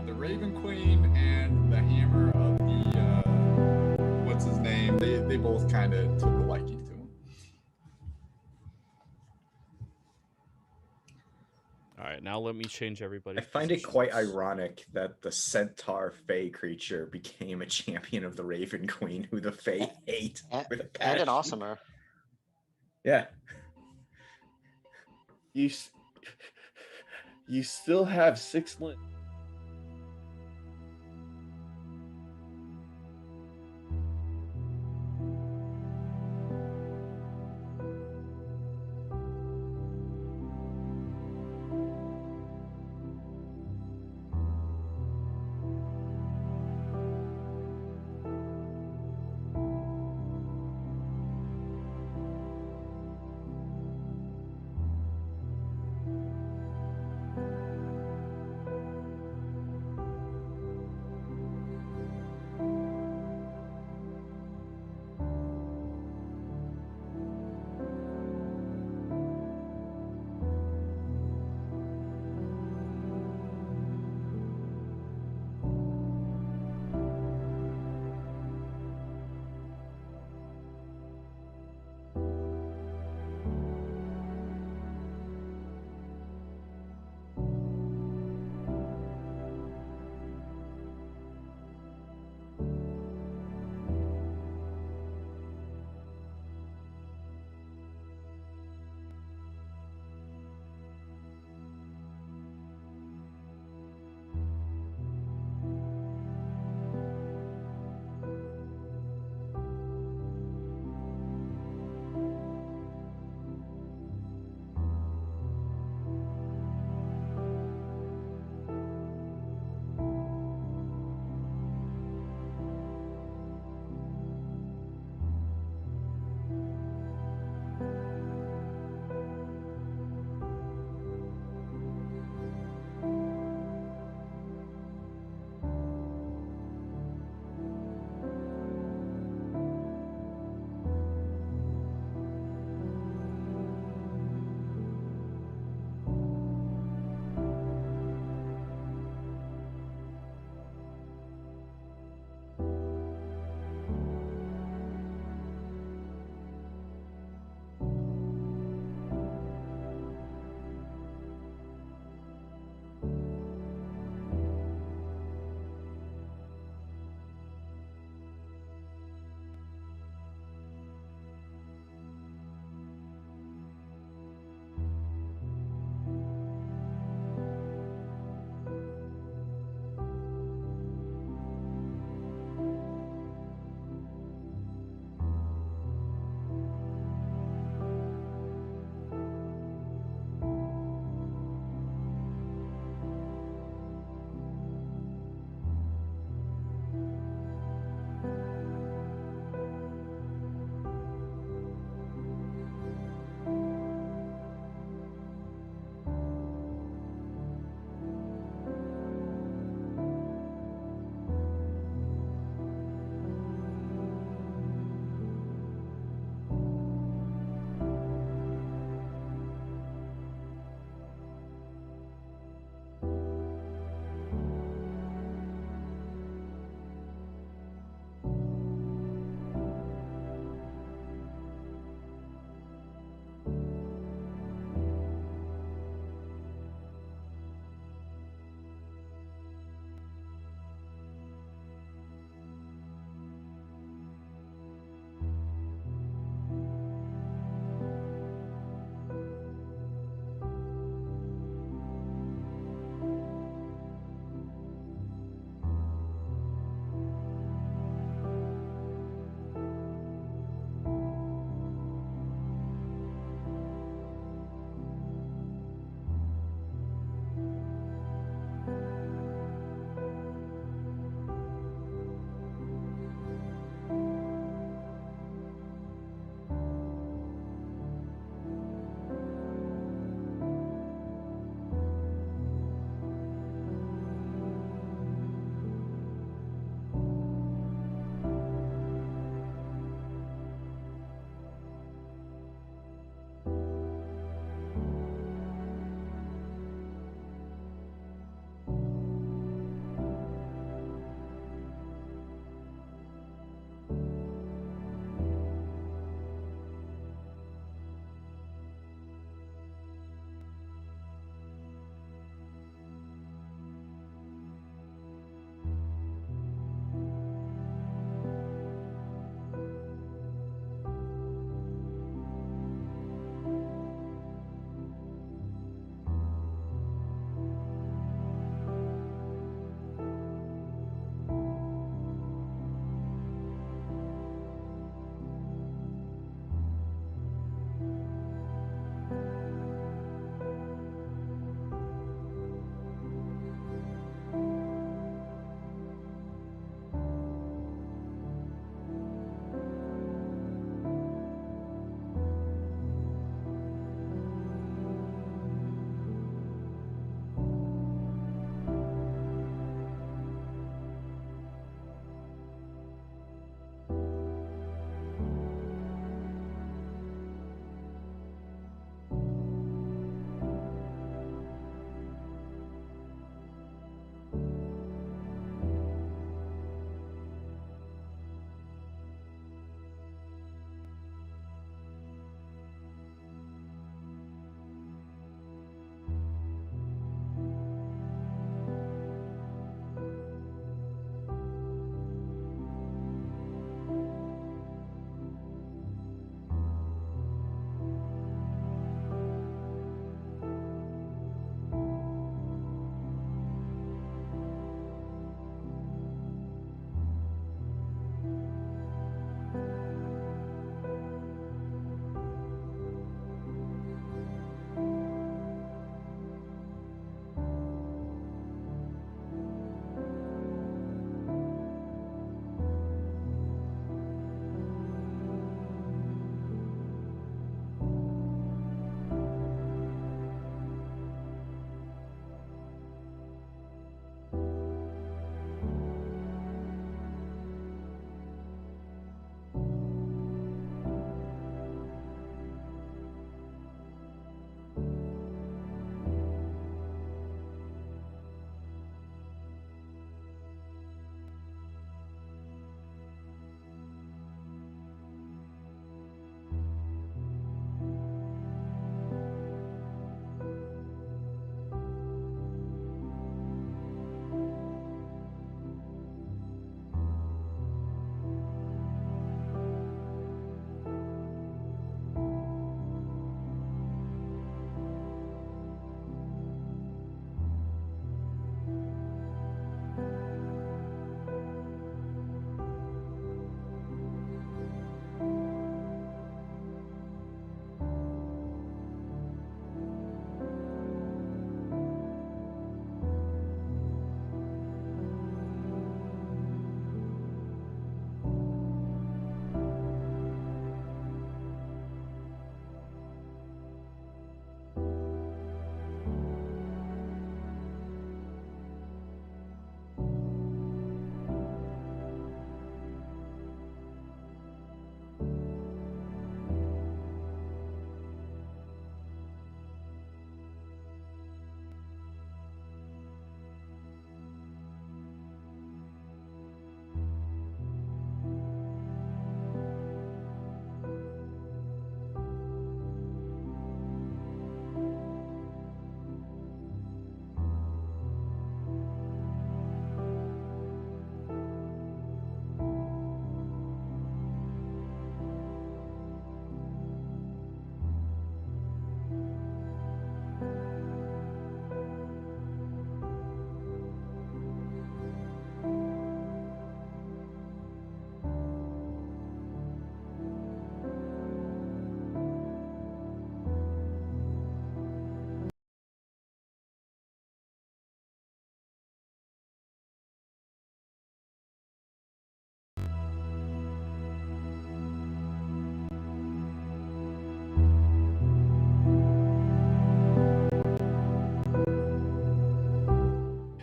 the Raven Queen and the hammer of the what's his name? They both kind of took a liking to him. All right, now let me change everybody. I find it quite ironic that the centaur Fae creature became a champion of the Raven Queen, who the Fae hate with a passion. And an awesomer. Yeah. You still have 6 limbs.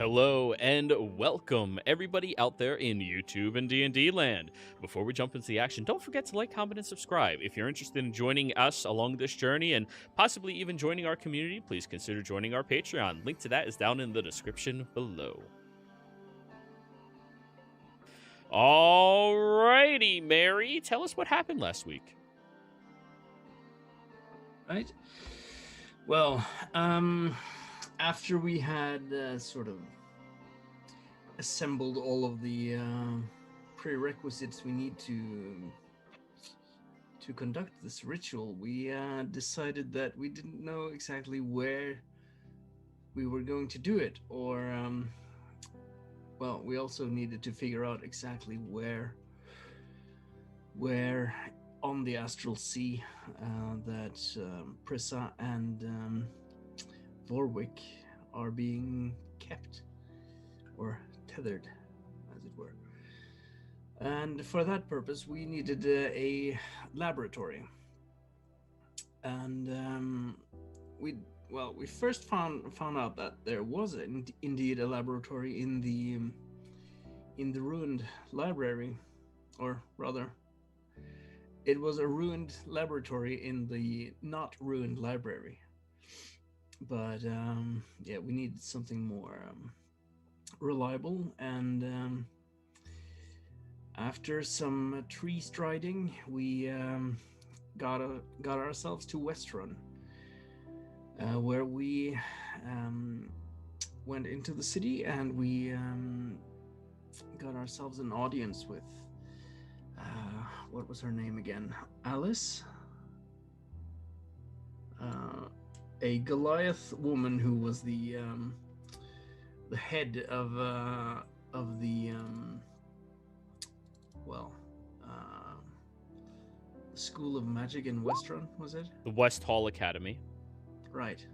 Hello and welcome everybody out there in YouTube and D&D land. Before we jump into the action, don't forget to like, comment, and subscribe. If you're interested in joining us along this journey and possibly even joining our community, please consider joining our Patreon. Link to that is down in the description below. Alrighty, Mary, tell us what happened last week. Right. Well, after we had sort of assembled all of the prerequisites we need to conduct this ritual, we decided that we didn't know exactly where we were going to do it, or well, we also needed to figure out exactly where on the astral sea that Prissa and Vorwick are being kept, or tethered, as it were. And for that purpose, we needed a laboratory. And we first found out that there was indeed a laboratory in the ruined library, or rather, it was a ruined laboratory in the not ruined library. But yeah, we needed something more reliable, and after some tree striding, we got ourselves to Westrun, where we went into the city, and we got ourselves an audience with what was her name again? Alice? A Goliath woman who was the head of the School of Magic in Westrun, was it? The West Hall Academy. Right.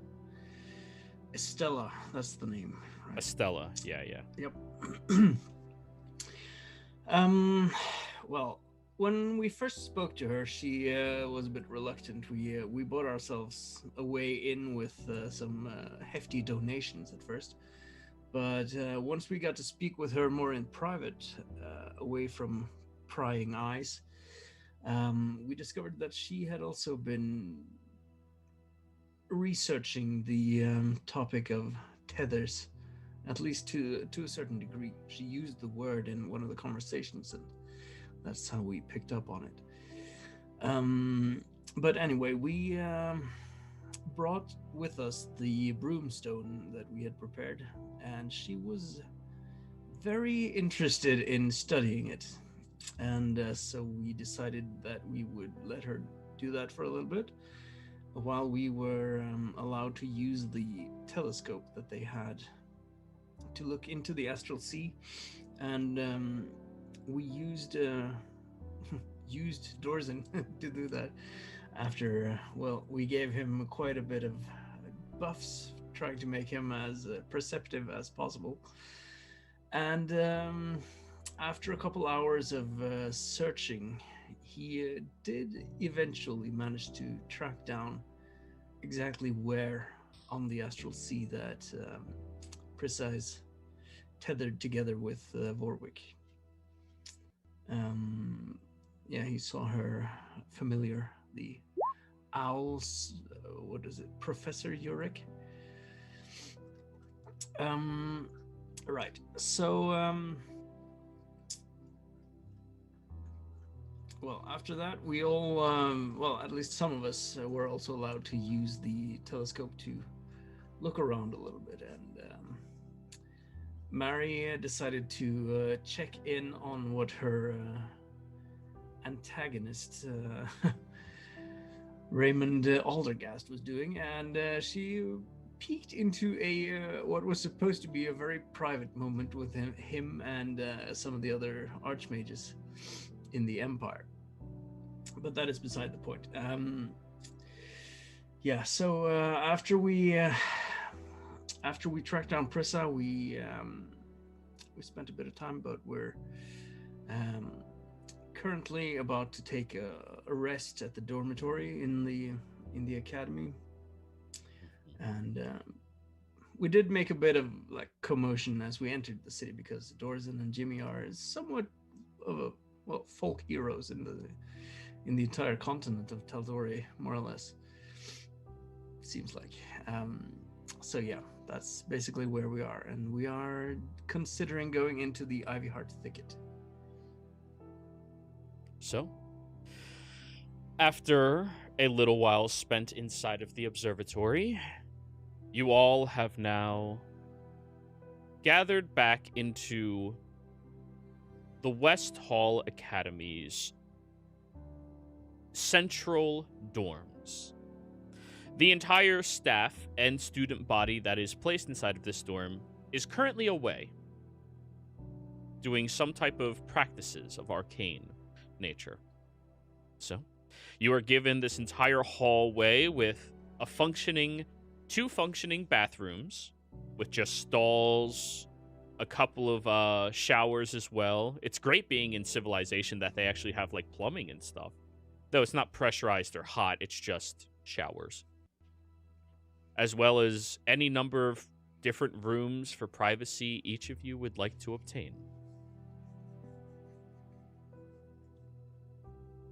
Estella, that's the name. Right. Estella, yeah. Yep. Well, when we first spoke to her, she was a bit reluctant. We bought ourselves a way in with some hefty donations at first, but once we got to speak with her more in private, away from prying eyes, we discovered that she had also been researching the topic of tethers, at least to a certain degree. She used the word in one of the conversations, and that's how we picked up on it. But anyway, we brought with us the broomstone that we had prepared, and she was very interested in studying it. And so we decided that we would let her do that for a little bit, while we were allowed to use the telescope that they had to look into the astral sea. And we used Dorzen to do that after, well, we gave him quite a bit of buffs, trying to make him as perceptive as possible. And after a couple hours of searching, he did eventually manage to track down exactly where on the astral sea that Prissa is tethered together with Vorwick. Yeah, he saw her familiar, the owls, what is it, Professor Yurik? Right, so, well, after that, we all, well, at least some of us were also allowed to use the telescope to look around a little bit, and Mary decided to check in on what her antagonist, Raymond Aldergast, was doing, and she peeked into a what was supposed to be a very private moment with him and some of the other archmages in the Empire. But that is beside the point. Yeah, so after we tracked down Prissa, we spent a bit of time, but we're currently about to take a rest at the dormitory in the academy, and we did make a bit of like commotion as we entered the city because Dorzen and Jimmy are somewhat of a folk heroes in the entire continent of Tal'Dorei, more or less. Seems like. So yeah, that's basically where we are, and we are considering going into the Ivy Heart Thicket. So, after a little while spent inside of the observatory, you all have now gathered back into the West Hall Academy's central dorms. The entire staff and student body that is placed inside of this dorm is currently away, doing some type of practices of arcane nature. So, you are given this entire hallway with two functioning bathrooms, with just stalls, a couple of showers as well. It's great being in civilization that they actually have like plumbing and stuff. Though it's not pressurized or hot, it's just showers. As well as any number of different rooms for privacy each of you would like to obtain.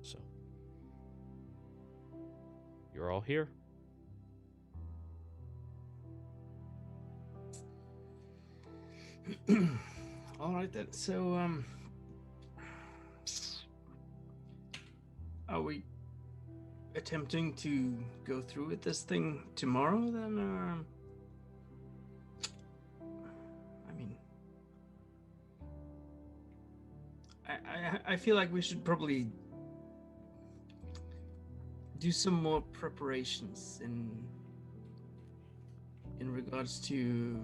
So, you're all here. All right then. So, are we attempting to go through with this thing tomorrow then? I mean, I feel like we should probably do some more preparations in regards to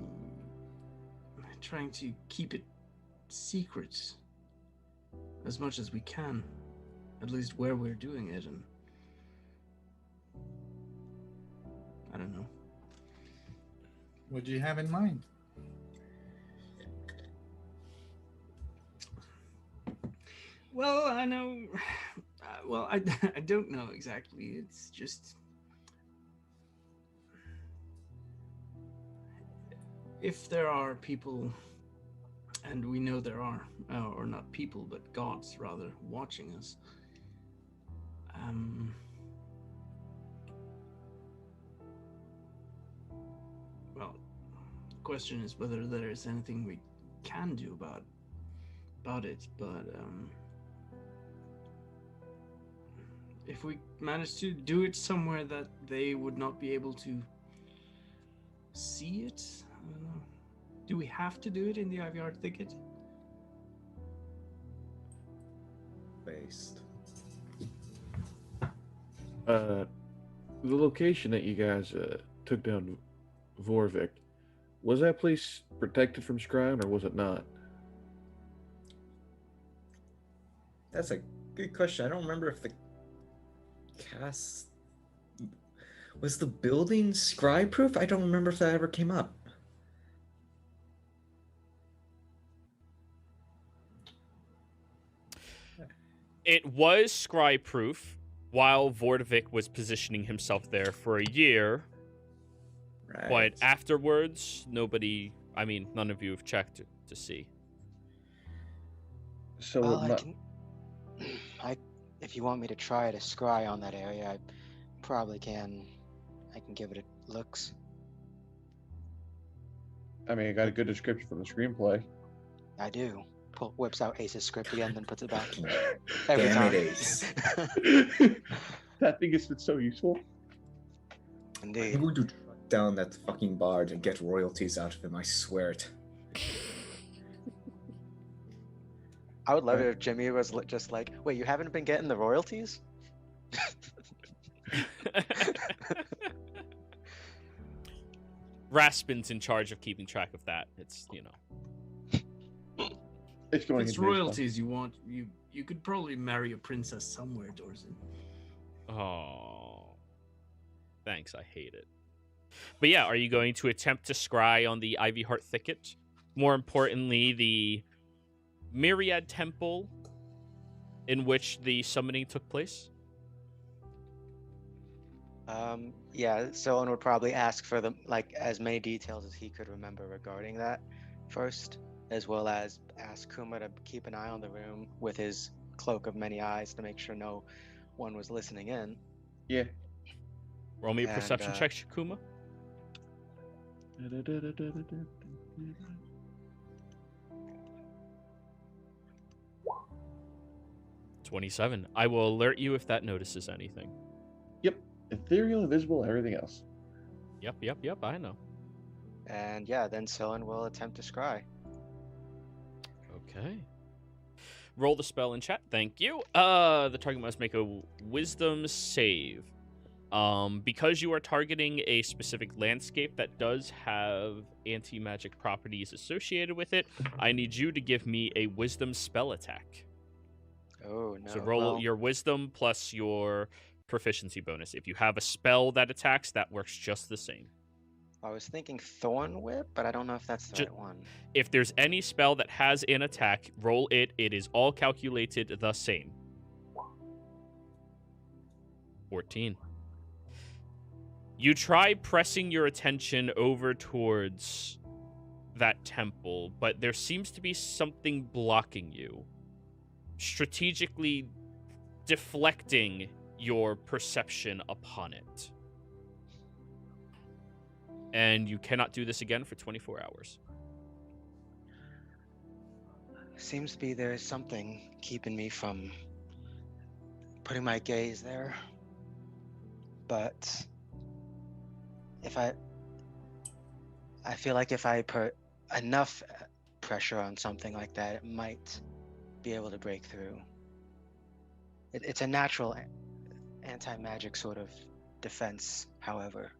trying to keep it secret as much as we can, at least where we're doing it, and I don't know. What do you have in mind? Well, I know. Well, I don't know exactly. It's just if there are people, and we know there are, or not people, but gods rather, watching us. Well, the question is whether there is anything we can do about it, but if we manage to do it somewhere that they would not be able to see it, I don't know. Do we have to do it in the Ivy Heart Thicket? Based. The location that you guys took down Vorvik, was that place protected from scrying or was it not? That's a good question. I don't remember if the cast was the building scry proof. I don't remember if that ever came up. It was scry proof while Vorvik was positioning himself there for a year. Right. But afterwards, none of you have checked to see. So Well, if you want me to try to scry on that area, I probably can. I can give it a looks. I mean, I got a good description from the screenplay. I do. Whips out Ace's script again, then puts it back. Damn it, Ace. That thing has been so useful. Indeed. I'm going to track down that fucking bard and get royalties out of him, I swear it. I would love it if Jimmy was just like, wait, you haven't been getting the royalties? Raspin's in charge of keeping track of that. It's, It's going If it's into this royalties you want, you could probably marry a princess somewhere, Dorzen. Oh. Thanks, I hate it. But yeah, are you going to attempt to scry on the Ivy Heart Thicket? More importantly, the Myriad Temple in which the summoning took place? Yeah, Solon would probably ask for as many details as he could remember regarding that first, as well as ask Kuma to keep an eye on the room with his cloak of many eyes to make sure no one was listening in. Yeah. Roll me a And, perception check, Shakuma. 27. I will alert you if that notices anything. Yep. Ethereal, invisible, everything else. Yep, I know. And yeah, then Solon will attempt to scry. Okay. Roll the spell in chat. Thank you. The target must make a wisdom save. Because you are targeting a specific landscape that does have anti-magic properties associated with it, I need you to give me a wisdom spell attack. Oh, no. So roll well, your wisdom plus your proficiency bonus. If you have a spell that attacks, that works just the same. I was thinking Thorn Whip, but I don't know if that's the right one. If there's any spell that has an attack, roll it. It is all calculated the same. 14. You try pressing your attention over towards that temple, but there seems to be something blocking you, strategically deflecting your perception upon it. And you cannot do this again for 24 hours. Seems to be there is something keeping me from putting my gaze there. But I feel like if I put enough pressure on something like that, it might be able to break through. It's a natural anti-magic sort of defense, however,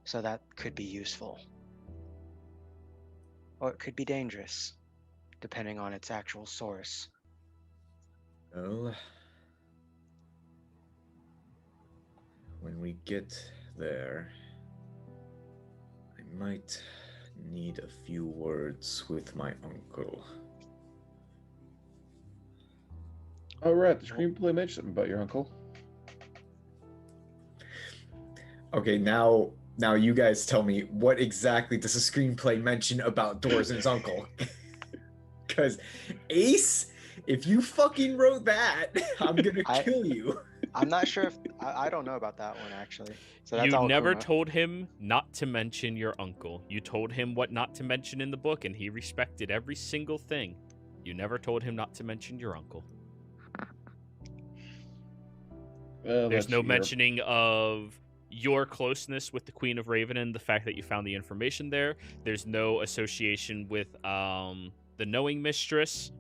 so that could be useful. Or it could be dangerous, depending on its actual source. Well, when we get there, I might need a few words with my uncle. Oh, right. The screenplay mentioned something about your uncle. Okay, now you guys tell me, what exactly does the screenplay mention about Dorzin's uncle? Because Ace, if you fucking wrote that, I'm gonna kill you. I'm not sure if I don't know about that one actually. So that's You all never Kuma. told him not to mention your uncle. You told him what not to mention in the book, and he respected every single thing. You never told him not to mention your uncle. Well, There's that's no your- mentioning of your closeness with the Queen of Raven and the fact that you found the information there. There's no association with the Knowing Mistress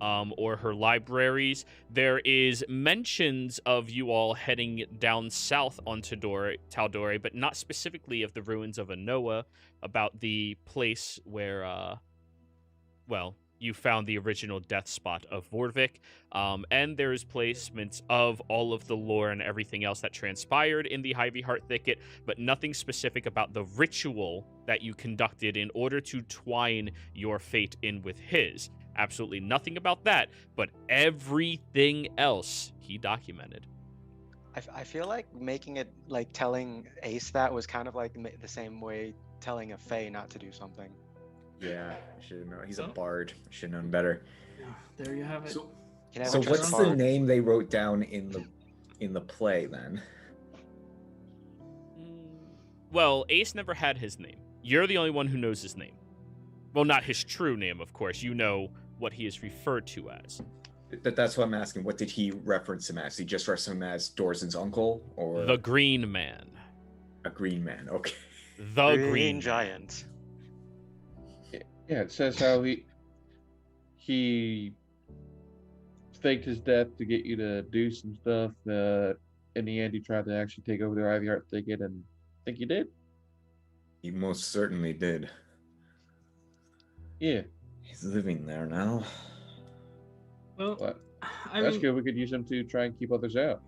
or her libraries. There is mentions of you all heading down south on Tal'Dorei, but not specifically of the ruins of Anoa, about the place where, you found the original death spot of Vorvik, and there's placements of all of the lore and everything else that transpired in the Ivy Heart Thicket, but nothing specific about the ritual that you conducted in order to twine your fate in with his. Absolutely nothing about that, but everything else he documented. I feel like making it like telling Ace that was kind of like the same way telling a Fae not to do something. Yeah, I should have known. He's a Oh. bard. I should have known better. Yeah, there you have it. So, You never so trust what's a the bard. name they wrote down in the play then? Well, Ace never had his name. You're the only one who knows his name. Well, not his true name, of course. You know what he is referred to as. That's what I'm asking. What did he reference him as? He just referenced him as Dorzin's uncle, or The Green Man. a green man? Okay. The Green Man. Giant. Yeah, it says how he faked his death to get you to do some stuff. In the end, he tried to actually take over the Ivy Heart Thicket, and I think he did. He most certainly did. Yeah, He's living there now. Well, but I that's mean, good. We could use him to try and keep others out.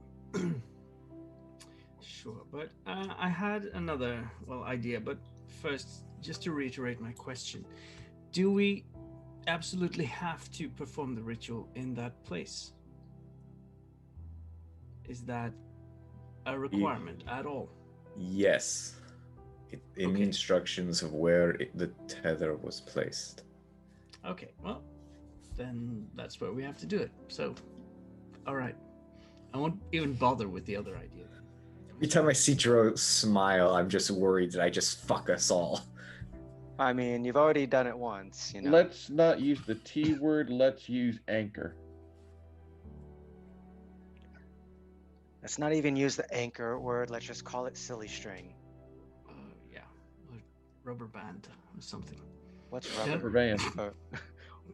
sure, but I had another idea. But first, just to reiterate my question, do we absolutely have to perform the ritual in that place? Is that a requirement at all? Yes. In the Okay. instructions of where the tether was placed. Okay, well, then that's where we have to do it. So, all right. I won't even bother with the other idea. Every time I see Jiro smile, I'm just worried that I just fuck us all. I mean, you've already done it once, you know. Let's not use the T word. Let's use anchor. Let's not even use the anchor word. Let's just call it silly string. Yeah, a rubber band or something. What's Yeah. rubber? Rubber band.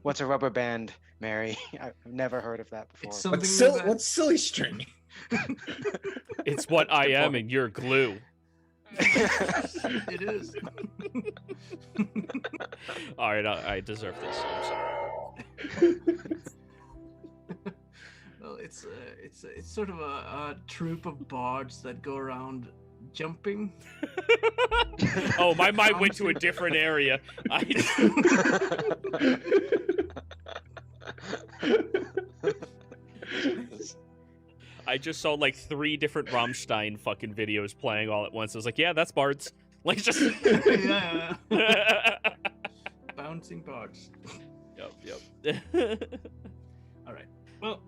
What's a rubber band, Mary? I've never heard of that before. It's something What's silly string? It's what I am, and you're glue. It is. All right, I deserve this. I'm sorry. Well, it's sort of a troop of bards that go around jumping. Oh, my mind went to a different area. I just saw like 3 different Rammstein fucking videos playing all at once. I was like, yeah, that's bards. Like just Yeah. Bouncing bards. Yep. All right. Well.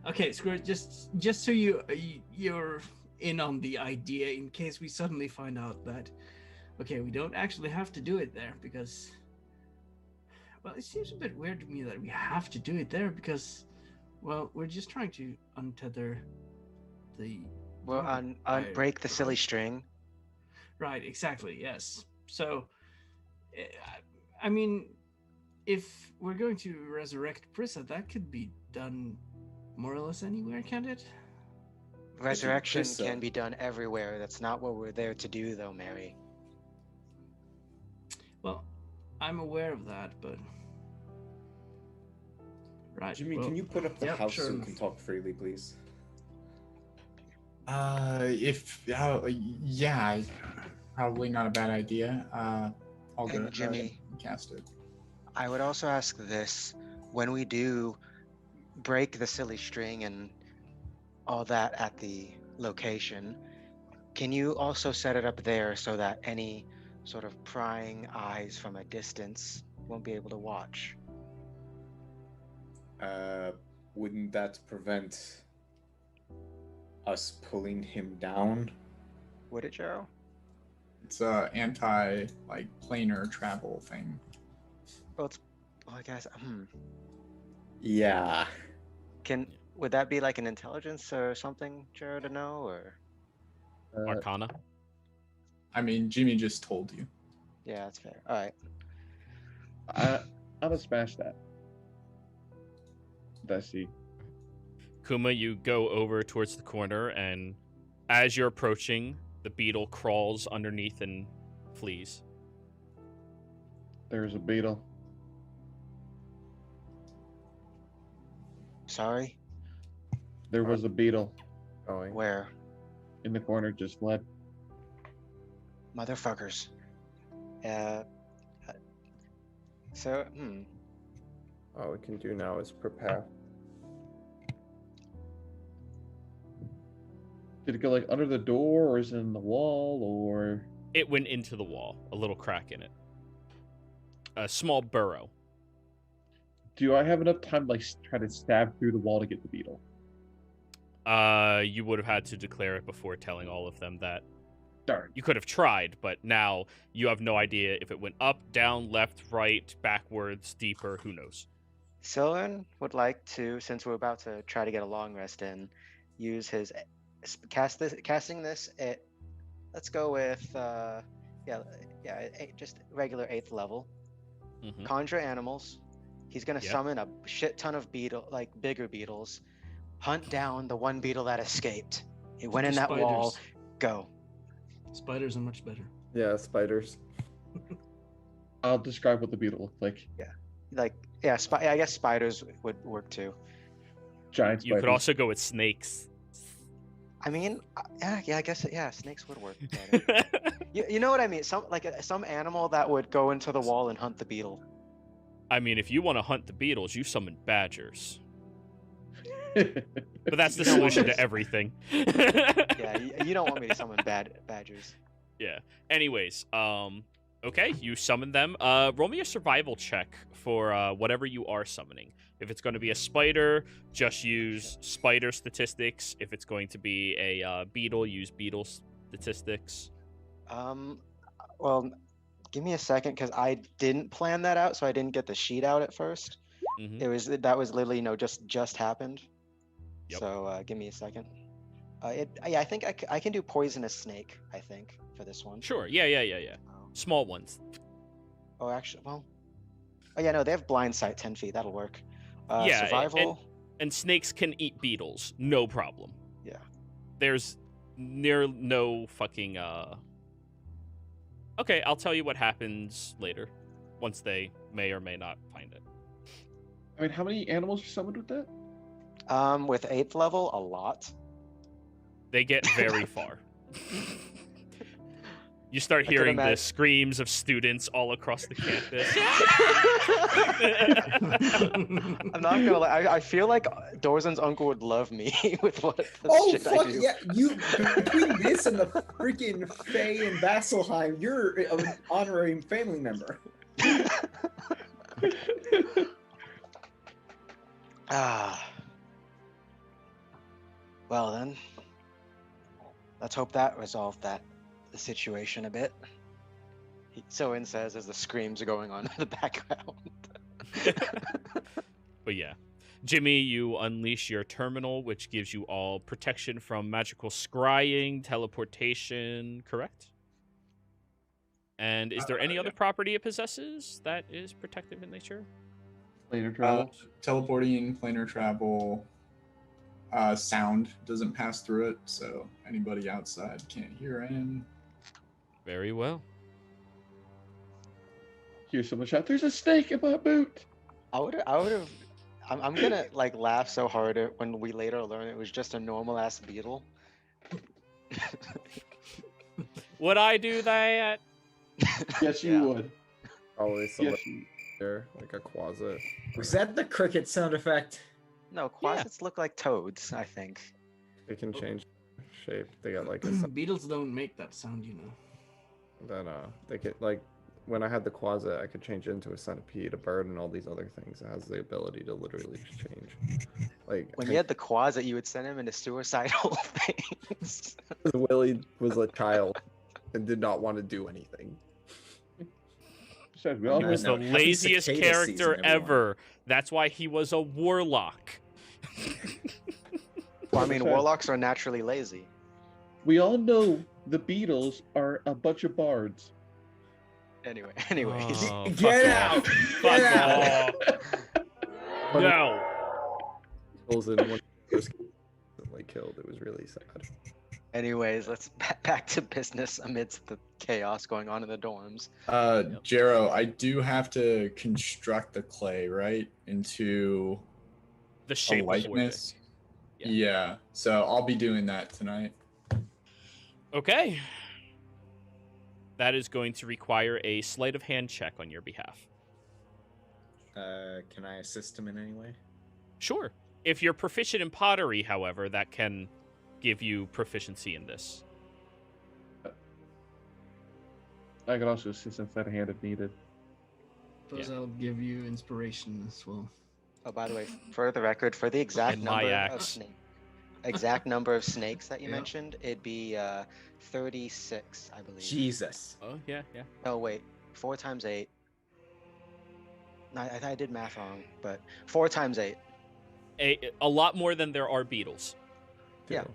Okay, Screw. Just so you're in on the idea, in case we suddenly find out that, okay, we don't actually have to do it there because, well, it seems a bit weird to me that we have to do it there because, well, we're just trying to untether the. Well, break the silly string. Right. Exactly. Yes. So, I mean, if we're going to resurrect Prissa, that could be done more or less anywhere, can't it? Resurrection Prissa. can be done everywhere. That's not what we're there to do, though, Mary. Well, I'm aware of that, but right. Jimmy, well, can you put up the yep, house sure so we enough. can talk freely, please? Yeah, probably not a bad idea. I'll go And ahead Jimmy. and cast it. I would also ask this: when we do break the silly string and all that at the location, can you also set it up there so that any sort of prying eyes from a distance won't be able to watch? Wouldn't that prevent us pulling him down? Would it, Joe? It's a anti planar travel thing. Well, I guess. Yeah. Would that be like an intelligence or something, Joe, to know, or? Arcana. I mean, Jimmy just told you. Yeah, that's fair. All right. I'm gonna smash that. That's see. Kuma, you go over towards the corner, and as you're approaching, the beetle crawls underneath and flees. There's a beetle. Sorry. There was a beetle Going. Where? in the corner, just fled. Motherfuckers. So, All we can do now is prepare. Did it go like under the door, or is it in the wall, or? It went into the wall, a little crack in it. A small burrow. Do I have enough time to like try to stab through the wall to get the beetle? You would have had to declare it before telling all of them that. Darn. You could have tried, but now you have no idea if it went up, down, left, right, backwards, deeper, who knows. Sylvan would like to, since we're about to try to get a long rest in, use his casting this at, let's go with just regular 8th level. Mhm. Conjure animals. He's gonna Yep. summon a shit ton of bigger beetles. Hunt down the one beetle that escaped. He went in that wall. Go. Spiders are much better. Yeah, spiders. I'll describe what the beetle looked like. I guess spiders would work too. Giant You spiders. could also go with snakes. I mean, I guess snakes would work better. You know what I mean? Some animal that would go into the wall and hunt the beetle. I mean, if you want to hunt the beetles, you summon badgers. But that's the You don't want solution me to everything. Yeah, you don't want me to summon badgers. Yeah. Anyways, okay, you summon them. Roll me a survival check for whatever you are summoning. If it's going to be a spider, just use spider statistics. If it's going to be a beetle, use beetle statistics. Well, give me a second because I didn't plan that out, so I didn't get the sheet out at first. Mhm. That was literally just happened. Yep. So give me a second. Yeah, I think I can do poisonous snake. I think for this one. Sure. Yeah. Small ones. Oh, actually, well. Oh yeah, no, they have blind sight 10 feet. That'll work. Yeah, Survival. And snakes can eat beetles, no problem. Yeah. There's no fucking Okay, I'll tell you what happens later, once they may or may not find it. I mean, how many animals are summoned with that? With 8th level, a lot. They get very far. You start I could hearing the imagine- screams of students all across the campus. I'm not gonna lie. I feel like Dorzen's uncle would love me with what the Oh shit I fuck do. yeah! You between this and the freaking Faye and Vasselheim, you're an honorary family member. Ah. Well then, let's hope that resolved the situation a bit. Soin says as the screams are going on in the background. But yeah. Jimmy, you unleash your terminal, which gives you all protection from magical scrying, teleportation, correct? And is there any other property it possesses that is protective in nature? Later travels. Teleporting, planar travel, sound doesn't pass through it, so anybody outside can't hear in. Very well. Here's someone shout, "There's a snake in my boot!" I would have. I'm gonna like laugh so hard when we later learn it was just a normal ass beetle. Would I do that? Yes, you Yeah. would. Probably Yes, something you there, like a closet. Was that the cricket sound effect? No, quasits look like toads. I think. They can change shape. They got like a Beetles don't make that sound, you know. then they could like when I had the closet, I could change it into a centipede, a bird, and all these other things. It has the ability to literally just change. Like When you had the quasit, you would send him into suicidal things. Willie was a child and did not want to do anything. Besides, we Oh, all He man, was no. the Happy laziest cicada character season, everyone. ever. That's why he was a warlock. Well, I mean, warlocks are naturally lazy. We all know the Beatles are a bunch of bards. Anyways. Oh, Get fuck out! off. Get Fuck out! off. No. Beatles and one was like killed. It was really sad. Anyways, let's back to business amidst the chaos going on in the dorms. Jero, I do have to construct the clay, right? Into The a shape of likeness. Yeah. Yeah. So I'll be doing that tonight. Okay. That is going to require a sleight of hand check on your behalf. Can I assist him in any way? Sure. If you're proficient in pottery, however, that can give you proficiency in this. I could also assist in fed hand if needed. Suppose I'll give you inspiration as well. Oh, by the way, for the record, for the exact And my number axe. of snakes that you Yeah. mentioned, it'd be 36, I believe. Jesus. Oh, yeah. Oh wait, 4 times 8. No, I did math wrong, but 4 times 8. A lot more than there are beetles. Yeah.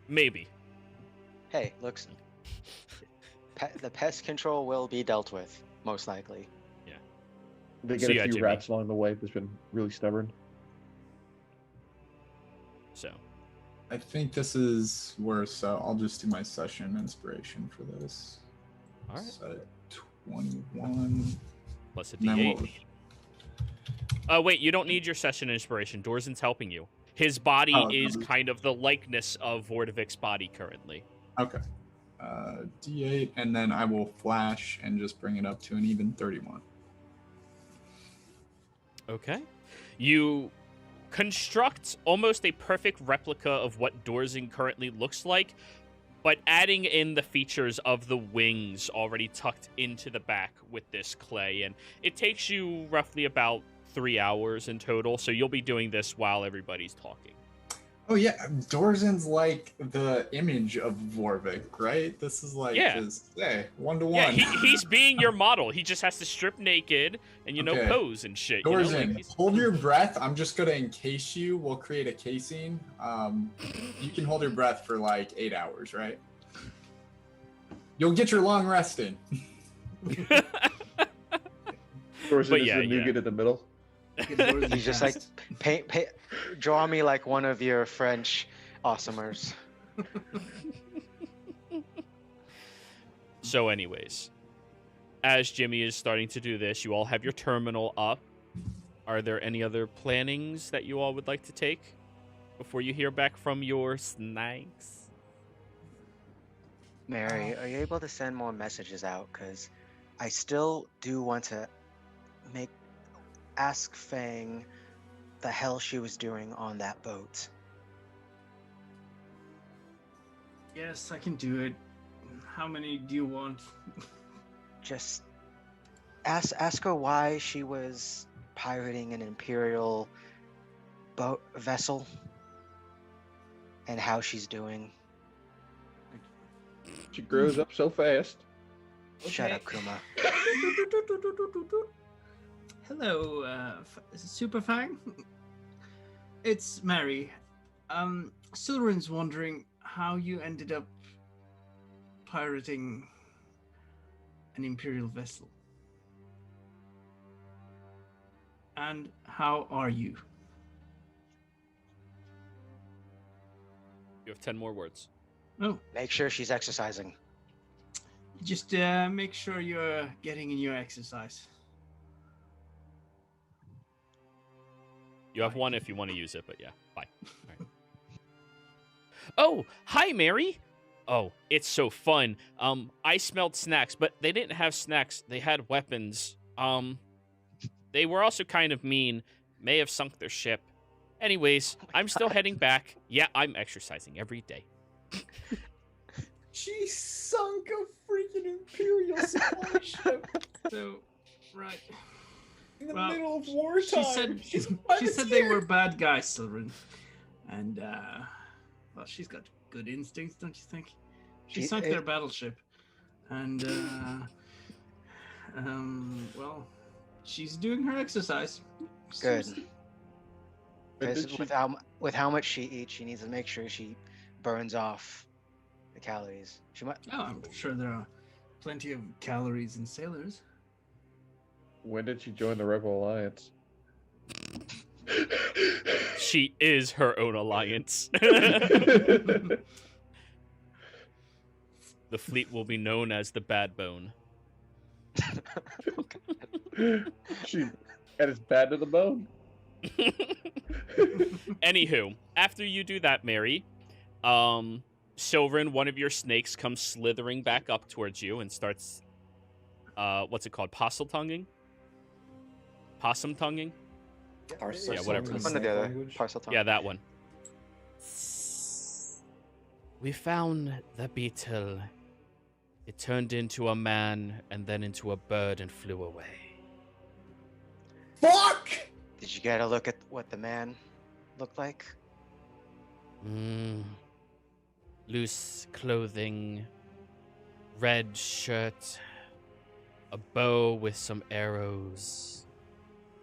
Maybe. Hey, looks. The pest control will be dealt with, most likely. They So get yeah, a few Jimmy. rats along the way that's been really stubborn. So, I think this is worse, so I'll just do my session inspiration for this. all right. So 21. Plus a And then what D8. Wait, you don't need your session inspiration. Dorzen's helping you. His body Oh, is okay. kind of the likeness of Vordovik's body currently. Okay. D8, and then I will flash and just bring it up to an even 31. Okay. You construct almost a perfect replica of what Dorzen currently looks like, but adding in the features of the wings already tucked into the back with this clay. And it takes you roughly about 3 hours in total, so you'll be doing this while everybody's talking. Oh yeah, Dorzen's like the image of Vorvik, right? This is like his, hey, 1-to-1. Yeah, he's being your model. He just has to strip naked and, Okay. pose and shit. Dorzen, Like hold your breath. I'm just gonna encase you. We'll create a casing. You can hold your breath for like 8 hours, right? You'll get your long rest in. Dorzen But is yeah, the nougat in the middle. He's just like, draw me like one of your French awesomers. So anyways, as Jimmy is starting to do this, you all have your terminal up. Are there any other plannings that you all would like to take before you hear back from your snakes? Mary, are you able to send more messages out? Because I still do want to ask Fang the hell she was doing on that boat. Yes, I can do it. How many do you want? Just ask her why she was pirating an Imperial boat vessel and how she's doing. She grows up so fast. Shut up, Kuma. Hello, Super Fang. It's Mary. Silrin's wondering how you ended up pirating an Imperial vessel. And how are you? You have 10 more words. Oh, Make sure she's exercising. just make sure you're getting in your exercise. You have one if you want to use it, but yeah, bye. All right. Oh, hi, Mary. Oh, it's so fun. I smelled snacks, but they didn't have snacks. They had weapons. They were also kind of mean. May have sunk their ship. Anyways, I'm still heading back. Yeah, I'm exercising every day. She sunk a freaking Imperial supply ship So, right. in the Well, middle of wartime. She said they were bad guys, Silrin. And, well, she's got good instincts, don't you think? She sunk their battleship. And, well, she's doing her exercise. Good. Seriously. Because with how much she eats, she needs to make sure she burns off the calories. She might. Oh, I'm sure there are plenty of calories in sailors. When did she join the Rebel Alliance? She is her own alliance. The fleet will be known as the Bad Bone. She and it's bad to the bone. Anywho, after you do that, Mary, Silverin, one of your snakes, comes slithering back up towards you and starts, what's it called? Possum-tonguing? Possum-tonguing? Parcel Yeah, whatever. One or the other. Parcel tongue. Yeah, that one. We found the beetle. It turned into a man and then into a bird and flew away. Fuck! Did you get a look at what the man looked like? Loose clothing, red shirt, a bow with some arrows,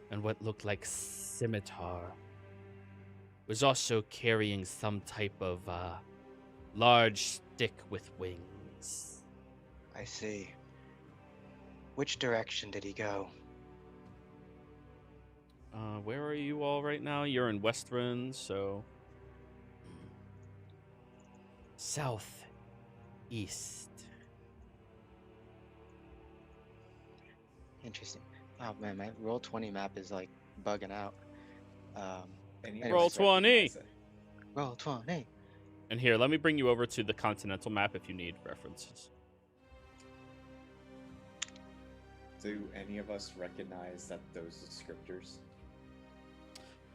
and what looked like scimitar. Was also carrying some type of large stick with wings. I see. Which direction did he go? Where are you all right now? You're in Westrun, so south east. Interesting. Oh man, my Roll20 map is like bugging out. Roll 20. Roll20. And here, let me bring you over to the continental map if you need references. Do any of us recognize that those descriptors?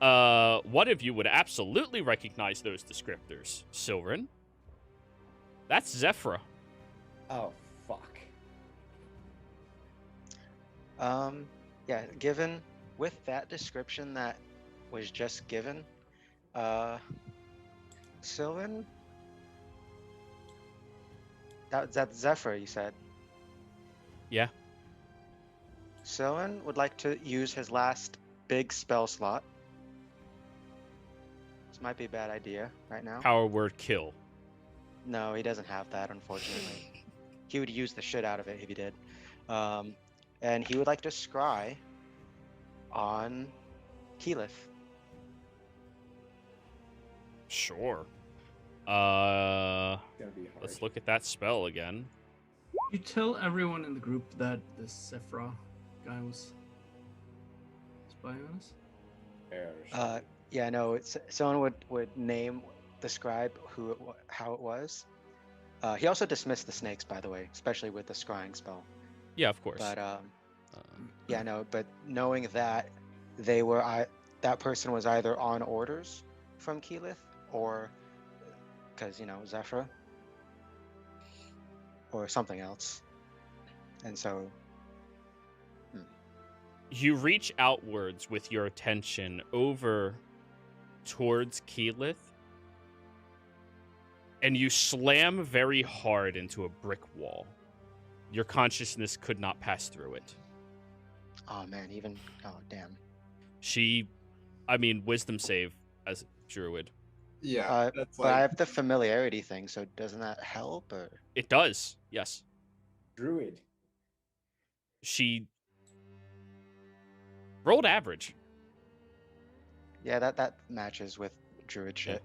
One of you would absolutely recognize those descriptors. Silren. That's Zephyra. Oh, fuck. Yeah, given with that description that was just given, Sylvan, that's Zephyr, you said. Yeah. Sylvan would like to use his last big spell slot. This might be a bad idea right now. Power word kill. No, he doesn't have that, unfortunately. He would use the shit out of it if he did. And he would like to scry on Keyleth. Sure. It's gonna be hard. Let's look at that spell again. You tell everyone in the group that this Sephra guy was spying on us? Yeah, no. Someone would describe how it was. He also dismissed the snakes, by the way, especially with the scrying spell. Yeah, of course. But yeah, no. But knowing that that person was either on orders from Keyleth or because Zephyr or something else, and so. You reach outwards with your attention over towards Keyleth, and you slam very hard into a brick wall. Your consciousness could not pass through it. Oh man, oh damn. Wisdom save as a druid. Yeah, that's but I have the familiarity thing, so doesn't that help? Or It does, yes. Druid. She rolled average. Yeah, that matches with druid shit.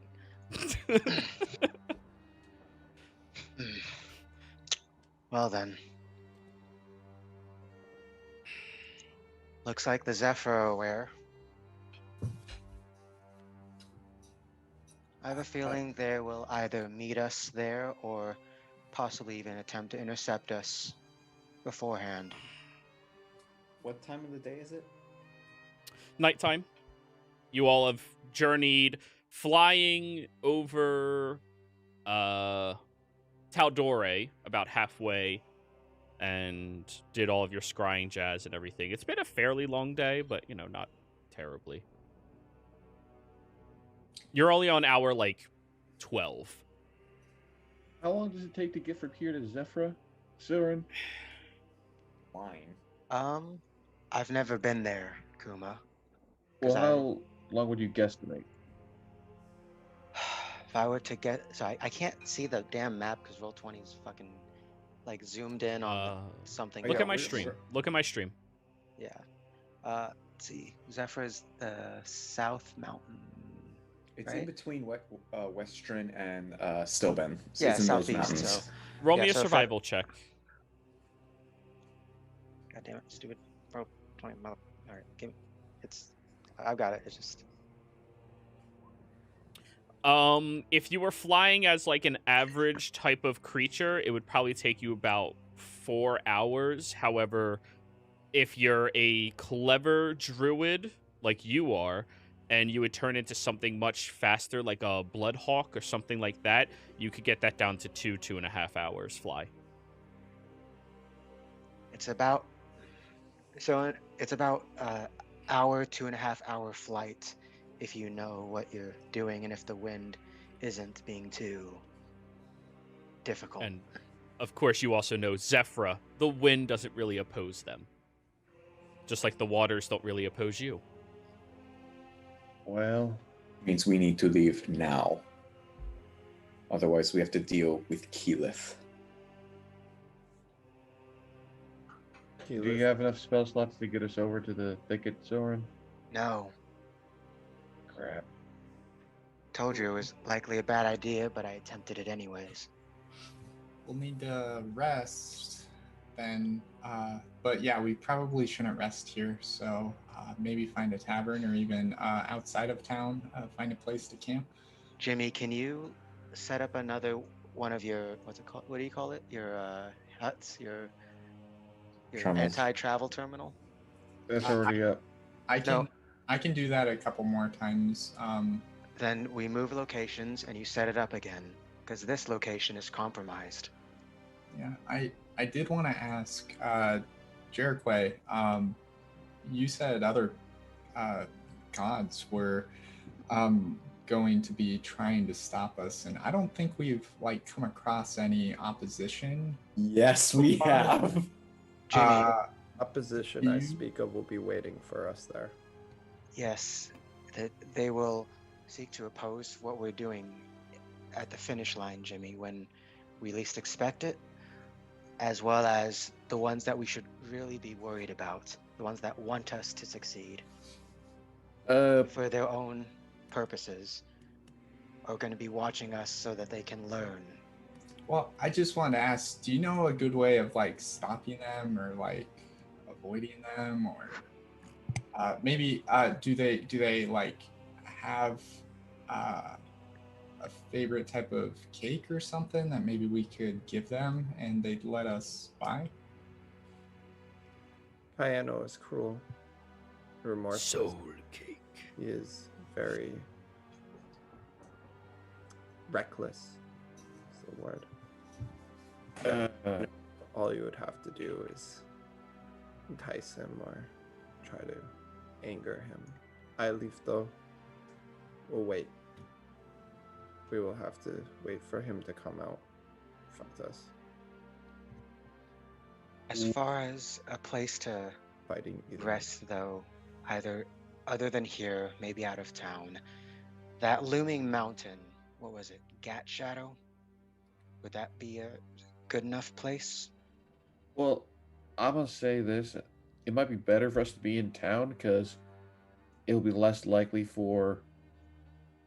Well then. Looks like the Zephyr are aware. I have a feeling they will either meet us there or possibly even attempt to intercept us beforehand. What time of the day is it? Nighttime. You all have journeyed flying over Tal'Dorei about halfway and did all of your scrying jazz and everything. It's been a fairly long day, but not terribly. You're only on hour 12. How long does it take to get from here to Zephyra? Siren? Fine. I've never been there, Kuma. Well, how long would you guesstimate? If I were to I can't see the damn map because Roll20 is fucking zoomed in on something. Look at my stream. Look at my stream. Yeah. Let's see. Zephyr is the South Mountain. It's right? in between Western and Stillben. So Yeah, it's in those southeast. mountains. So Roll Yeah, me a so if survival check. God damn it, stupid Roll20 mother. All right, give me. I've got it. It's just. If you were flying as an average type of creature, it would probably take you about 4 hours. However, if you're a clever druid like you are, and you would turn into something much faster, like a bloodhawk or something like that, you could get that down to 2.5 hours fly. It's about hour, 2.5 hour flight if you know what you're doing and if the wind isn't being too difficult. And of course, you also know Zephyra, the wind doesn't really oppose them. Just like the waters don't really oppose you. Well, Means we need to leave now. Otherwise, we have to deal with Keyleth. do you have enough spell slots to get us over to the thicket, Soren? No, Crap. told you it was likely a bad idea, but I attempted it anyways. We'll need to rest then. But yeah, we probably shouldn't rest here. So maybe find a tavern or even outside of town, find a place to camp. Jimmy, can you set up another one of your what's it called? What do you call it? Your huts, your Terminals. anti-travel terminal. That's already up. I can I can do that a couple more times. Then we move locations and you set it up again, because this location is compromised. Yeah, I did want to ask, Jericho, you said other gods were going to be trying to stop us, and I don't think we've like come across any opposition. Yes, we have. Jimmy, Opposition I you- speak of will be waiting for us there. yes, that they will seek to oppose what we're doing at the finish line, Jimmy, when we least expect it, as well as the ones that we should really be worried about, the ones that want us to succeed for their own purposes, are going to be watching us so that they can learn. Well, I just wanted to ask, do you know a good way of like stopping them or like avoiding them, or maybe do they like have a favorite type of cake or something that maybe we could give them and they'd let us buy? Piano is cruel, remorseless. Soul cake. He is very reckless. Is the word. All you would have to do is entice him or try to anger him. I leave though. We'll wait. We will have to wait for him to come out. Fight us. As far as a place to Fighting either. rest, though, either other than here, maybe out of town, that looming mountain, what was it, Gat Shadow? Would that be a good enough place? Well, I'm gonna say this: it might be better for us to be in town because it'll be less likely for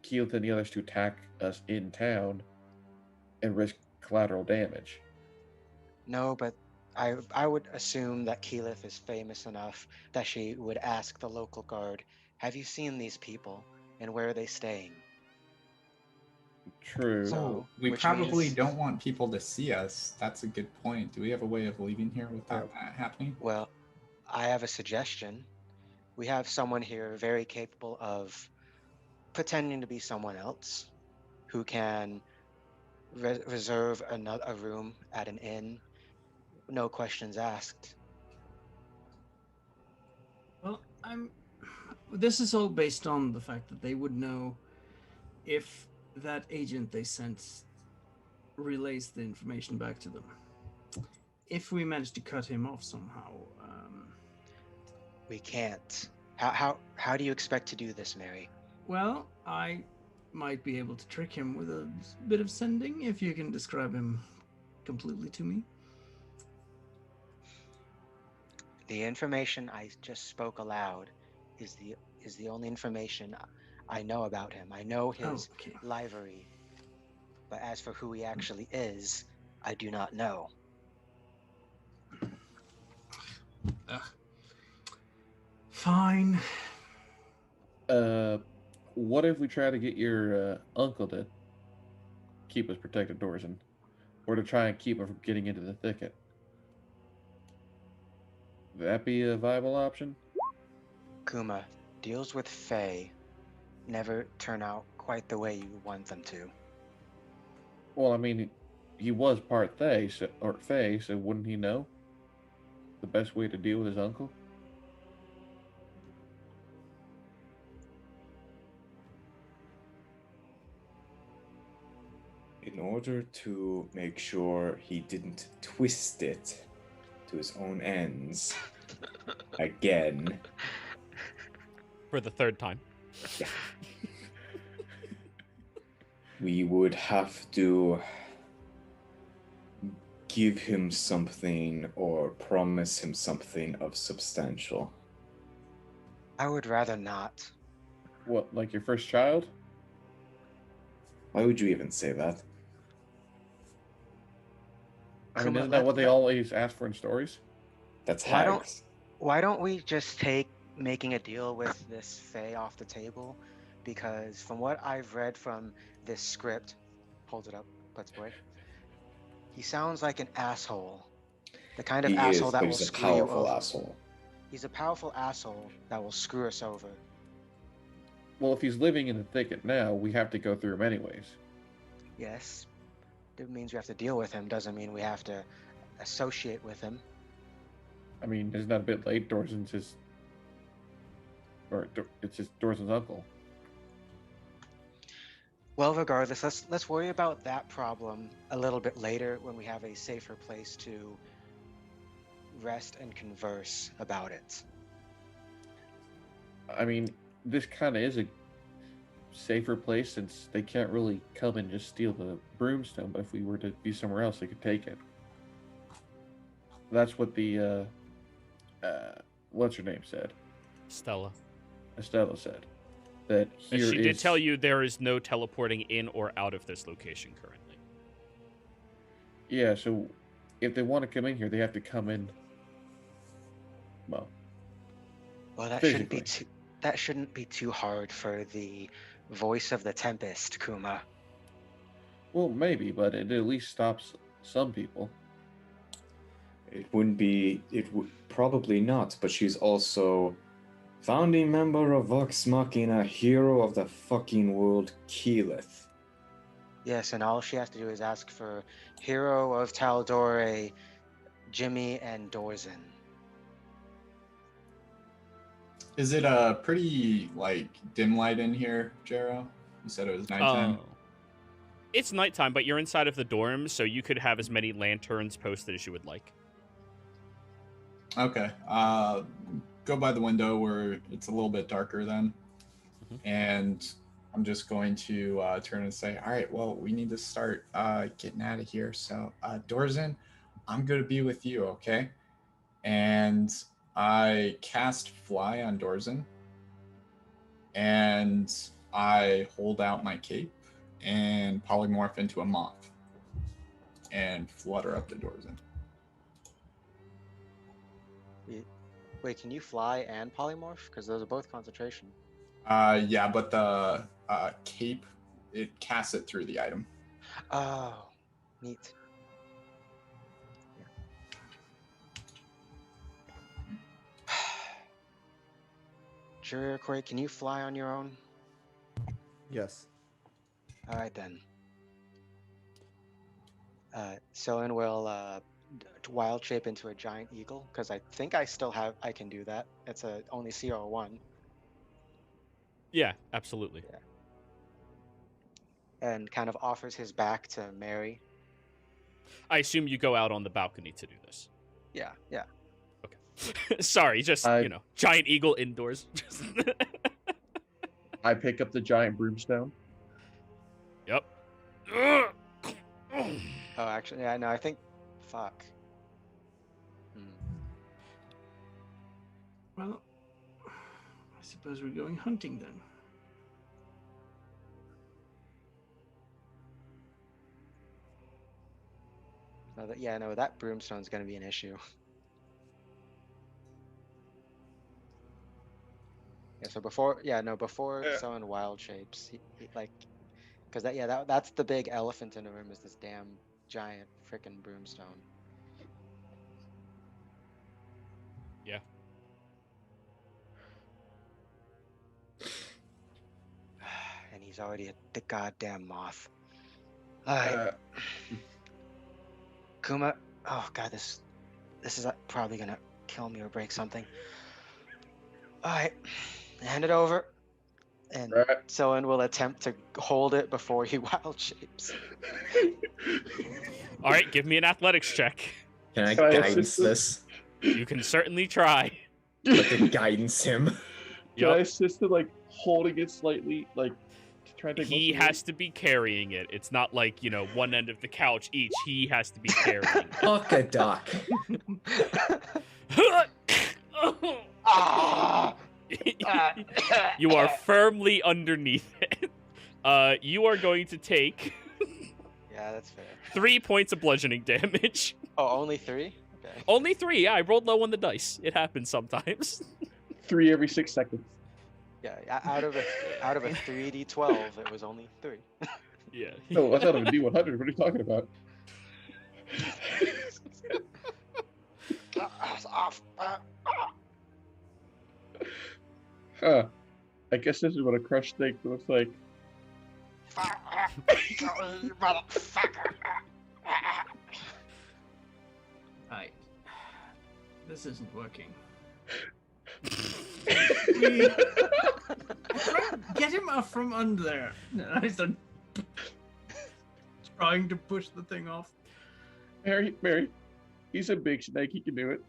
Keith and the others to attack us in town and risk collateral damage. No, but I would assume that Keyleth is famous enough that she would ask the local guard, "Have you seen these people, and where are they staying?" True. So, We which probably means- don't want people to see us. That's a good point. Do we have a way of leaving here without that happening? Well, I have a suggestion. We have someone here very capable of pretending to be someone else, who can reserve a room at an inn, no questions asked. Well, this is all based on the fact that they would know if that agent they sent relays the information back to them. If we manage to cut him off somehow, We can't. How do you expect to do this, Mary? well, I might be able to trick him with a bit of sending if you can describe him completely to me. The information I just spoke aloud is the only information I know about him. I know his okay. livery, but as for who he actually is, I do not know. Fine. What if we try to get your uncle to keep us protected doors in, or to try and keep him from getting into the thicket? Would that be a viable option? Kuma, deals with Fae never turn out quite the way you want them to. Well, I mean, he was part Fae, so wouldn't he know the best way to deal with his uncle? In order to make sure he didn't twist it to his own ends again. For the third time. Yeah. We would have to give him something or promise him something of substantial. I would rather not. What, like your first child? Why would you even say that? I mean, Kuma, isn't that what they let- always ask for in stories? That's Why don't- hags. Why don't we just take making a deal with this Fae off the table? Because from what I've read from this script, hold it up, Let's Boy. He sounds like an asshole. The kind of He asshole is, that but will he's a screw you powerful over. asshole. He's a powerful asshole that will screw us over. Well, if he's living in the thicket now, we have to go through him anyways. Yes. It means we have to deal with him. Doesn't mean we have to associate with him. I mean, isn't that a bit late? It's just Dorsen's uncle. Well, regardless, let's worry about that problem a little bit later when we have a safer place to rest and converse about it. I mean, this kind of is a safer place since they can't really come and just steal the broomstone, but if we were to be somewhere else, they could take it. That's what the, what's her name said? Stella. Estella said. That here She did tell you there is no teleporting in or out of this location currently. Yeah, so if they want to come in here, they have to come in, well, That shouldn't be too hard for the voice of the Tempest, Kuma. well, maybe, but it at least stops some people. It wouldn't be. It would probably not. But she's also founding member of Vox Machina, hero of the fucking world, Keyleth. Yes, and all she has to do is ask for Hero of Tal'Dorei, Jimmy, and Dorzen. Is it a pretty like dim light in here, Jero? You said it was nighttime. It's nighttime, but you're inside of the dorms, so you could have as many lanterns posted as you would like. Okay. Go by the window where it's a little bit darker then. And I'm just going to turn and say, all right, well, we need to start getting out of here. So, Dorzen, I'm going to be with you, okay? And I cast Fly on Dorzen. And I hold out my cape and polymorph into a moth. And flutter up to Dorzen. Wait, can you fly and polymorph? Because those are both concentration. Yeah, but the cape, it casts it through the item. Oh, neat. Jericho, can you fly on your own? Yes. All right then. Soen will wild shape into a giant eagle because I think I can do that. It's only CR1. Yeah, absolutely. Yeah. And kind of offers his back to Mary. I assume you go out on the balcony to do this. Yeah. Okay. Sorry, just, giant eagle indoors. I pick up the giant broomstone. Yep. Oh, actually, yeah, no, I think, fuck. Well, I suppose we're going hunting then. That broomstone's gonna be an issue. Yeah, so before Soen wild shapes, he because that's the big elephant in the room is this damn giant frickin' broomstone. Yeah. And he's already the goddamn moth. Alright. Kuma, oh god, this is probably gonna kill me or break something. Alright, hand it over. And Soen will attempt to hold it before he wild shapes. All right, give me an athletics check. Can I guidance this? You can certainly try. But to guidance him. Can I assist in holding it slightly, to try to take He has to be carrying it. It's not like, one end of the couch each. He has to be carrying it. Fuck a duck. You are firmly underneath it. You are going to take... Yeah, that's fair. 3 points of bludgeoning damage. Oh, only 3? Okay. Only 3, yeah. I rolled low on the dice. It happens sometimes. 3 every 6 seconds. Yeah, out of a 3d12, it was only 3. Yeah. No, I thought of a d100. What are you talking about? I guess this is what a crushed snake looks like. You motherfucker. Alright. This isn't working. Get him up from under there. I start trying to push the thing off. Mary, he's a big snake. He can do it.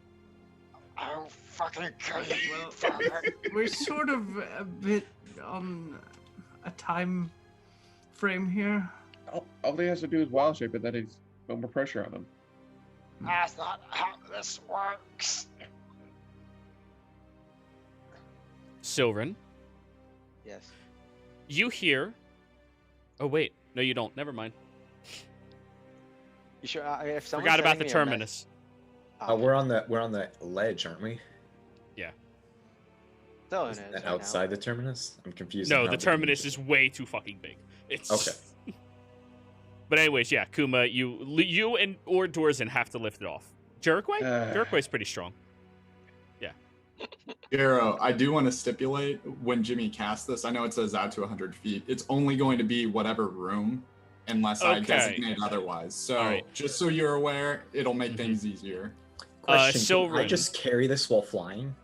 I'll fucking kill you. Well, we're sort of a bit on a time frame here. All he has to do is wild shape it, then he's no more pressure on him. That's not how this works. Silren, Yes. you hear. Oh wait, no, you don't. Never mind. You sure? If someone's Forgot about the sending me a terminus. We're on the ledge, aren't we? Still in Isn't it that right outside the terminus? I'm confused. No, on the how terminus is way too fucking big. It's Okay. But anyways, yeah, Kuma, you and or Dorzen have to lift it off. Jericho? Jericho's pretty strong. Garo, I do want to stipulate when Jimmy casts this, I know it says out to 100 feet. It's only going to be whatever room unless I Okay. designate otherwise. So Alright. just so you're aware, it'll make things easier. Question, can I Silren. just carry this while flying?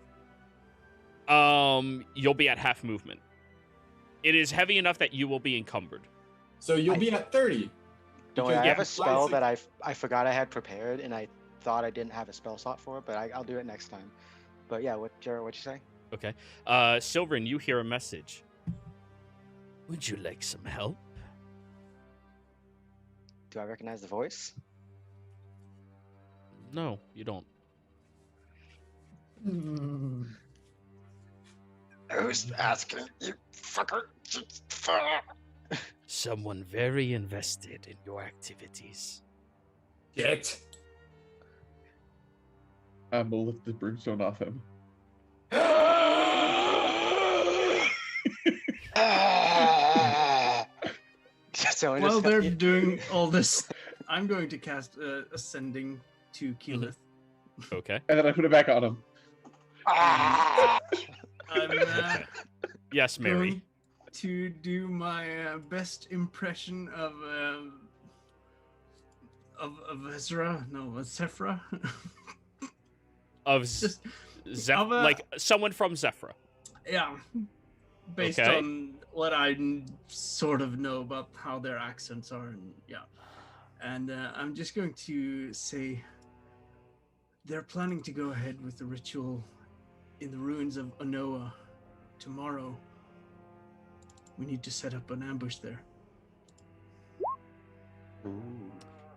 You'll be at half movement. It is heavy enough that you will be encumbered. So you'll be at 30. Don't worry, I Because, have yeah, a spell flies- that I forgot I had prepared, and I thought I didn't have a spell slot for it, but I'll do it next time. But yeah, Jared, what'd you say? Okay. Silverin, you hear a message. Would you like some help? Do I recognize the voice? No, you don't. Who's asking you, fucker? Someone very invested in your activities. Get. I'm gonna lift the broomstone off him. So While they're doing all this, I'm going to cast Ascending to Keyleth. Okay. And then I put it back on him. Ah! I'm Yes, Mary. going to do my best impression of Ezra. No, Sephra. Of Just Zeph, of a- like someone from Zephra. yeah, based Okay. on what I sort of know about how their accents are, and yeah. And I'm just going to say they're planning to go ahead with the ritual in the ruins of Anoa tomorrow. We need to set up an ambush there.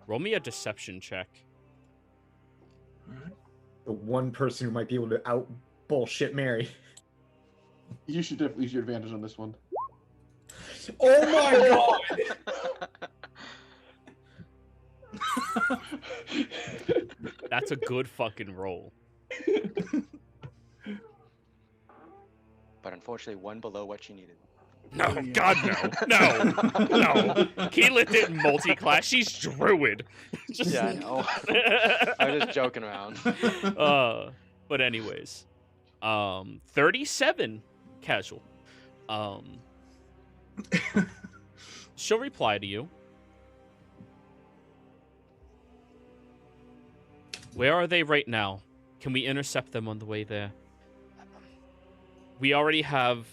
Roll me a deception check. All right. The one person who might be able to out bullshit Mary. You should definitely use your advantage on this one. Oh my god! That's a good fucking roll. But unfortunately, one below what you needed. No, Yeah. God, no. No. Keelan didn't multi-class. She's druid. Just... Yeah, I know. I'm just joking around. But anyways. 37 casual. She'll reply to you. Where are they right now? Can we intercept them on the way there? We already have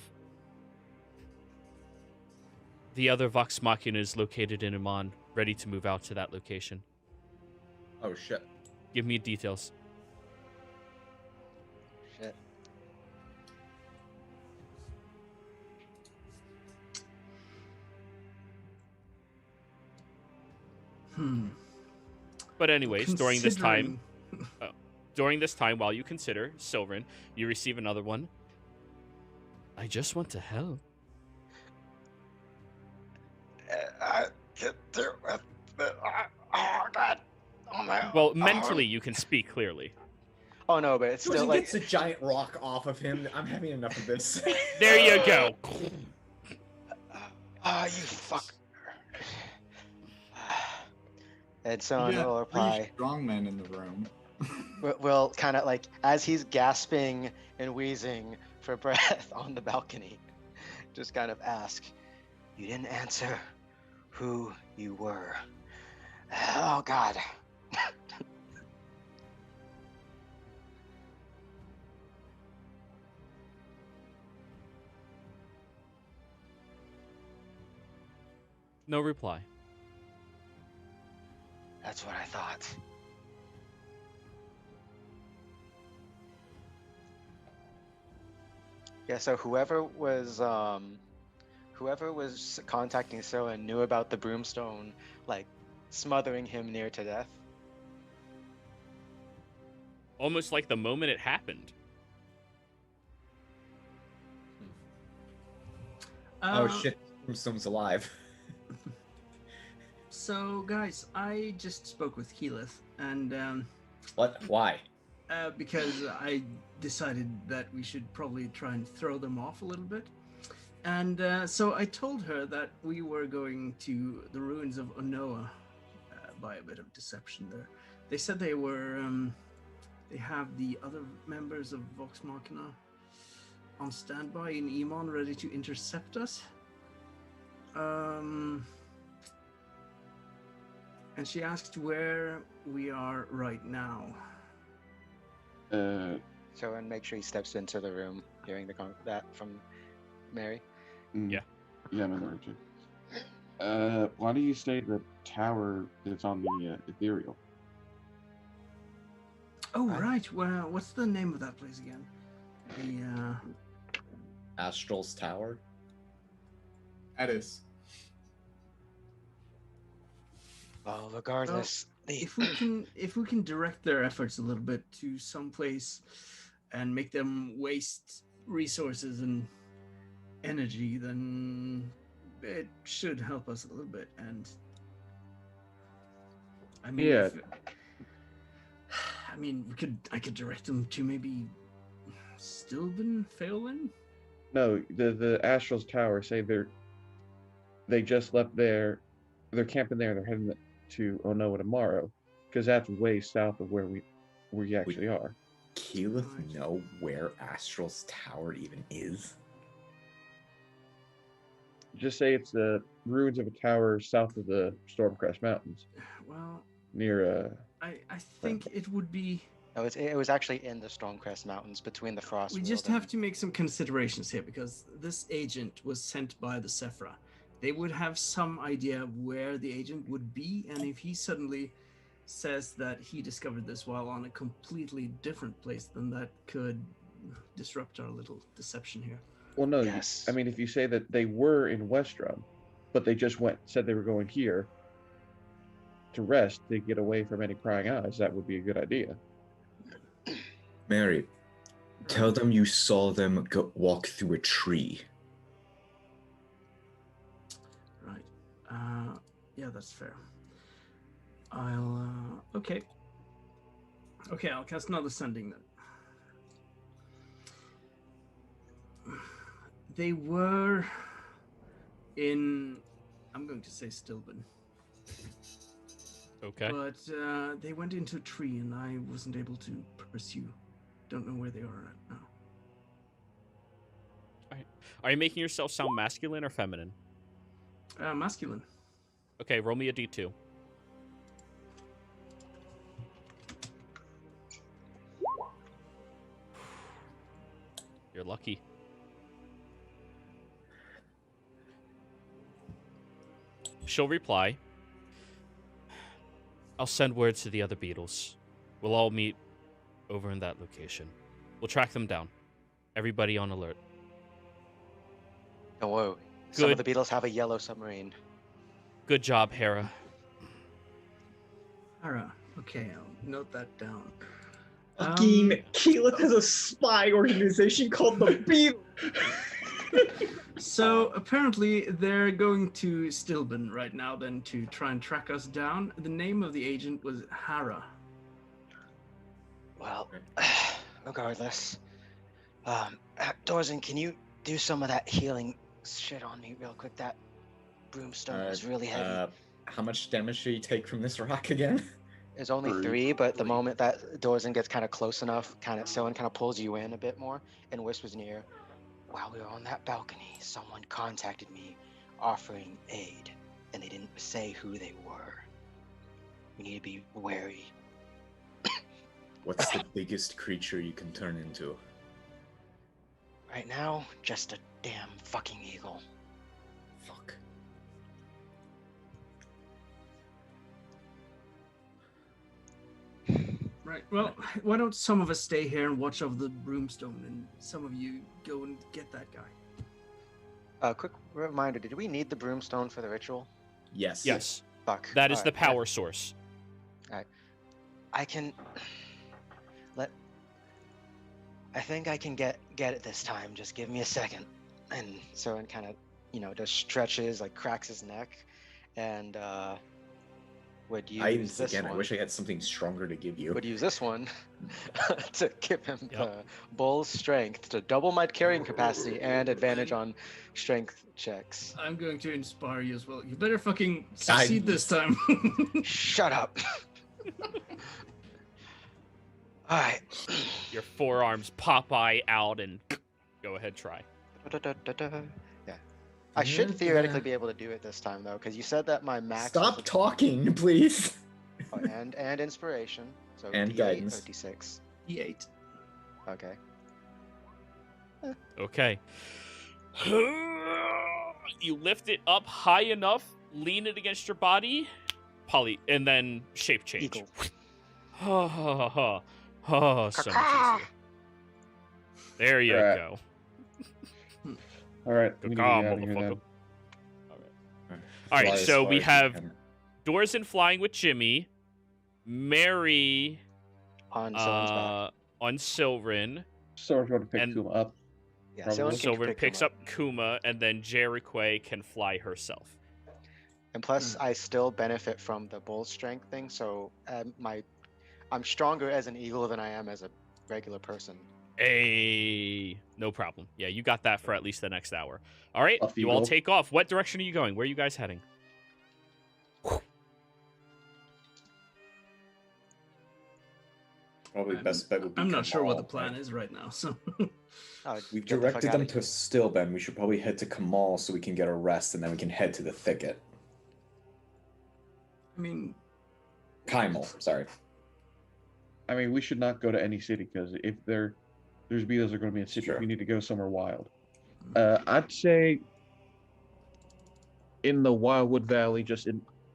the other Vox Machinas located in Iman, ready to move out to that location. Oh shit. Give me details. Shit. But anyways, during this time, Considering- while you consider, Silverin, you receive another one. I just want to help. I can do it. Oh, God. Oh, my. Well, mentally, you can speak clearly. Oh, no, but it's George still like. gets a giant rock off of him. I'm having enough of this. There you go. Ah, you fuck. And so You got will three reply. strong men in the room. Will kind of like, as he's gasping and wheezing for breath on the balcony, just kind of ask, you didn't answer who you were. Oh, God. No reply. That's what I thought. Yeah, so whoever was contacting Scylla knew about the broomstone, like, smothering him near to death. Almost like the moment it happened. Oh shit, Broomstone's alive. So, guys, I just spoke with Keyleth, and What? Why? because I decided that we should probably try and throw them off a little bit. And so I told her that we were going to the ruins of Onoa by a bit of deception there. They said they were, they have the other members of Vox Machina on standby in Emon ready to intercept us. And she asked where we are right now. So, and make sure he steps into the room, hearing that from Mary. Yeah. Yeah, no emergency. Why do you say the tower is on the ethereal? Oh, right. Well, what's the name of that place again? The Astral's Tower? That is. Well, regardless, if we can direct their efforts a little bit to some place and make them waste resources and energy, then it should help us a little bit. And I mean, Yeah. I could direct them to maybe Stilben, Phelan. No, the Astral's Tower say they just left there. They're camping there. They're heading to Onoa tomorrow, because that's way south of where we actually are. Keyleth know where Astral's Tower even is? Just say it's the ruins of a tower south of the Stormcrest Mountains, Well, near I think it would be. No, it was actually in the Stormcrest Mountains between the Frost. We just have to make some considerations here, because this agent was sent by the Sephra. They would have some idea of where the agent would be, and if he suddenly says that he discovered this while on a completely different place, then that could disrupt our little deception here. Well, no, Yes. I mean, if you say that they were in Westrum, but they just said they were going here to rest to get away from any prying eyes, that would be a good idea. Mary, tell them you saw them walk through a tree. Right. Yeah, that's fair. I'll, okay. Okay, I'll cast another sending then. They were in, I'm going to say Stilben. Okay. But they went into a tree and I wasn't able to pursue. Don't know where they are right now. Are you making yourself sound masculine or feminine? Masculine. Okay, roll me a d2. You're lucky. She'll reply, I'll send word to the other beetles. We'll all meet over in that location. We'll track them down. Everybody on alert. Don't worry. Some of the beetles have a yellow submarine. Good job, Hera. Alright, okay, I'll note that down. Fucking Keyleth has a spy organization called the Beatles. So apparently they're going to Stilben right now then to try and track us down. The name of the agent was Hera. Well, regardless. Dorzen, can you do some of that healing shit on me real quick? That broomstone was really heavy. How much damage do you take from this rock again? It's only 3, but the moment that Dorzen gets kind of close enough, someone kind of pulls you in a bit more and whispers in your ear, while we were on that balcony, someone contacted me offering aid, and they didn't say who they were. We need to be wary. What's the biggest creature you can turn into? Right now, just a damn fucking eagle. Fuck. Right. Well, why don't some of us stay here and watch over the broomstone, and some of you go and get that guy. Quick reminder, did we need the broomstone for the ritual? Yes. Yes. Fuck. That is All the right, power source. I can... I think I can get it this time. Just give me a second. And Soren kind of, just stretches, like cracks his neck, and would use this again, one. I wish I had something stronger to give you. Would use this one to give him Yep. the bull's strength to double my carrying capacity and advantage on strength checks. I'm going to inspire you as well. You better fucking succeed this time. Shut up. All right. Your forearms Popeye out and go ahead, try. Yeah. I should theoretically be able to do it this time though, because you said that my max. Stop talking, please. Oh, and inspiration. So And D8 guidance. or D6. D8. Okay. Okay. You lift it up high enough, lean it against your body, and then shape change. Eagle. Oh, so much easier. There you Alright. go. All right, we need to get Caw, out of here motherfucker. then. All right, Fly as so far we as you have can. Doors and Flying with Jimmy, Mary On Soren's back. on Silverin, Soren's going to pick And- Kuma up. Yeah, probably. Soren can Silverin pick him picks up Kuma, and then Jericho can fly herself. And plus, I still benefit from the bull strength thing, so I'm stronger as an eagle than I am as a regular person. Hey, no problem. Yeah, you got that for at least the next hour. All right, Off you all eagle. take off. What direction are you going? Where are you guys heading? Probably best bet would be I'm not sure what the Kamal, plan right? is right now, so Oh, We've get the fuck directed outta them here. to Stillben. We should probably head to Kamal so we can get a rest, and then we can head to the thicket. I mean, Kaimal, sorry. I mean, we should not go to any city because if there's beetles are going to be in cities, Sure. we need to go somewhere wild. I'd say in the Wildwood Valley, just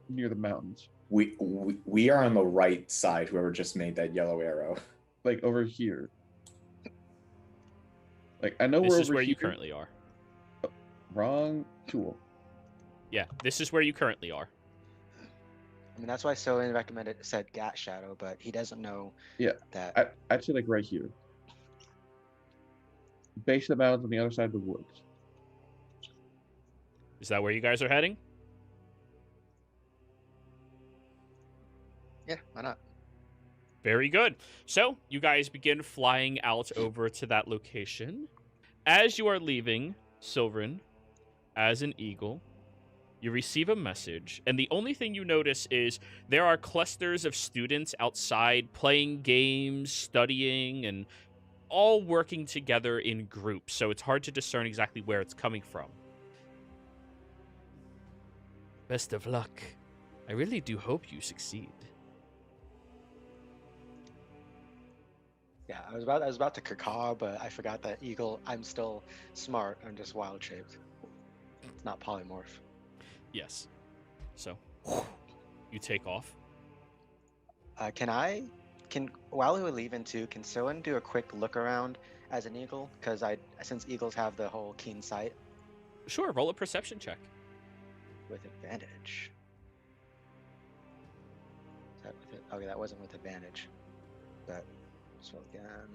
near the mountains, We are on the right side, whoever just made that yellow arrow. like over here. Like I know This we're is over where you here. currently are. Wrong tool. Yeah, this is where you currently are. I mean, that's why Soren said Gat Shadow, but he doesn't know Yeah, that. I'd say like right here. Base of the mountains on the other side of the woods. Is that where you guys are heading? Yeah, why not? Very good. So, you guys begin flying out over to that location. As you are leaving, Silverin, as an eagle, you receive a message, and the only thing you notice is there are clusters of students outside playing games, studying, and all working together in groups, so it's hard to discern exactly where it's coming from. Best of luck. I really do hope you succeed. Yeah, I was about to caw, but I forgot that eagle. I'm still smart. I'm just wild shaped. It's not polymorph. Yes. So, you take off. While we were leaving too, can Soren do a quick look around as an eagle? Because since eagles have the whole keen sight Sure, roll a perception check. with advantage. Is that with it? Okay, that wasn't with advantage. But so again.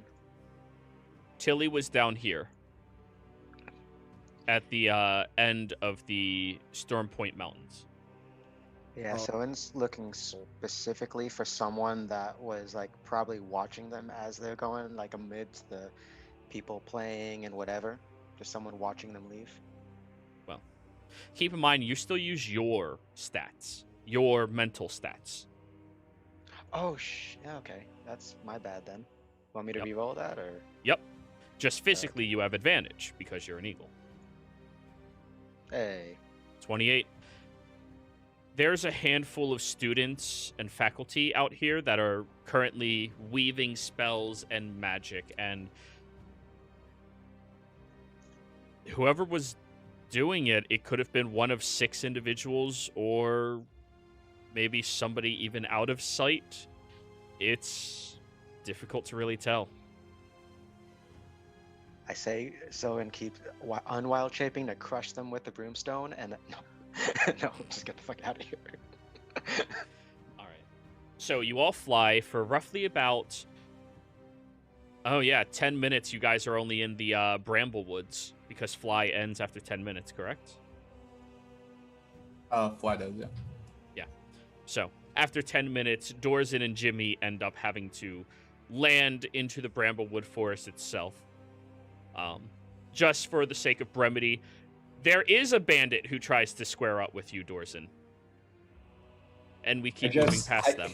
Tilly was down here at the end of the Storm Point Mountains. Yeah, Soren's looking specifically for someone that was like probably watching them as they're going, like amidst the people playing and whatever. Just someone watching them leave. Well, keep in mind, you still use your stats, your mental stats. Oh, yeah, okay. That's my bad then. Want me to Yep. re-roll that or? Yep. Just physically, you have advantage because you're an eagle. Hey. 28. There's a handful of students and faculty out here that are currently weaving spells and magic, and whoever was doing it, it could have been one of 6 individuals or maybe somebody even out of sight. It's difficult to really tell. I say so and keep unwild shaping to crush them with the broomstone, and no, just get the fuck out of here. All right. So you all fly for roughly about 10 minutes. You guys are only in the Bramblewoods because fly ends after 10 minutes, correct? Fly does, yeah. Yeah. So after 10 minutes, Dorzen and Jimmy end up having to land into the Bramblewood Forest itself. Just for the sake of brevity, there is a bandit who tries to square up with you, Dorzen. And we keep moving past them.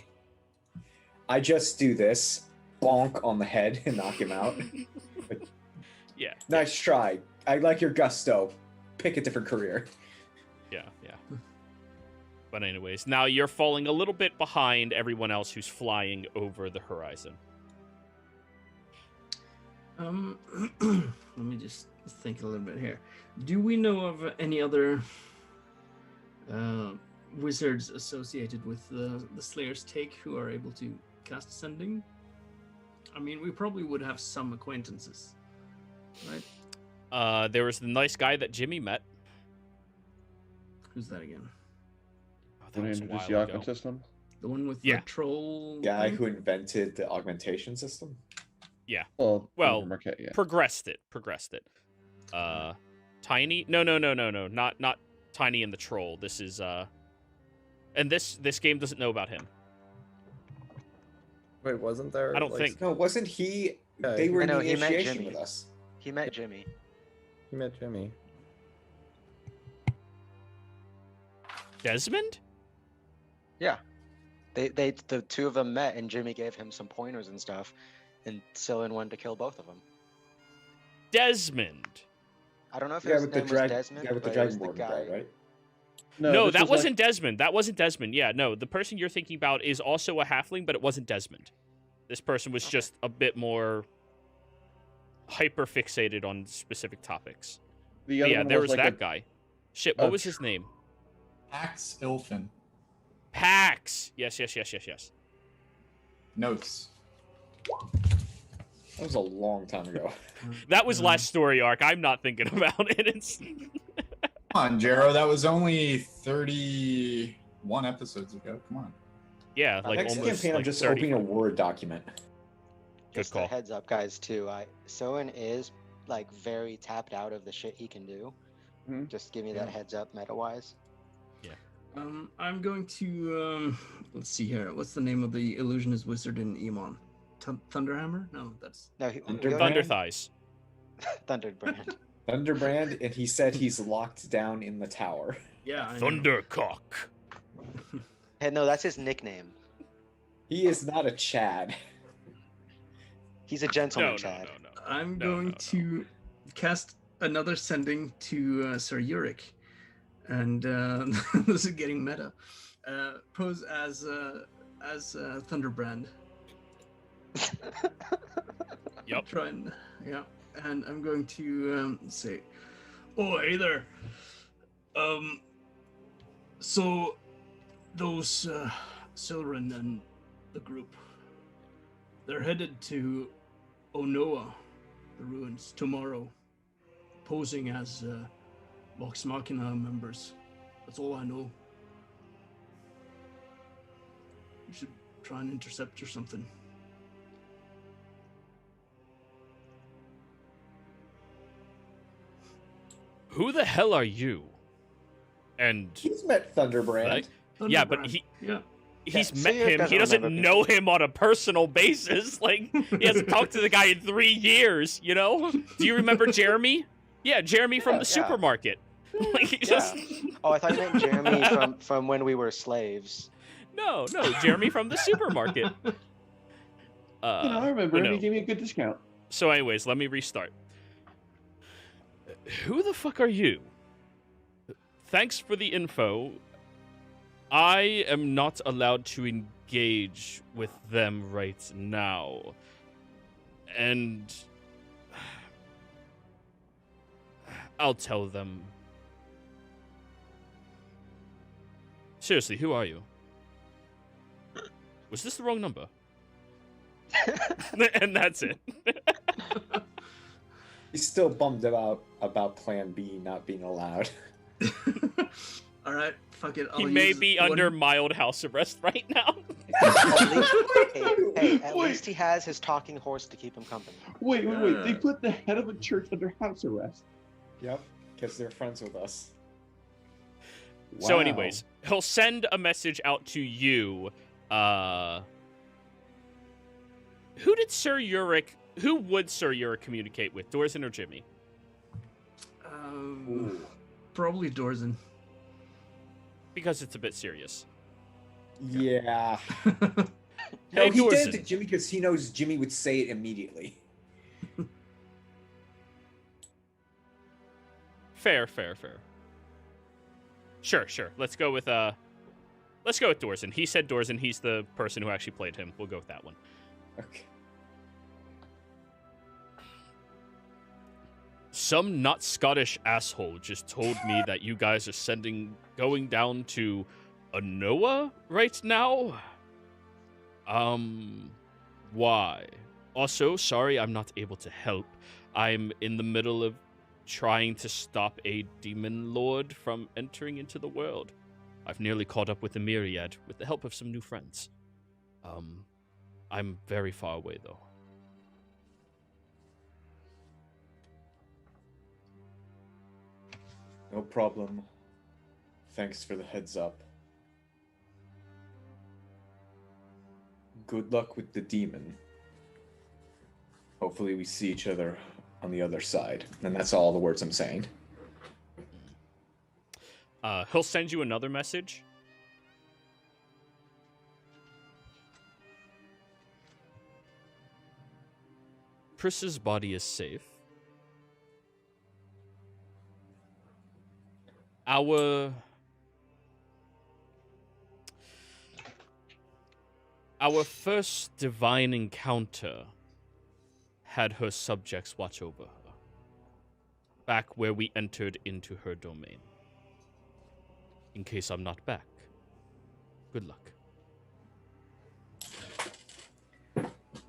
I just do this, bonk on the head and knock him out. Yeah. Nice try. I like your gusto. Pick a different career. Yeah. But anyways, now you're falling a little bit behind everyone else who's flying over the horizon. Let me just think a little bit here. Do we know of any other wizards associated with the Slayer's Take who are able to cast Sending? I mean, we probably would have some acquaintances, right? There was the nice guy that Jimmy met. Who's that again? Oh, that was a while the ago. augment system. The one with Yeah. the troll Guy thing? who invented the augmentation system. Yeah. Well, Progressed it. Tiny? No. Not Tiny and the Troll. This is and this game doesn't know about him. Wait, wasn't there? I don't think. No, wasn't he? Yeah, They were I in know, the he met initiation Jimmy. with us. He met Jimmy. He met Jimmy. Desmond? Yeah. The 2 of them met, and Jimmy gave him some pointers and stuff, and Sylvan wanted to kill both of them. Desmond. I don't know if Yeah, his with the name was drag, Desmond, yeah, with the but it was dragonborn the guy. guy, right? No, this that was wasn't Desmond. That wasn't Desmond. Yeah, no, the person you're thinking about is also a halfling, but it wasn't Desmond. This person was just a bit more hyper fixated on specific topics. The But other yeah, one there was like that guy. Shit, what a was his name? Pax Ilfin. Pax. Yes. Notes. That was a long time ago. That was last story arc. I'm not thinking about it. It's Come on, Jero. That was only 31 episodes ago. Come on. yeah, like Next almost campaign, like I'm just 30. opening a Word document. Just call. a heads up, guys, too. Soen is like very tapped out of the shit he can do. Mhm. Just give me that heads up, meta-wise. I'm going to let's see here. What's the name of the illusionist wizard in Emon? Thunderhammer? No, that's No, Thunderbrand? Thunder thighs. Thunderbrand. Thunderbrand, and he said he's locked down in the tower. yeah. I know. Thundercock. Hey, no, that's his nickname. He is not a Chad. He's a gentleman, No. Chad. I'm No, going no. to cast another sending to Sir Yurik, and this is getting meta. Pose as Thunderbrand. Yep. Try and and I'm going to say, "Oh, hey there. So those Silren and the group, they're headed to Onoa, the ruins, tomorrow, posing as Vox Machina members. That's all I know. You should try and intercept or something." Who the hell are you? And He's met Thunderbrand. Like, yeah, but Thunderbrand. he's Yeah, met Sayers him. doesn't He doesn't remember know him on a personal basis. Like, he hasn't talked to the guy in 3 years, you know? Do you remember Jeremy? Yeah, Jeremy from the Yeah. supermarket. Like, he just... Oh, I thought you meant Jeremy from when we were slaves. No, Jeremy from the supermarket. I remember but him. no. He gave me a good discount. So anyways, let me restart. Who the fuck are you? Thanks for the info. I am not allowed to engage with them right now. And I'll tell them. Seriously, who are you? Was this the wrong number? And that's it. He's still bummed about Plan B not being allowed. All right, fuck it. He may be under mild house arrest right now. At least he has his talking horse to keep him company. Wait. They put the head of a church under house arrest. Yep, because they're friends with us. So Wow. anyways, he'll send a message out to you. Who would Sir Uric communicate with? Dorzen or Jimmy? Probably Dorzen. Because it's a bit serious. Yeah. Hey, No, he Dorzen. did it to Jimmy because he knows Jimmy would say it immediately. Fair. Sure. Let's go with Dorzen. He said Dorzen. He's the person who actually played him. We'll go with that one. Okay. Some not Scottish asshole just told me that you guys are going down to Anoa right now. Why? Also, sorry I'm not able to help. I'm in the middle of trying to stop a demon lord from entering into the world. I've nearly caught up with the Myriad with the help of some new friends. I'm very far away though. No problem. Thanks for the heads up. Good luck with the demon. Hopefully we see each other on the other side. And that's all the words I'm saying. He'll send you another message. Pris's body is safe. Our first divine encounter had her subjects watch over her, back where we entered into her domain. In case I'm not back, good luck.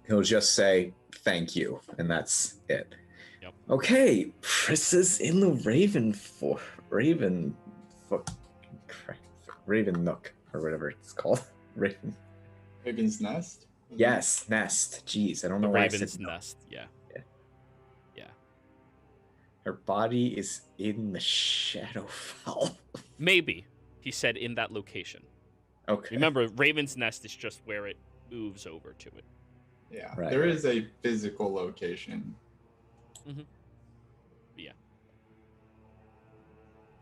He'll just say, thank you, and that's it. Yep. Okay, Prissa's in the Raven Nook, or whatever it's called. Raven's Nest? Yes, Nest. Jeez, I don't The know why I Raven's said Nest, yeah. Her body is in the Shadowfell. Maybe, he said in that location. Okay. Remember, Raven's Nest is just where it moves over to it. Yeah, Right. there is a physical location. Yeah.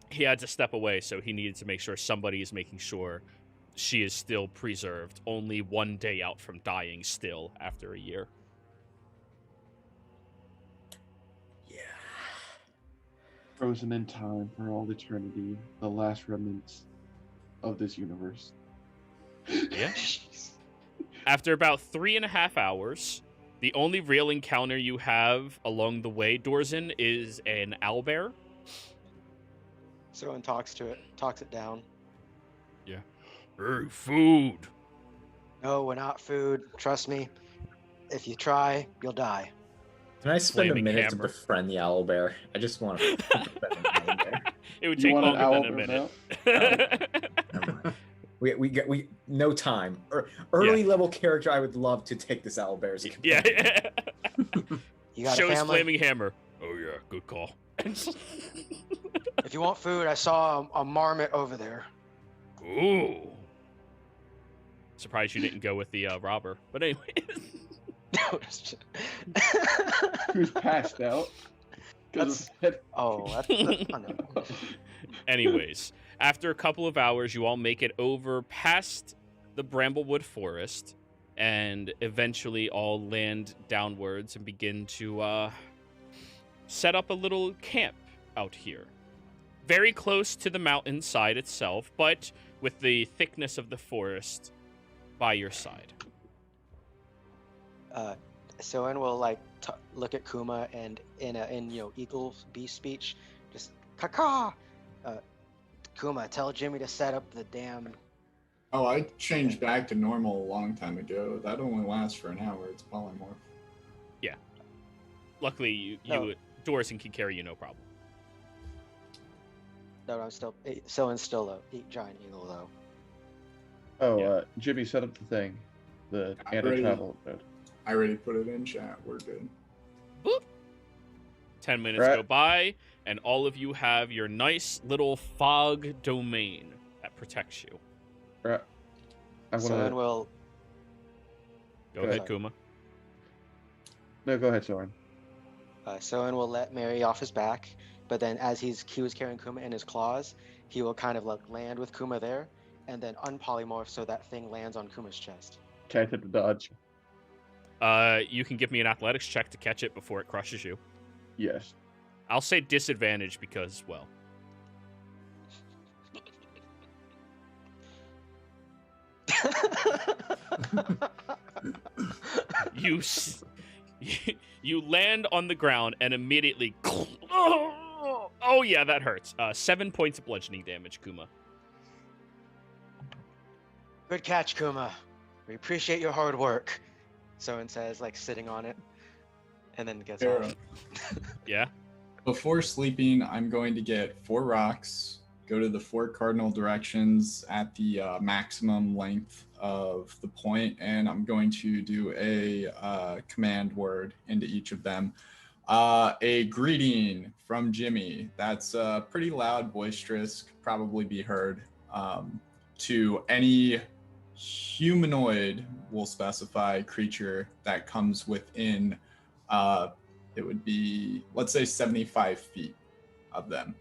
He had to step away, so he needed to make sure somebody is making sure she is still preserved, only one day out from dying still after a year. Yeah. Frozen in time for all eternity, the last remnants of this universe. Yeah. After about 3.5 hours, the only real encounter you have along the way, Dorzen, is an owlbear. Someone talks it down. Yeah. Hey, food. No, we're not food. Trust me. If you try, you'll die. Can I spend Flaming a minute hammer. to befriend the owlbear? I just want to befriend the owlbear. It would You take want an longer than a owlbear minute. Never mind. We no time. Early level character, I would love to take this owlbear as a Yeah. companion. You got Show a his family? flaming hammer. Oh yeah, good call. If you want food, I saw a marmot over there. Ooh. Surprised you didn't go with the robber. But anyway. Who's passed out? 'Cause of head- that's unethical. Anyways, after a couple of hours, you all make it over past the Bramblewood Forest and eventually all land downwards and begin to set up a little camp out here. Very close to the mountainside itself, but with the thickness of the forest by your side. Soen will like look at Kuma and in eagle bee speech, just caw. Kuma, tell Jimmy to set up the damn. Oh, I changed back to normal a long time ago. That only lasts for an hour. It's polymorph. Yeah. Luckily, Dorson can carry you no problem. No, I'm still. Soen's still a giant eagle though. Oh, Yeah. Jimmy, set up the thing. The anti-travel node. I already put it in chat. We're good. Boop. 10 minutes Right. go by, and all of you have your nice little fog domain that protects you. Right. I Soen want to. will. Go Go ahead, ahead. Kuma. No, go ahead, Soren. Soen will let Mary off his back, but then as he was carrying Kuma in his claws, he will kind of like land with Kuma there, and then unpolymorph so that thing lands on Kuma's chest. Can I attempt to dodge? You can give me an athletics check to catch it before it crushes you. Yes. I'll say disadvantage because, well, you land on the ground and immediately. Oh yeah, that hurts. 7 points of bludgeoning damage, Kuma. Good catch, Kuma. We appreciate your hard work. Soen says, like sitting on it, and then gets Here, off. Yeah. Before sleeping, I'm going to get 4 rocks, go to the 4 cardinal directions at the maximum length of the point, and I'm going to do a command word into each of them. A greeting from Jimmy. That's pretty loud, boisterous, could probably be heard to any humanoid, we'll specify, creature that comes within, it would be, let's say, 75 feet of them.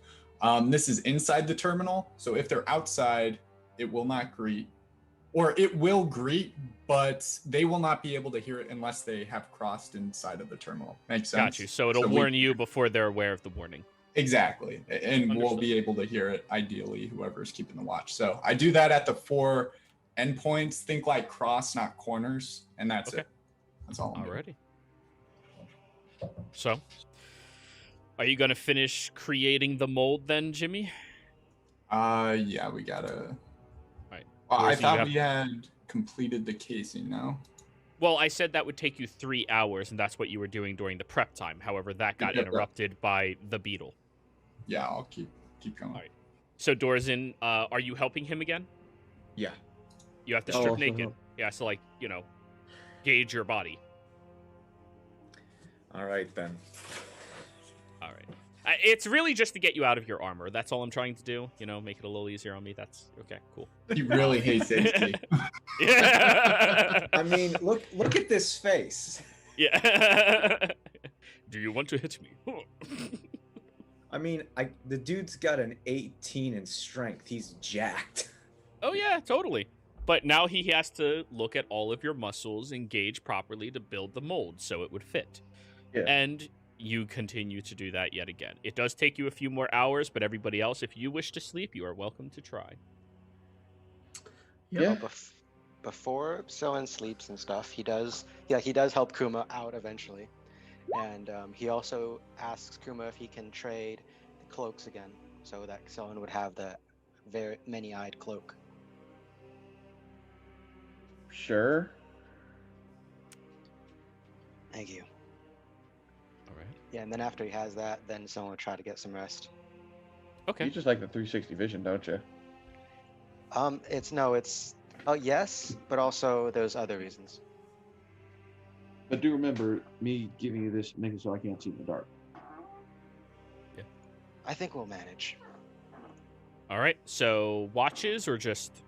This is inside the terminal, so if they're outside, it will not greet. Or it will greet, but they will not be able to hear it unless they have crossed inside of the terminal. Makes sense? Got you. So it'll warn you before they're aware of the warning. Exactly. And we'll Understood. be able to hear it, ideally, whoever's keeping the watch. So I do that at the 4 endpoints. Think like cross, not corners. And that's Okay. it. That's all I'm doing. Alrighty. So, are you going to finish creating the mold then, Jimmy? Yeah, we gotta... Right. Well, I Where's the- thought you we had completed the casing now. Well, I said that would take you 3 hours, and that's what you were doing during the prep time. However, that got Yeah, interrupted by the beetle. Yeah, I'll keep going. All right. So, Dorzen, are you helping him again? Yeah. You have to I'll strip also naked. help. Yeah, so, like, gauge your body. All right then. All right. It's really just to get you out of your armor. That's all I'm trying to do. Make it a little easier on me. That's okay. Cool. He really hates AC. Yeah. I mean, look at this face. Yeah. Do you want to hit me? I mean, the dude's got an 18 in strength. He's jacked. Oh yeah, totally. But now he has to look at all of your muscles and gauge properly to build the mold so it would fit. Yeah. And you continue to do that yet again. It does take you a few more hours, but everybody else, if you wish to sleep, you are welcome to try. Yeah. Before Soen sleeps and stuff, he does help Kuma out eventually, and he also asks Kuma if he can trade the cloaks again, so that Soen would have the very many-eyed cloak. Sure. Thank you. All right. Yeah, and then after he has that, then Soen will try to get some rest. Okay. You just like the 360 vision, don't you? Yes, but also there's other reasons. But do remember, me giving you this makes it so I can't see in the dark. I think we'll manage. All right. So watches or just...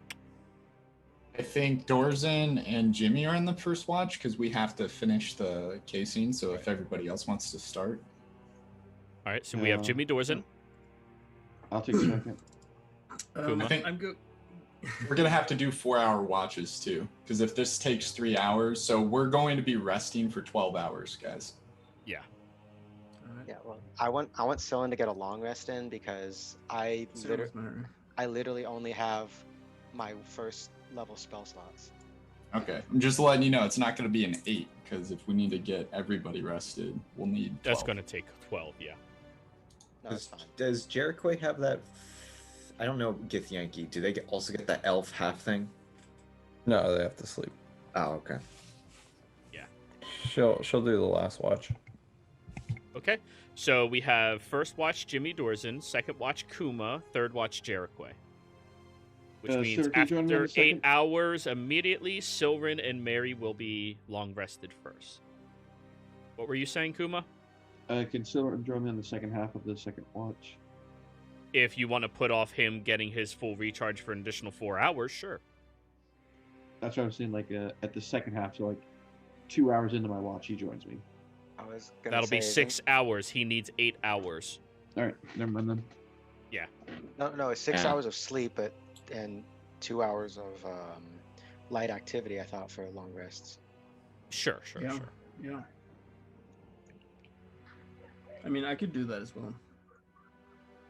I think Dorzen and Jimmy are in the first watch because we have to finish the casing. So if everybody else wants to start. All right. So we have Jimmy Dorzen. I'll take a second. Kuma? I think- We're gonna have to do 4-hour watches too, because if this takes 3 hours, so we're going to be resting for 12 hours, guys. Yeah. All right. Yeah, well, I want Sylvan to get a long rest in because I So does Mary. literally only have my first level spell slots. Okay, I'm just letting you know it's not going to be an 8, because if we need to get everybody rested, we'll need 12. That's going to take 12, yeah. No, it's fine. Does Jericho have that? I don't know, Githyanki. Do they also get that elf half thing? No, they have to sleep. Oh, okay. She'll do the last watch. Okay, so we have first watch Jimmy Dorzen, second watch Kuma, third watch Jericho. Which means sir, can you join me on after the 8 second? hours, immediately, Silrin and Mary will be long rested first. What were you saying, Kuma? Can Silver join me on the second half of the second watch? If you want to put off him getting his full recharge for an additional 4 hours, sure. That's what I was saying. Like at the second half, so like 2 hours into my watch, he joins me. I was gonna That'll be say, 6 hours. He needs 8 hours. All right, never mind then. No, it's 6 Yeah. hours of sleep, and 2 hours of light activity. I thought for long rests. Sure. Yeah. Yeah. I mean, I could do that as well.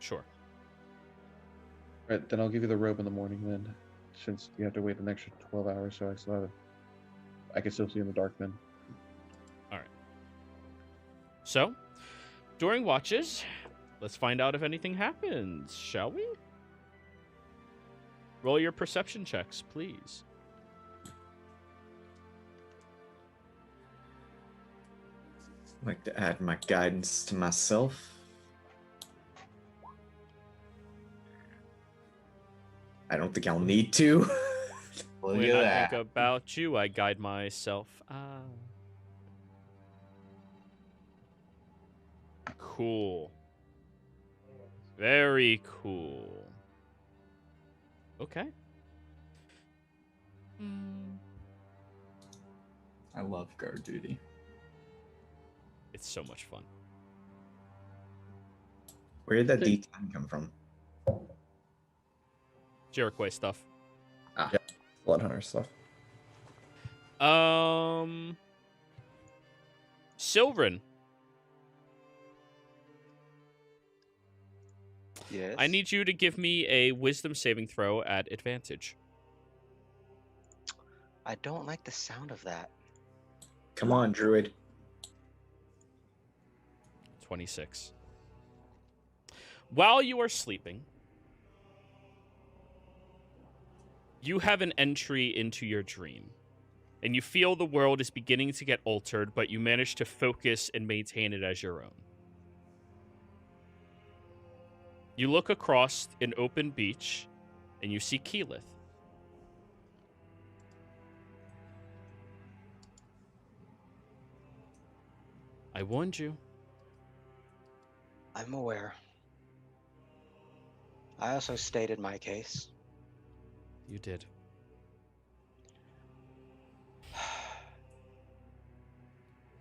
Sure. All right, then I'll give you the robe in the morning then, since you have to wait an extra 12 hours. So I can still see in the dark then. So, during watches, let's find out if anything happens, shall we? Roll your perception checks, please. I'd like to add my guidance to myself. I don't think I'll need to. Look When at I that. think about you, I guide myself. Cool. Very cool. Okay. I love guard duty. It's so much fun. Where did that D10 come from? Jericho stuff. Bloodhunter stuff. Silverin, Yes. I need you to give me a wisdom saving throw at advantage. I don't like the sound of that. Come on, Druid. 26. While you are sleeping, you have an entry into your dream, and you feel the world is beginning to get altered, but you manage to focus and maintain it as your own. You look across an open beach, and you see Keyleth. I warned you. I'm aware. I also stated my case. You did.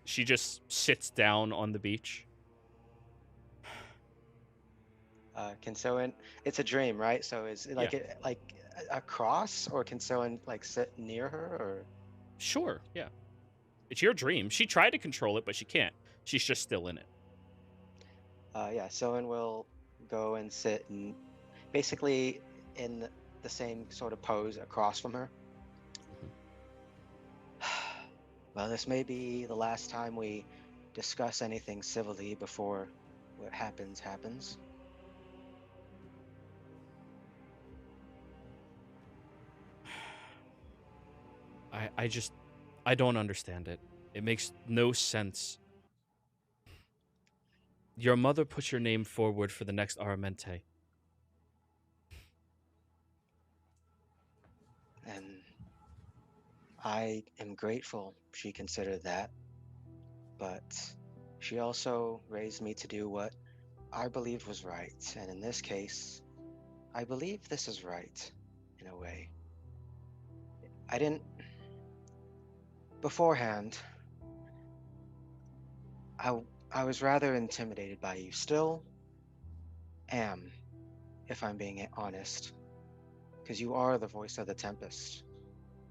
She just sits down on the beach. Can someone? It's a dream, right? So is it like a cross, or can someone like sit near her, or? Sure, yeah. It's your dream. She tried to control it, but she can't. She's just still in it. Yeah, someone will go and sit and basically in the same sort of pose across from her. Well, this may be the last time we discuss anything civilly before what happens happens. I don't understand it. It makes no sense. Your mother put your name forward for the next Aramente. And I am grateful she considered that, but she also raised me to do what I believed was right. And in this case, I believe this is right, in a way. I didn't... Beforehand, I was rather intimidated by you. Still am, if I'm being honest. because you are the voice of the Tempest.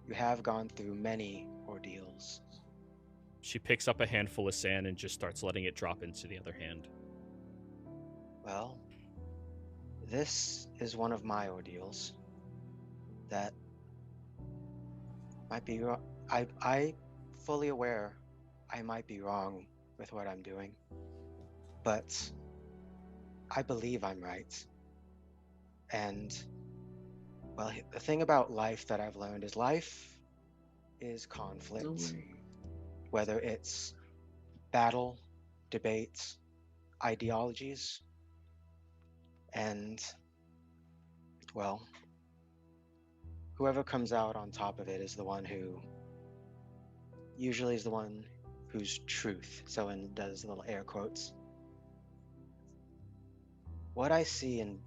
You have gone through many ordeals. She picks up a handful of sand and just starts letting it drop into the other hand. Well, this is one of my ordeals that might be wrong. I fully aware I might be wrong with what I'm doing, but I believe I'm right. And well, the thing about life that I've learned is life is conflict, whether it's battle, debates, ideologies, and well, whoever comes out on top of it is the one who usually is the one whose truth. Someone does little air quotes. What I see in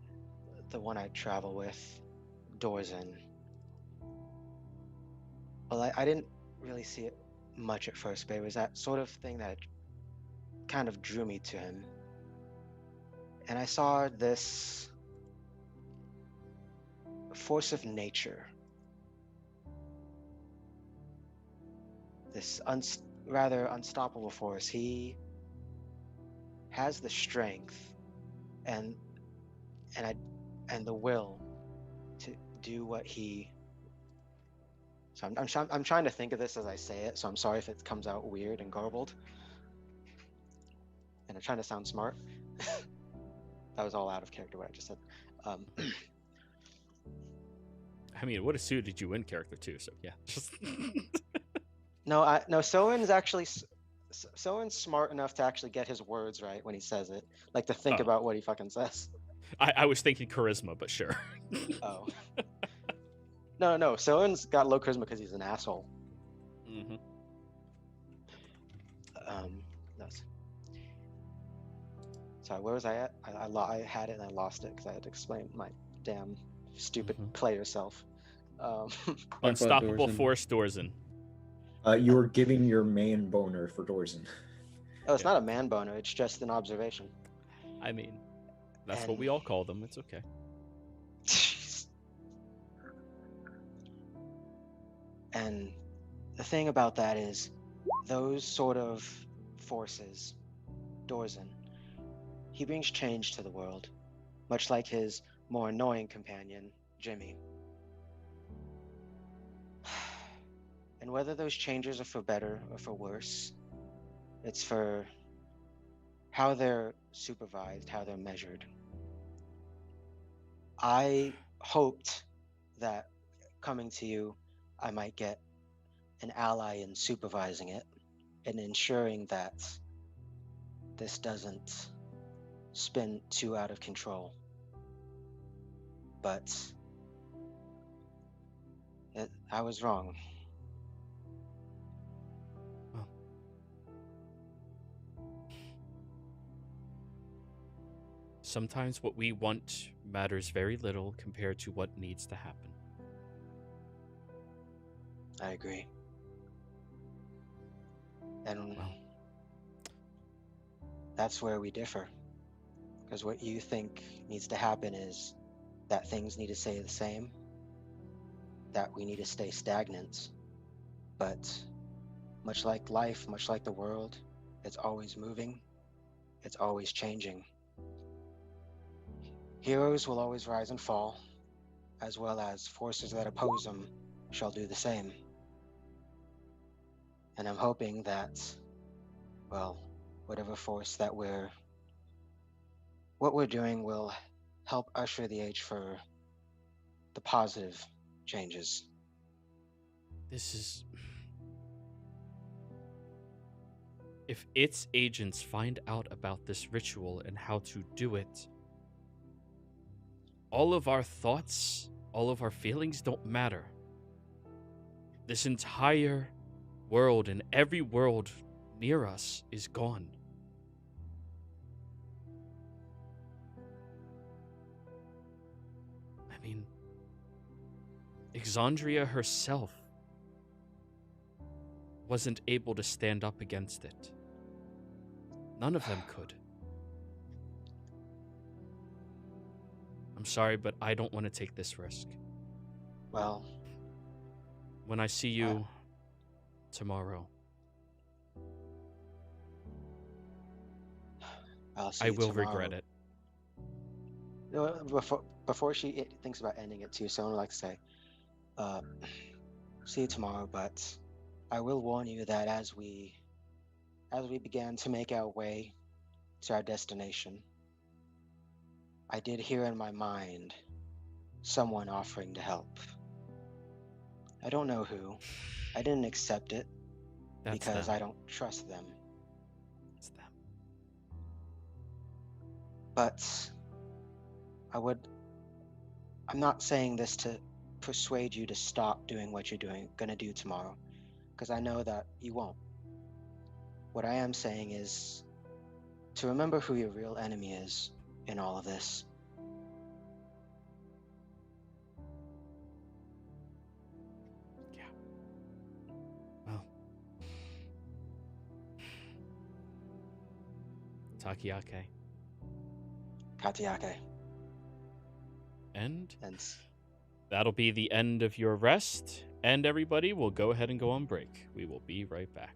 the one I travel with, Dorzen, well, I didn't really see it much at first, but it was that sort of thing that kind of drew me to him. And I saw this force of nature, this rather unstoppable force. He has the strength and the will to do what he. So I'm trying to think of this as I say it. So I'm sorry if it comes out weird and garbled. And I'm trying to sound smart. That was all out of character what I just said. I mean, it would have suited you in character too, so yeah. No, Soren's actually Soren's smart enough to actually get his words right when he says it, like to think about what he fucking says. I was thinking charisma, but sure. Oh. No. Soren's got low charisma because he's an asshole. Mm-hmm. That's... Sorry, where was I at? I had it and I lost it because I had to explain my damn stupid player self. Unstoppable force, Dorzen. You were giving your man boner for Dorzen. Oh, it's not a man boner. It's just an observation. I mean, that's what we all call them. It's okay. And the thing about that is, those sort of forces, Dorzen, he brings change to the world, much like his more annoying companion, Jimmy. And whether those changes are for better or for worse, it's for how they're supervised, how they're measured. I hoped that coming to you, I might get an ally in supervising it and ensuring that this doesn't spin too out of control. But I was wrong. Well, sometimes what we want matters very little compared to what needs to happen. I agree. And that's where we differ. Because what you think needs to happen is that things need to stay the same, that we need to stay stagnant. But much like life, much like the world, it's always moving, it's always changing. Heroes will always rise and fall, as well as forces that oppose them shall do the same. And I'm hoping that, well, whatever force that what we're doing will help usher the age for the positive changes. This is... If its agents find out about this ritual and how to do it, all of our thoughts, all of our feelings don't matter. This entire world and every world near us is gone. I mean, Exandria herself wasn't able to stand up against it. None of them could. I'm sorry, but I don't want to take this risk. Well, When I see you tomorrow, I'll see I you will tomorrow. regret it. No, before she thinks about ending it too, so I would like to say, uh, see you tomorrow. But I will warn you that as we began to make our way to our destination, I did hear in my mind someone offering to help. I don't know who. I didn't accept it That's because them. I don't trust them. It's them. But I'm not saying this to persuade you to stop doing what you're gonna do tomorrow, because I know that you won't. What I am saying is to remember who your real enemy is in all of this. Yeah. Well. Takiake. Katiake. And And that'll be the end of your rest. And everybody will go ahead and go on break. We will be right back.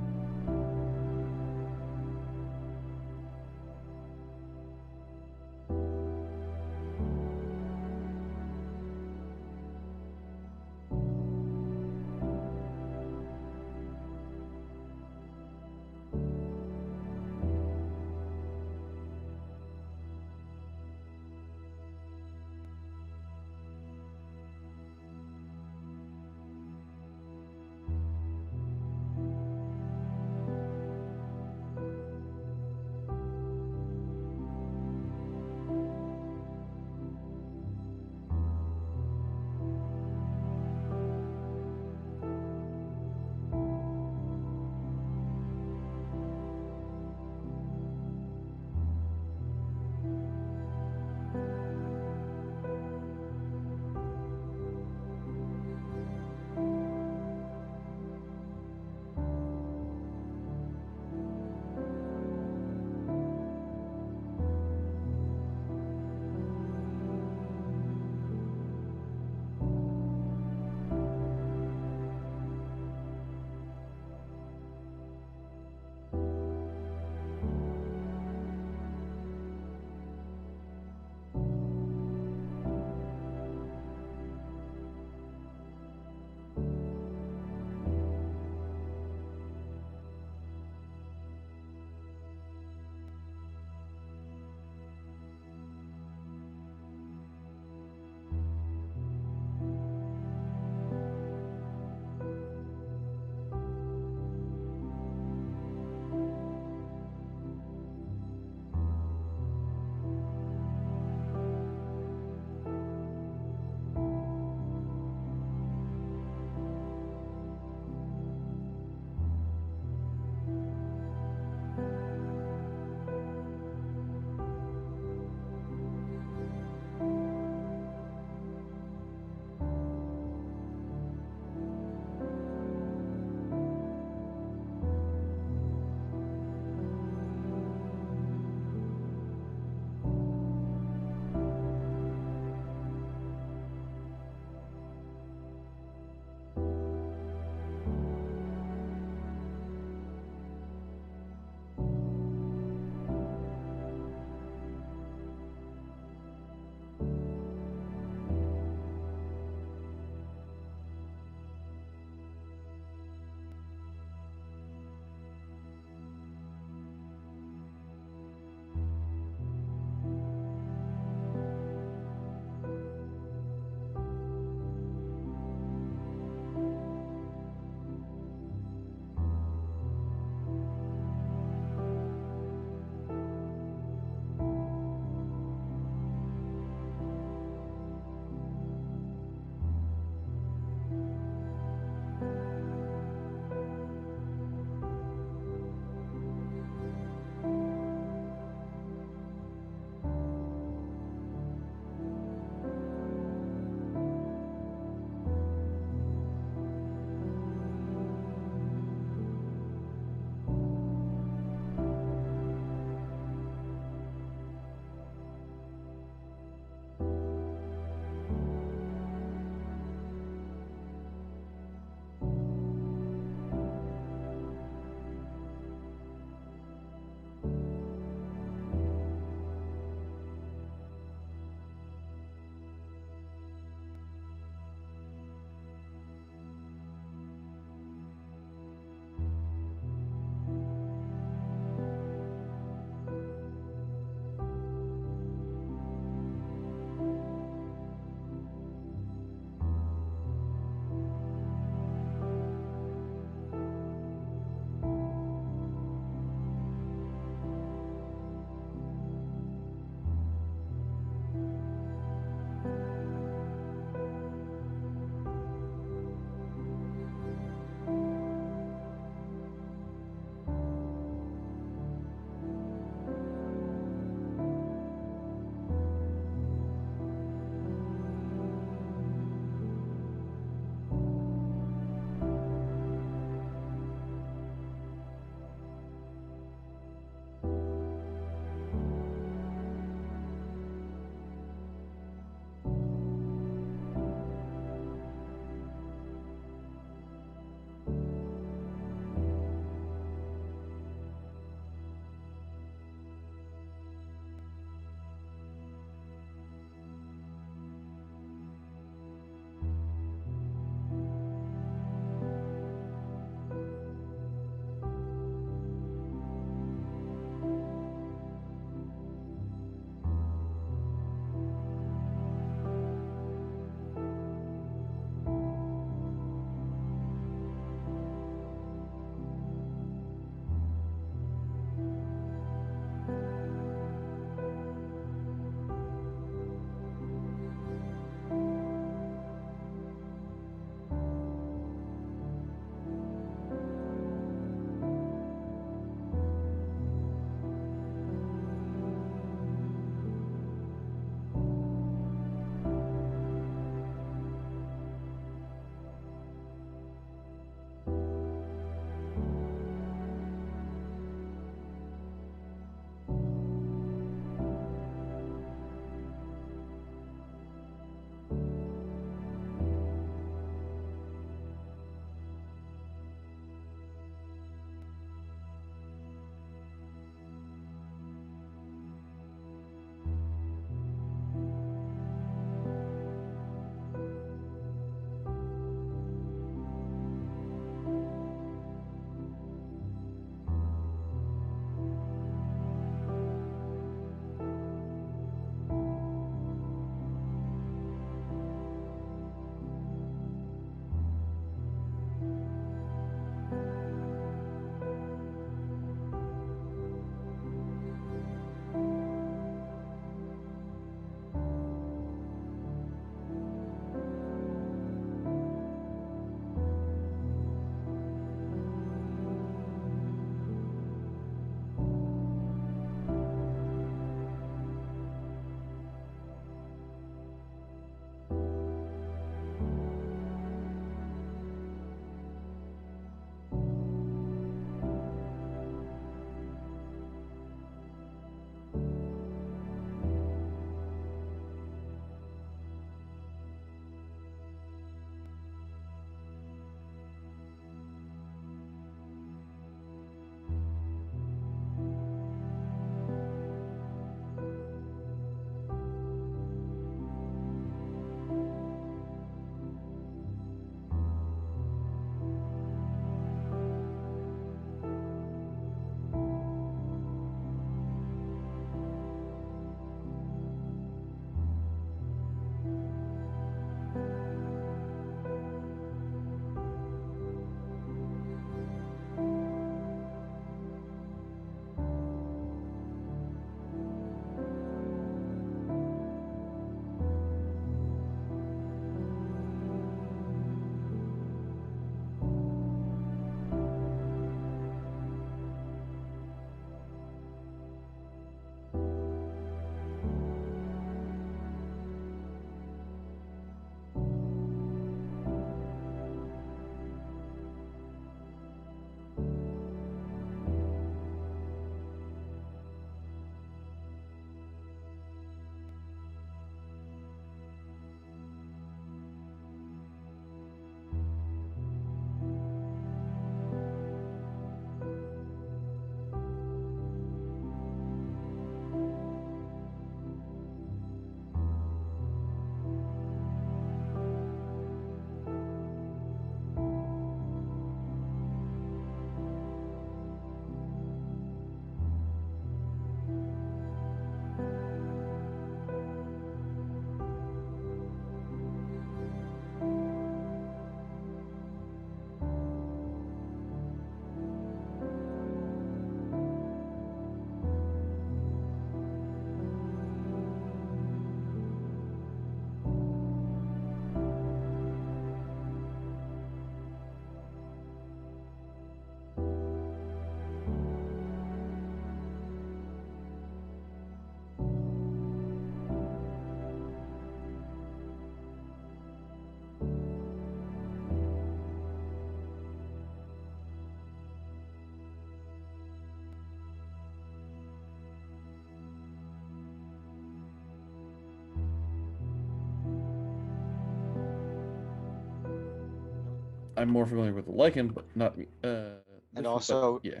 I'm more familiar with the lichen, but not this one, but also- yeah.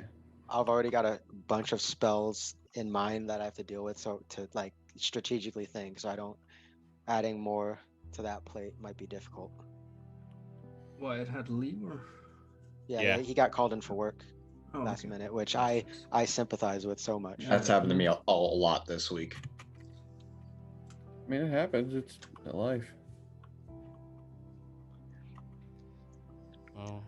I've already got a bunch of spells in mind that I have to deal with, so to like strategically think, so I don't adding more to that plate might be difficult. Wyatt had to leave, or Yeah, he got called in for work oh, last okay. minute, which I sympathize with so much. Yeah. That's happened to me a lot this week. I mean, it happens. It's life. Oh.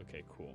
Okay, cool.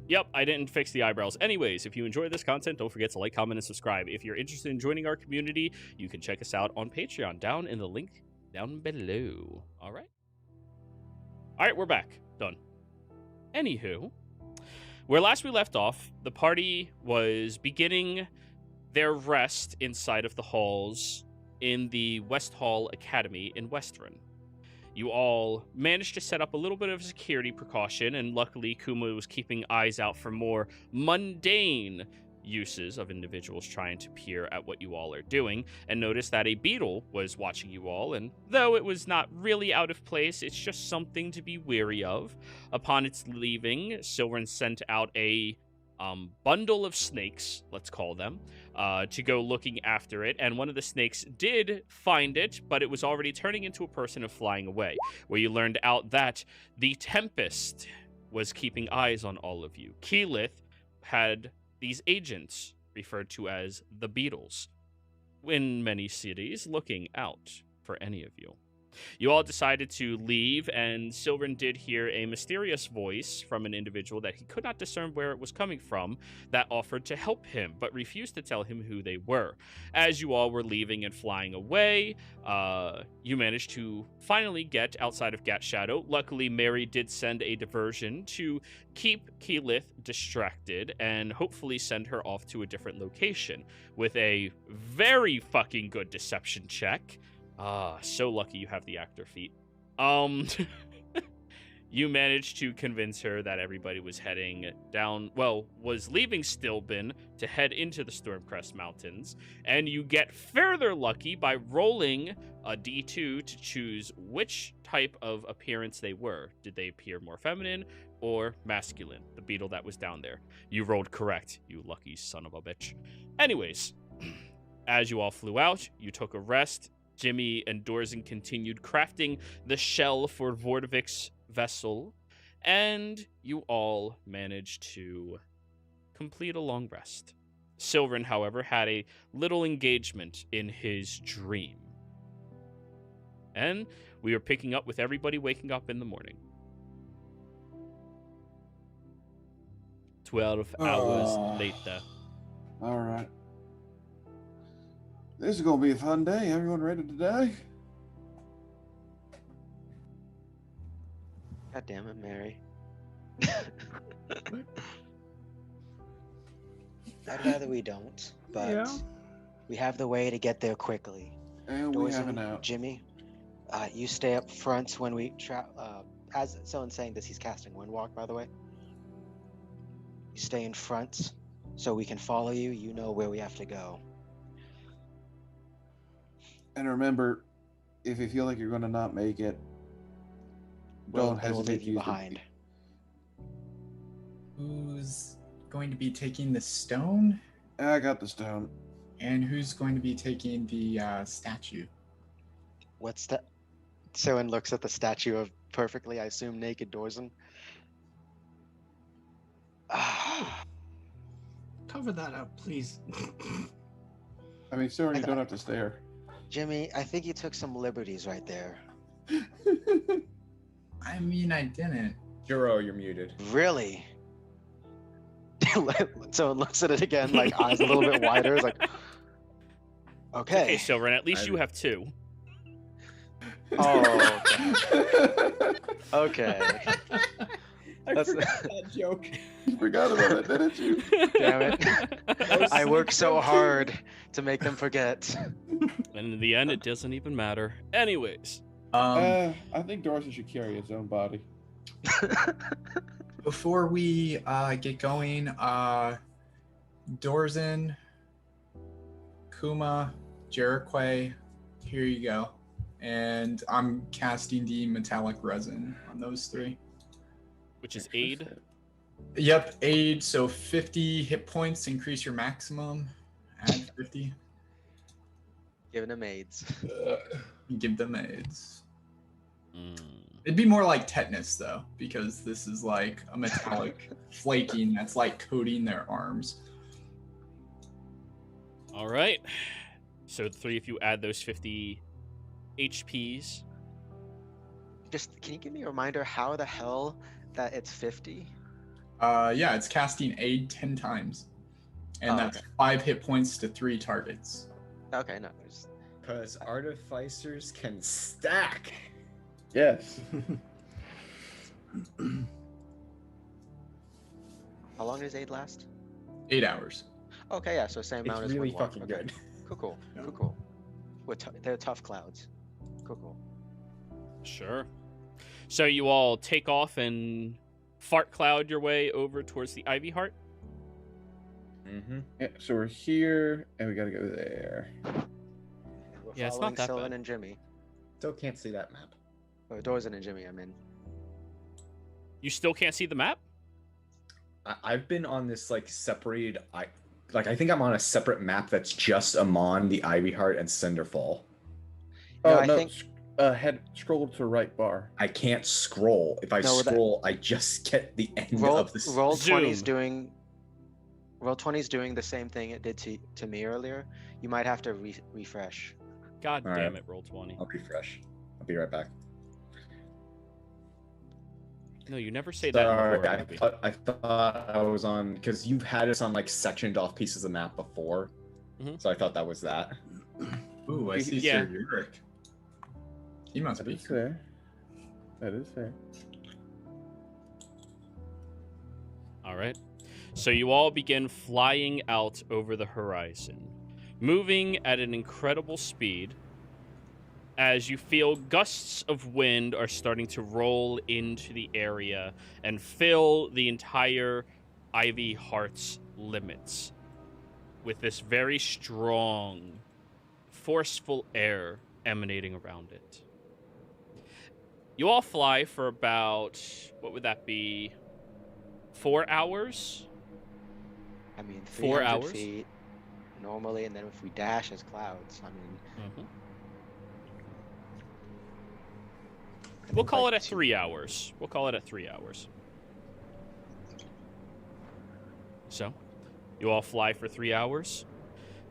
Yep, I didn't fix the eyebrows. Anyways, if you enjoy this content, don't forget to like, comment, and subscribe. If you're interested in joining our community, you can check us out on Patreon down in the link down below. All right? All right, we're back. Done. Anywho, where last we left off, the party was beginning their rest inside of the halls in the West Hall Academy in Western. You all managed to set up a little bit of security precaution, and luckily Kuma was keeping eyes out for more mundane uses of individuals trying to peer at what you all are doing, and noticed that a beetle was watching you all, and though it was not really out of place, it's just something to be wary of. Upon its leaving, Silverin sent out a bundle of snakes, let's call them, to go looking after it, and one of the snakes did find it, but it was already turning into a person and flying away, where you learned out that the Tempest was keeping eyes on all of you. Keyleth had these agents, referred to as the Beetles, in many cities, looking out for any of you. You all decided to leave, and Silverin did hear a mysterious voice from an individual that he could not discern where it was coming from that offered to help him, but refused to tell him who they were. As you all were leaving and flying away, you managed to finally get outside of Gat Shadow. Luckily, Mary did send a diversion to keep Keyleth distracted and hopefully send her off to a different location with a very fucking good deception check. So lucky you have the actor feat. You managed to convince her that everybody was heading down, was leaving Stilben to head into the Stormcrest Mountains, and you get further lucky by rolling a d2 to choose which type of appearance they were. Did they appear more feminine or masculine? The beetle that was down there. You rolled correct, you lucky son of a bitch. Anyways, as you all flew out, you took a rest. Jimmy and Dorzen continued crafting the shell for Vordovik's vessel, and you all managed to complete a long rest. Silverin, however, had a little engagement in his dream. And we are picking up with everybody waking up in the morning. 12 hours later. All right. This is gonna be a fun day. Everyone ready to die? God damn it, Mary. I'd rather we don't, but we have the way to get there quickly. And we have an out. Jimmy, you stay up front when we as someone's saying this, he's casting Windwalk, by the way. You stay in front so we can follow you. You know where we have to go. And remember, if you feel like you're going to not make it, don't I will hesitate leave to you use behind. Who's going to be taking the stone? I got the stone. And who's going to be taking the statue? What's that? Someone looks at the statue of perfectly, I assume, naked Dorzen. Cover that up, please. I mean, sir, you don't have to stare. Jimmy, I think you took some liberties right there. I mean, I didn't. Juro, you're muted. Really? Someone looks at it again, like eyes a little bit wider. It's like, okay. Okay, Silverin, at least you have two. Oh, okay. That's that joke. You forgot about it, didn't you? Damn it. I work so hard to make them forget. And in the end, it doesn't even matter. Anyways. I think Dorson should carry his own body. Before we get going, Dorzen, Kuma, Jericho, here you go. And I'm casting the metallic resin on those three. Which is aid? Yep, aid. So 50 hit points, increase your maximum. Add 50. Giving them AIDS. Give them aids. It'd be more like tetanus, though, because this is like a metallic flaking that's like coating their arms. All right. So the three of you add those 50 HPs. Just, can you give me a reminder how the hell that it's 50? Yeah, it's casting aid 10 times. And Oh, that's okay. 5 hit points to 3 targets. Okay, no. Because artificers can stack. Yes. How long does aid last? 8 hours. Okay, yeah, so same amount It's as really one dwarf. fucking Okay. good. Cool. Yeah. Cool. They're tough clouds. Cool. Sure. So you all take off and fart cloud your way over towards the Ivy Heart. Mm-hmm. Yeah, so we're here, and we gotta go there. We're Yeah, it's following not that Sylvan bad. and Jimmy. Still can't see that map. Or Dorzan and Jimmy, I mean. You still can't see the map? I've been on this like separated. I think I'm on a separate map that's just Amon, the Ivy Heart, and Cinderfall. No, Oh I no! think- Scroll to the right bar. I can't scroll. If I No, that- scroll, I just get the end Roll of the. Roll 20's Zoom. doing. Roll 20's doing the same thing it did to me earlier. You might have to refresh. God All damn right. it, roll 20. I'll refresh. I'll be right back. No, you never say that in a Sorry, horror movie. I thought I was on because you've had us on like sectioned off pieces of map before, Mhm. so I thought that was that. Ooh, I see Yeah. Sir Uric. He must That be is fair. That is fair. All right. So you all begin flying out over the horizon, moving at an incredible speed as you feel gusts of wind are starting to roll into the area and fill the entire Ivy Heart's limits with this very strong, forceful air emanating around it. You all fly for about, what would that be, 4 hours? I mean, 4 300 hours? feet normally, and then if we dash as clouds, I mean. Mm-hmm. I We'll think call like it at two- 3 hours. We'll call it at 3 hours. So, you all fly for 3 hours.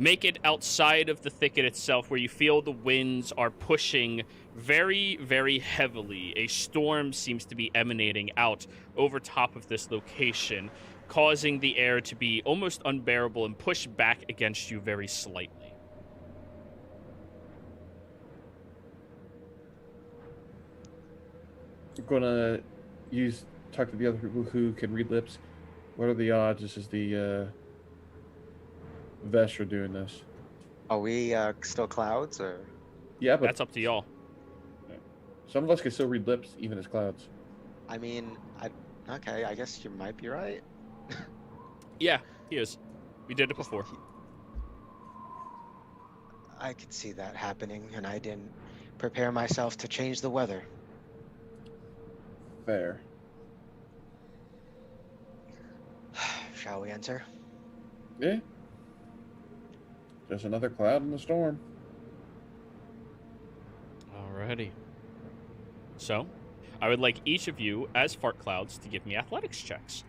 Make it outside of the thicket itself where you feel the winds are pushing very, very heavily. A storm seems to be emanating out over top of this location, causing the air to be almost unbearable and push back against you very slightly. We're gonna talk to the other people who can read lips. What are the odds this is the Vestra doing this? Are we still clouds or? Yeah, but That's up to y'all. some of us can still read lips even as clouds. I mean, okay. I guess you might be right. Yeah, he is. We did it before. I could see that happening, and I didn't prepare myself to change the weather. Fair. Shall we enter? Yeah. Just another cloud in the storm. Alrighty. So, I would like each of you, as fart clouds, to give me athletics checks.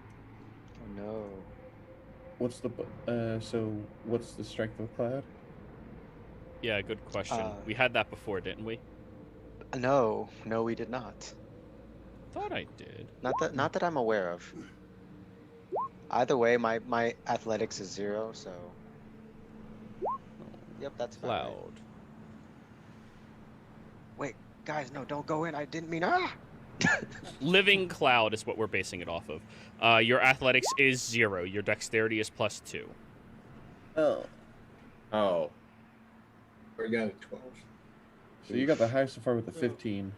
Oh no. What's the strength of a cloud? Yeah, good question. We had that before, didn't we? No, we did not. Thought I did. Not that I'm aware of. Either way, my athletics is 0, so. Yep, that's about right. Cloud. Wait, guys, no, don't go in. I didn't mean Living cloud is what we're basing it off of. Your athletics is 0. Your dexterity is +2. Oh. Oh, We got a 12. So you got the highest so far with the 15.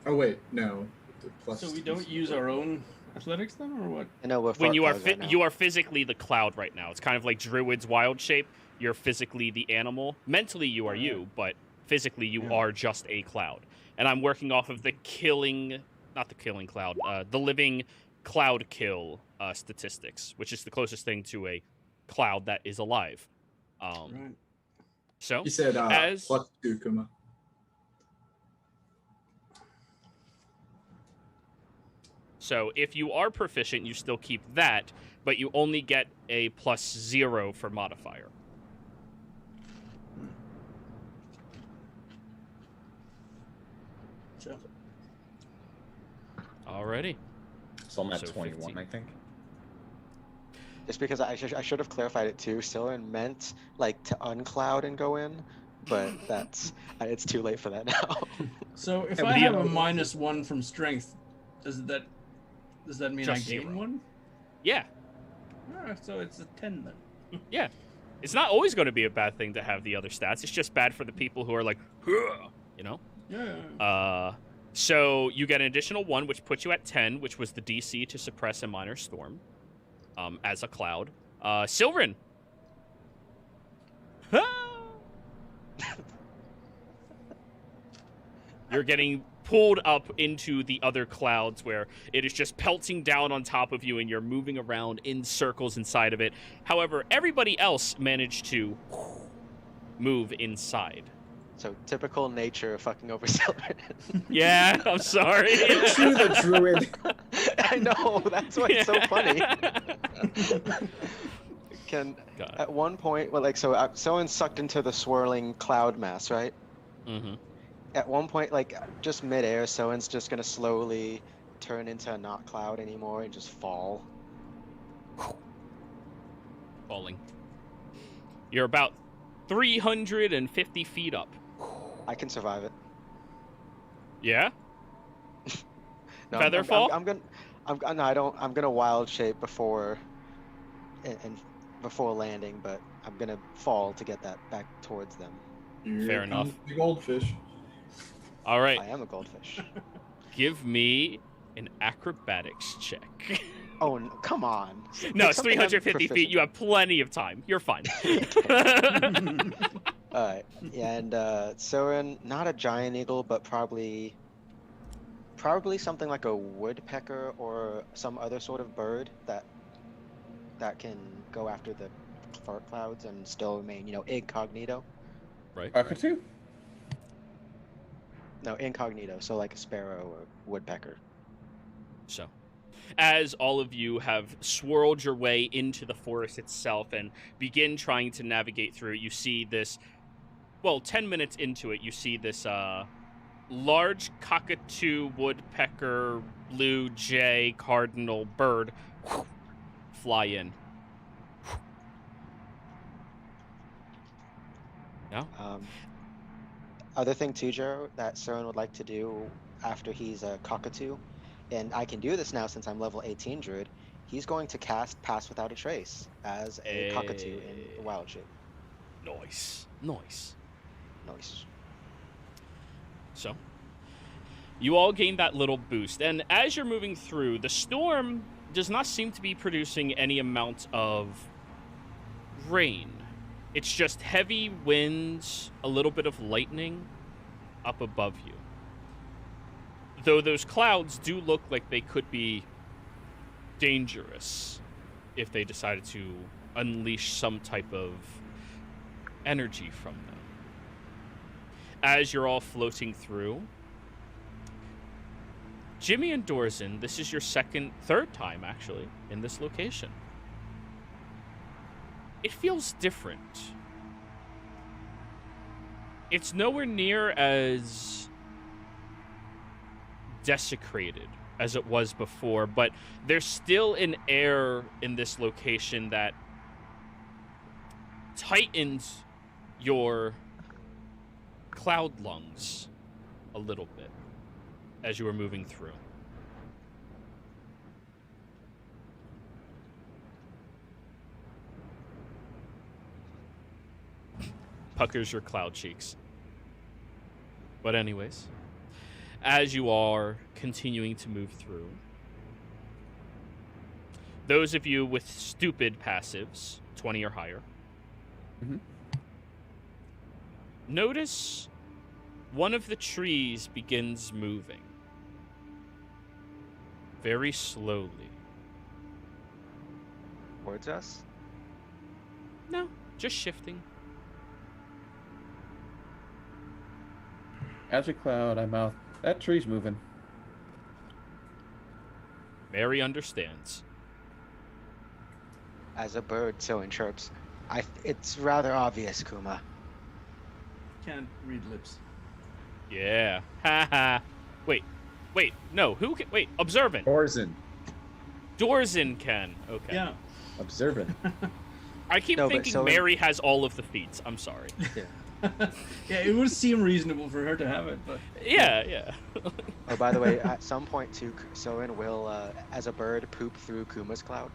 Oh, wait, no. The plus So we two. don't use our own athletics then, or what? I know we're When you are clouds right now. you are physically the cloud right now. It's kind of like Druid's wild shape. You're physically the animal. Mentally, you are you, but physically, you Yeah. are just a cloud. And I'm working off of the living cloud kill statistics, which is the closest thing to a cloud that is alive. Right. So, You said as- +2, Kuma. So if you are proficient, you still keep that, but you only get a +0 for modifier. So, Alrighty. so I'm at So 21, 15. I think. Just because I should have clarified it too. Soren meant like to uncloud and go in, but it's too late for that now. So if And I we have a are- -1 from strength, does that mean Just I gain 0. 1? Yeah. So it's a 10 then. Yeah. It's not always going to be a bad thing to have the other stats. It's just bad for the people who are like, "Huh," you know? Yeah. So you get an additional 1, which puts you at 10, which was the DC to suppress a minor storm as a cloud. Silverin. You're getting pulled up into the other clouds where it is just pelting down on top of you and you're moving around in circles inside of it. However, everybody else managed to move inside. So typical nature fucking over Silver. Yeah, I'm sorry. To the druid. I know, that's why it's so funny. God. At one point, well, like, so someone sucked into the swirling cloud mass, right? Mm-hmm. At one point, like, just midair, someone's just gonna slowly turn into not cloud anymore and just fall. Falling. You're about 350 feet up. I can survive it. Yeah? No, Feather fall? I'm gonna wild shape before, and before landing, but I'm gonna fall to get that back towards them. Fair enough. The goldfish. All right. I am a goldfish. Give me an acrobatics check. Oh, no, come on. No, Pick it's something I'm 350 feet. proficient. You have plenty of time. You're fine. Alright, and Soren, not a giant eagle, but probably something like a woodpecker or some other sort of bird that can go after the fart clouds and still remain, incognito. Right. Cockatoo? No, incognito, so like a sparrow or woodpecker. So, as all of you have swirled your way into the forest itself and begin trying to navigate through it, you see this, 10 minutes into it, you see this large cockatoo, woodpecker, blue jay, cardinal bird fly in. No? Other thing too, Joe, that Soren would like to do after he's a cockatoo, and I can do this now since I'm level 18 druid, he's going to cast Pass Without a Trace as a cockatoo in the wild shape. Nice. Nice. So, you all gain that little boost, and as you're moving through, the storm does not seem to be producing any amount of rain. It's just heavy winds, a little bit of lightning up above you. Though those clouds do look like they could be dangerous if they decided to unleash some type of energy from them. As you're all floating through, Jimmy and Dorzen, this is your third time actually in this location. It feels different. It's nowhere near as desecrated as it was before, but there's still an air in this location that tightens your cloud lungs a little bit as you were moving through. Puckers your cloud cheeks. But anyways, as you are continuing to move through, those of you with stupid passives, 20 or higher, notice one of the trees begins moving very slowly. Towards us? No, just shifting. As a cloud, I mouth, that tree's moving. Mary understands. As a bird, Soren chirps. It's rather obvious, Kuma. Can't read lips. Yeah. Haha. Wait, no, who can, observant. Dorzen. Dorzen can. Okay. Yeah. Observant. I keep No, but thinking so- Mary has all of the feats. I'm sorry. Yeah, it would seem reasonable for her to have it, but Yeah. Oh, by the way, at some point too, Soen will, as a bird, poop through Kuma's cloud,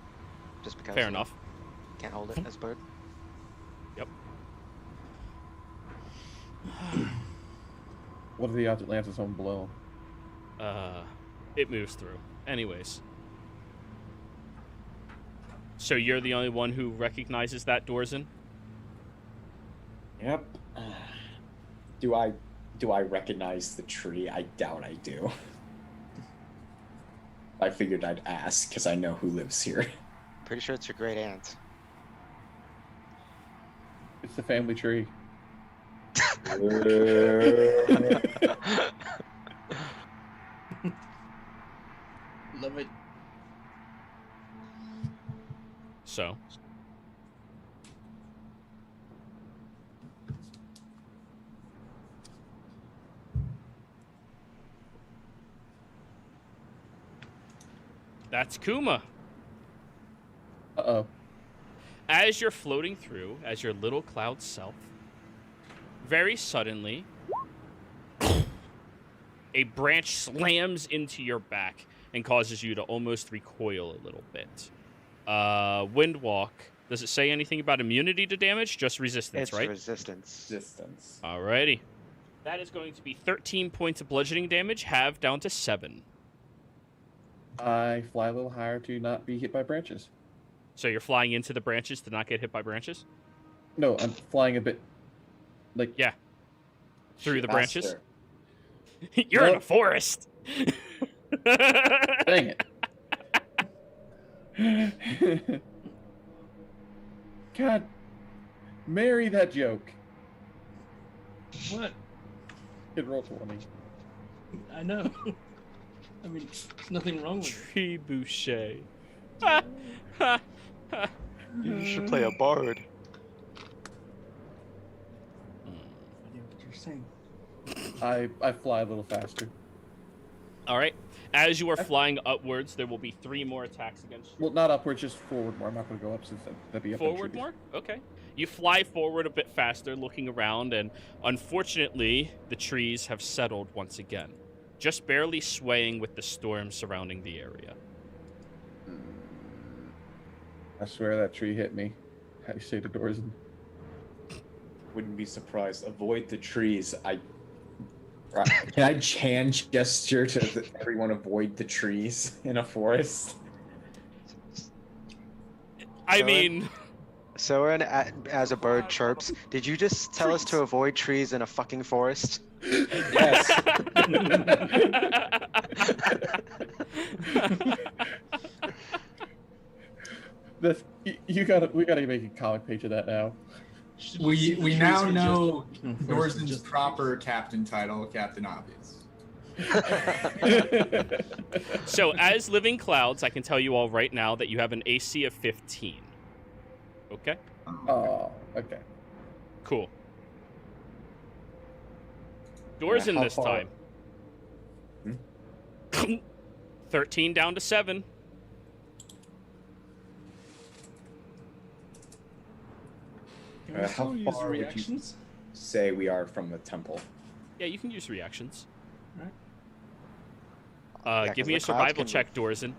just because. Fair he enough. Can't hold it as a bird. Yep. What are the odds it lands its own blow? It moves through. Anyways. So you're the only one who recognizes that, Dorzen? Yep. Do I recognize the tree? I doubt I do. I figured I'd ask because I know who lives here. Pretty sure it's your great aunt. It's the family tree. love it. So. That's Kuma. Uh-oh. As you're floating through, as your little cloud self, very suddenly, a branch slams into your back and causes you to almost recoil a little bit. Windwalk, does it say anything about immunity to damage? Just resistance, It's right? resistance. Distance. Alrighty. That is going to be 13 points of bludgeoning damage, halved down to 7. I fly a little higher to not be hit by branches. So you're flying into the branches to not get hit by branches? No, I'm flying a bit, like... Yeah. Through the branches? Faster. You're in a Nope. forest. Dang it. God, marry that joke. What? Hit roll 20. I know. I mean, there's nothing wrong with it. Trebuchet. You should play a bard. I know what you're saying. I fly a little faster. All right. As you are flying upwards, there will be 3 more attacks against you. Well, not upwards, just forward more. I'm not going to go up since that'd be up in Forward trees. more? Okay. You fly forward a bit faster, looking around, and unfortunately, the trees have settled once again, just barely swaying with the storm surrounding the area. I swear that tree hit me. How do you say to Dorzen? Wouldn't be surprised. Avoid the trees. Can I hand gesture to everyone avoid the trees in a forest? I Soen? mean, Soen, as a bird, chirps. Did you just tell us to avoid trees in a fucking forest? Yes. We gotta make a comic page of that now. We now know Dorzen's Dorzen's proper captain title, Captain Obvious. so as living clouds, I can tell you all right now that you have an AC of 15. Okay? Oh, okay. Cool. Doors in how this far? time. 13 down to 7. Can we How still use far would you- reactions? Say we are from the temple. Yeah, you can use reactions. Right. Yeah, Give 'cause me a the clouds survival can check, Dorzen.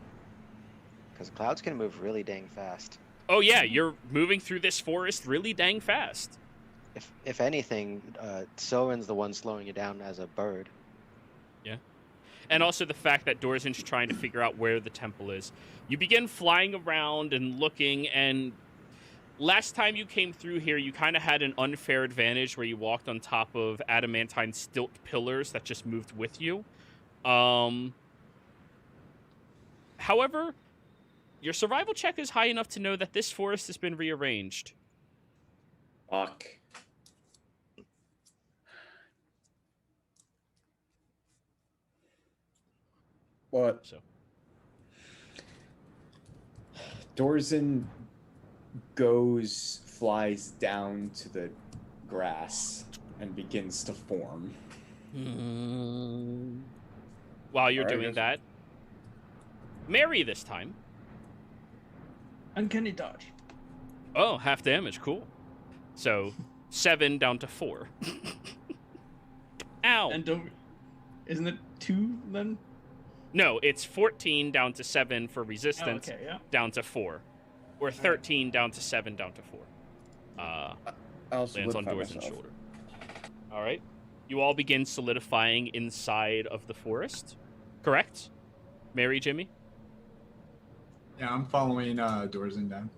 Because clouds can move really dang fast. Oh yeah, you're moving through this forest really dang fast. If anything, Soen's the one slowing you down as a bird. And also the fact that Dorzen's trying to figure out where the temple is. You begin flying around and looking, and last time you came through here, you kind of had an unfair advantage where you walked on top of adamantine stilt pillars that just moved with you. However, your survival check is high enough to know that this forest has been rearranged. Fuck. What? So Dorzen flies down to the grass and begins to form. while you're Alright, doing guys. that, Mary this time. Uncanny dodge. Oh, half damage. Cool. So 7 down to 4. Ow. And don't. Isn't it 2 then? No, it's 14 down to 7 for resistance, Oh, okay, yeah. down to 4. Or 13 down to 7 down to 4. I'll Lands on solidify Doors and myself. shoulder. All right. You all begin solidifying inside of the forest. Correct? Mary, Jimmy? Yeah, I'm following Dorzen down.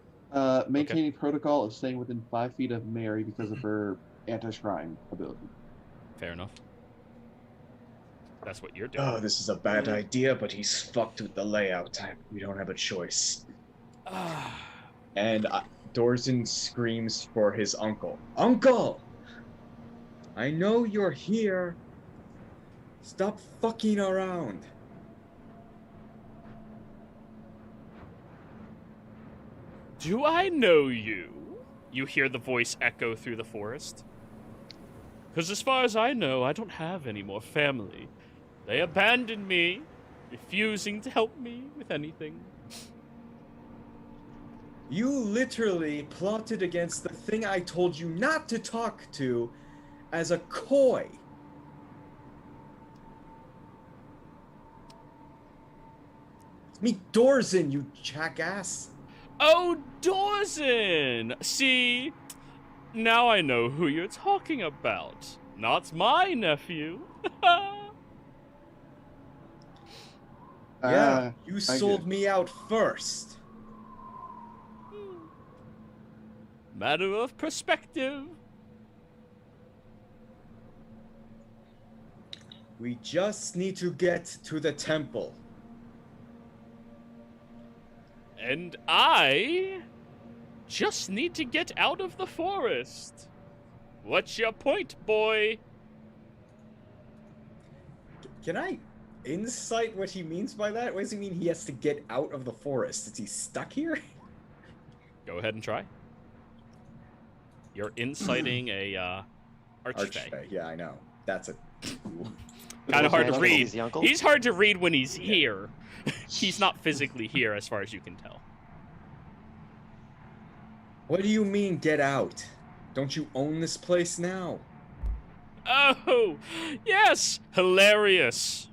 Maintaining protocol of staying within 5 feet of Mary because of her anti-scrying ability. Fair enough. That's what you're doing. Oh, this is a bad idea, but he's fucked with the layout. We don't have a choice. And Dorzen screams for his uncle. Uncle! I know you're here. Stop fucking around. Do I know you? You hear the voice echo through the forest. Because as far as I know, I don't have any more family. They abandoned me, refusing to help me with anything. You literally plotted against the thing I told you not to talk to as a coy. Meet Dorzen, you jackass. Oh, Dorzen! See, now I know who you're talking about. Not my nephew. Yeah, you I sold get- me out first. Matter of perspective. We just need to get to the temple. And I just need to get out of the forest. What's your point, boy? Can I insight what he means by that? What does he mean he has to get out of the forest? Is he stuck here? Go ahead and try. You're inciting a archfey. Archfey, yeah, I know. That's a... Kind of hard to He's read. the uncle? He's hard to read when he's here. He's not physically here, as far as you can tell. What do you mean, get out? Don't you own this place now? Oh, yes, hilarious.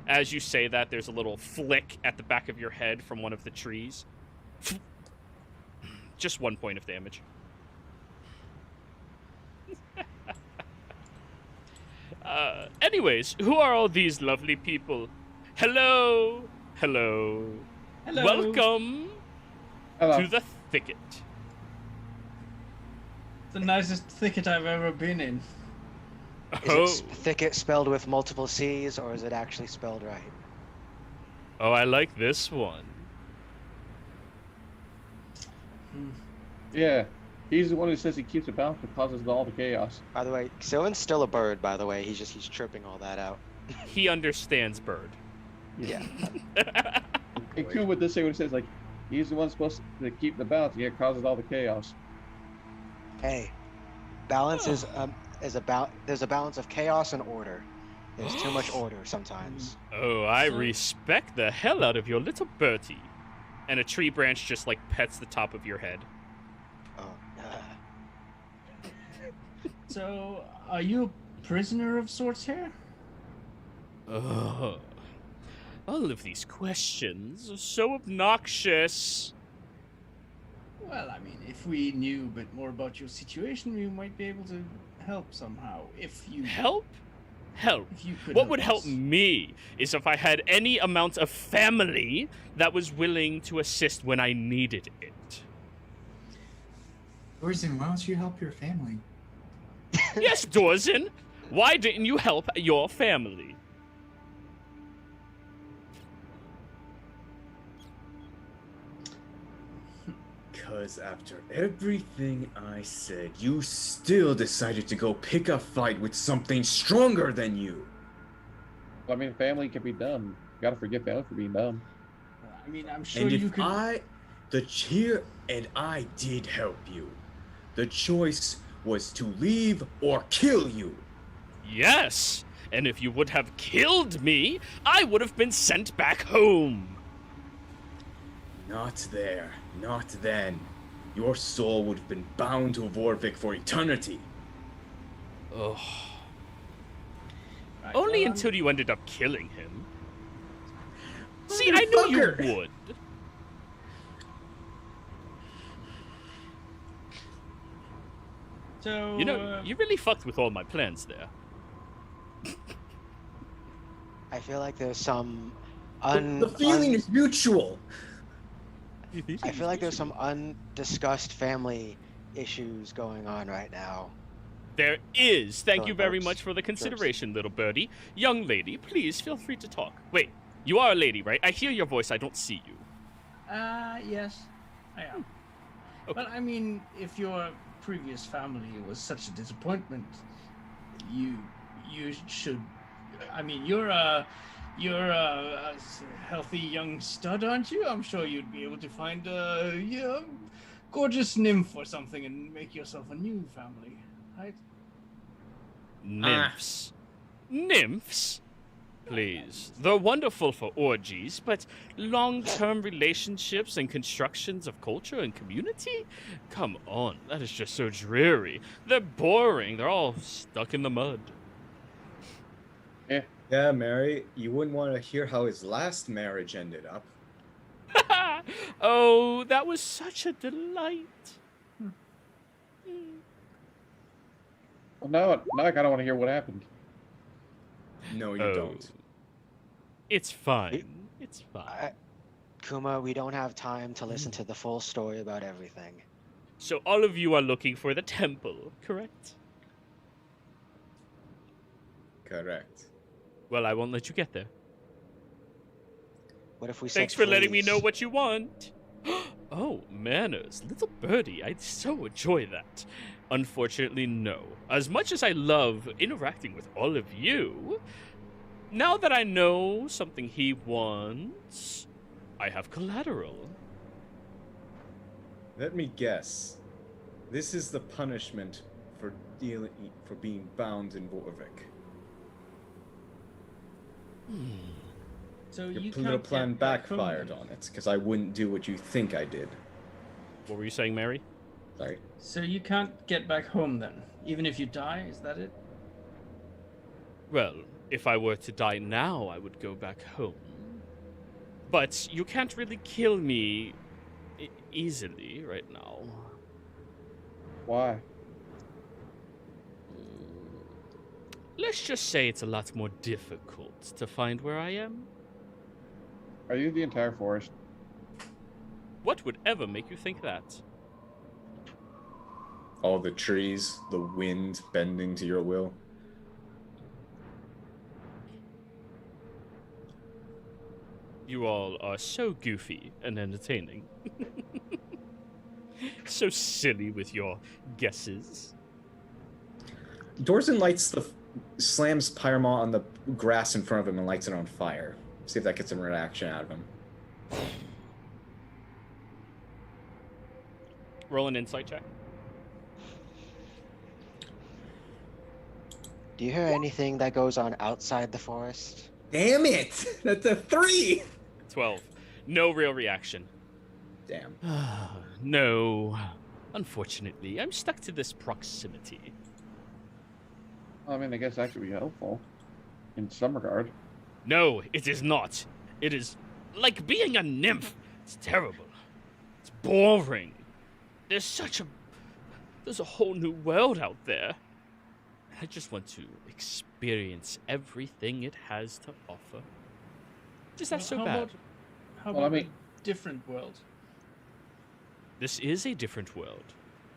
As you say that, there's a little flick at the back of your head from one of the trees. Just 1 point of damage. Anyways, who are all these lovely people? Hello, hello. Hello. Welcome Hello. to the thicket. The nicest thicket I've ever been in. Is it thicket spelled with multiple C's, or is it actually spelled right? Oh, I like this one. Yeah, he's the one who says he keeps it balanced and causes all the chaos. By the way, Xylan's still a bird, by the way. He's tripping all that out. He understands bird. Yeah. And cool with this thing when it says like, he's the one supposed to keep the balance, yeah, causes all the chaos. Hey, balance is about. There's a balance of chaos and order. There's too much order sometimes. Oh, I respect the hell out of your little Bertie. And a tree branch just like pets the top of your head. Oh. So, are you a prisoner of sorts here? Ugh. All of these questions are so obnoxious. Well, I mean, if we knew a bit more about your situation, we might be able to help somehow. If you Help? Help. If you could What would help us. me is if I had any amount of family that was willing to assist when I needed it. Dorzen, why don't you help your family? Yes, Dorzen. Why didn't you help your family? Because after everything I said, you still decided to go pick a fight with something stronger than you. I mean, family can be dumb. You gotta forgive family for being dumb. I mean, I'm sure And you if could. I did help you. The choice was to leave or kill you. Yes, and if you would have killed me, I would have been sent back home. Not there, not then. Your soul would have been bound to Vorvik for eternity. Ugh. Right, Only well, until you ended up killing him. See, I knew you Motherfucker! would. So, You know, you really fucked with all my plans there. I feel like there's some The feeling is mutual. I feel like there's some undiscussed family issues going on right now. There is. Thank you very Folks. much for the consideration, little birdie. Young lady, please feel free to talk. Wait, you are a lady, right? I hear your voice, I don't see you. yes, I am. Okay. But I mean, if your previous family was such a disappointment, you should. I mean, you're a healthy young stud, aren't you? I'm sure you'd be able to find a gorgeous nymph or something and make yourself a new family, right? Nymphs. Nymphs? Please. They're wonderful for orgies, but long-term relationships and constructions of culture and community? Come on, that is just so dreary. They're boring. They're all stuck in the mud. Yeah, Mary, you wouldn't want to hear how his last marriage ended up. Oh, that was such a delight. Well, now I kind of want to hear what happened. No, you Oh. don't. It's fine. It's fine. Kuma, we don't have time to listen to the full story about everything. So all of you are looking for the temple, correct? Correct. Well, I won't let you get there. What if we said Thanks for letting me know please? what you want. Oh, manners. Little birdie, I so enjoy that. Unfortunately, no. As much as I love interacting with all of you, now that I know something he wants, I have collateral. Let me guess. This is the punishment for being bound in Vorvik. So Your you political can't plan get back home backfired then. on it, because I wouldn't do what you think I did. What were you saying, Mary? Sorry. So you can't get back home then, even if you die. Is that it? Well, if I were to die now, I would go back home. But you can't really kill me easily right now. Why? Let's just say it's a lot more difficult to find where I am. Are you the entire forest? What would ever make you think that? All the trees, the wind bending to your will. You all are so goofy and entertaining. So silly with your guesses. Dorzen slams Pyramont on the grass in front of him and lights it on fire. See if that gets some reaction out of him. Roll an insight check. Do you hear anything that goes on outside the forest? Damn it! That's a 3! 12. No real reaction. Damn. No. Unfortunately, I'm stuck to this proximity. I mean, I guess that could be helpful in some regard. No, it is not. It is like being a nymph. It's terrible. It's boring. There's a whole new world out there. I just want to experience everything it has to offer. Is that so bad? How Well, I about mean- a different world? This is a different world.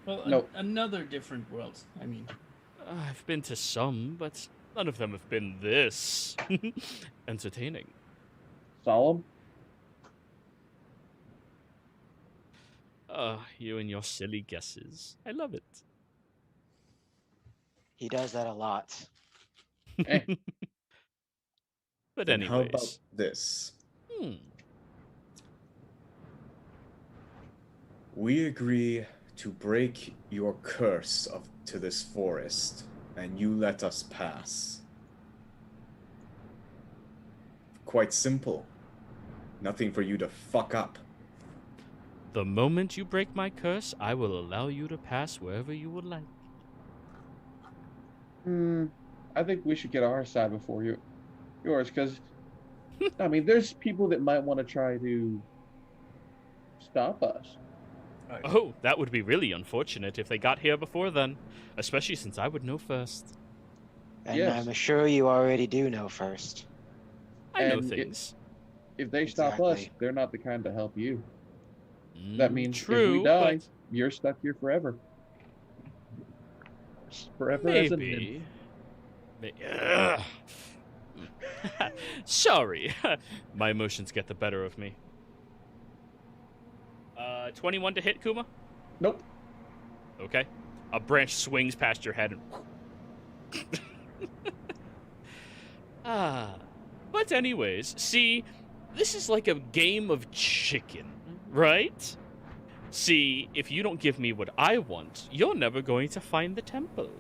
Well, No. another different world. I mean, I've been to some, but none of them have been this entertaining. Solemn? You and your silly guesses. I love it. He does that a lot. Eh. But Then anyways. how about this? We agree to break your curse to this forest, and you let us pass. Quite simple. Nothing for you to fuck up. The moment you break my curse, I will allow you to pass wherever you would like. I think we should get our side before yours, because I mean, there's people that might want to try to stop us. Oh, that would be really unfortunate if they got here before then, especially since I would know first. And Yes. I'm sure you already do know first. I know And things. If they stop us, Exactly. they're not the kind to help you. That means true, if we die, but you're stuck here forever. Forever as an maybe. Ugh. Sorry. My emotions get the better of me. 21 to hit, Kuma? Nope. Okay. A branch swings past your head and... But anyways, see, this is like a game of chicken, right? See, if you don't give me what I want, you're never going to find the temple.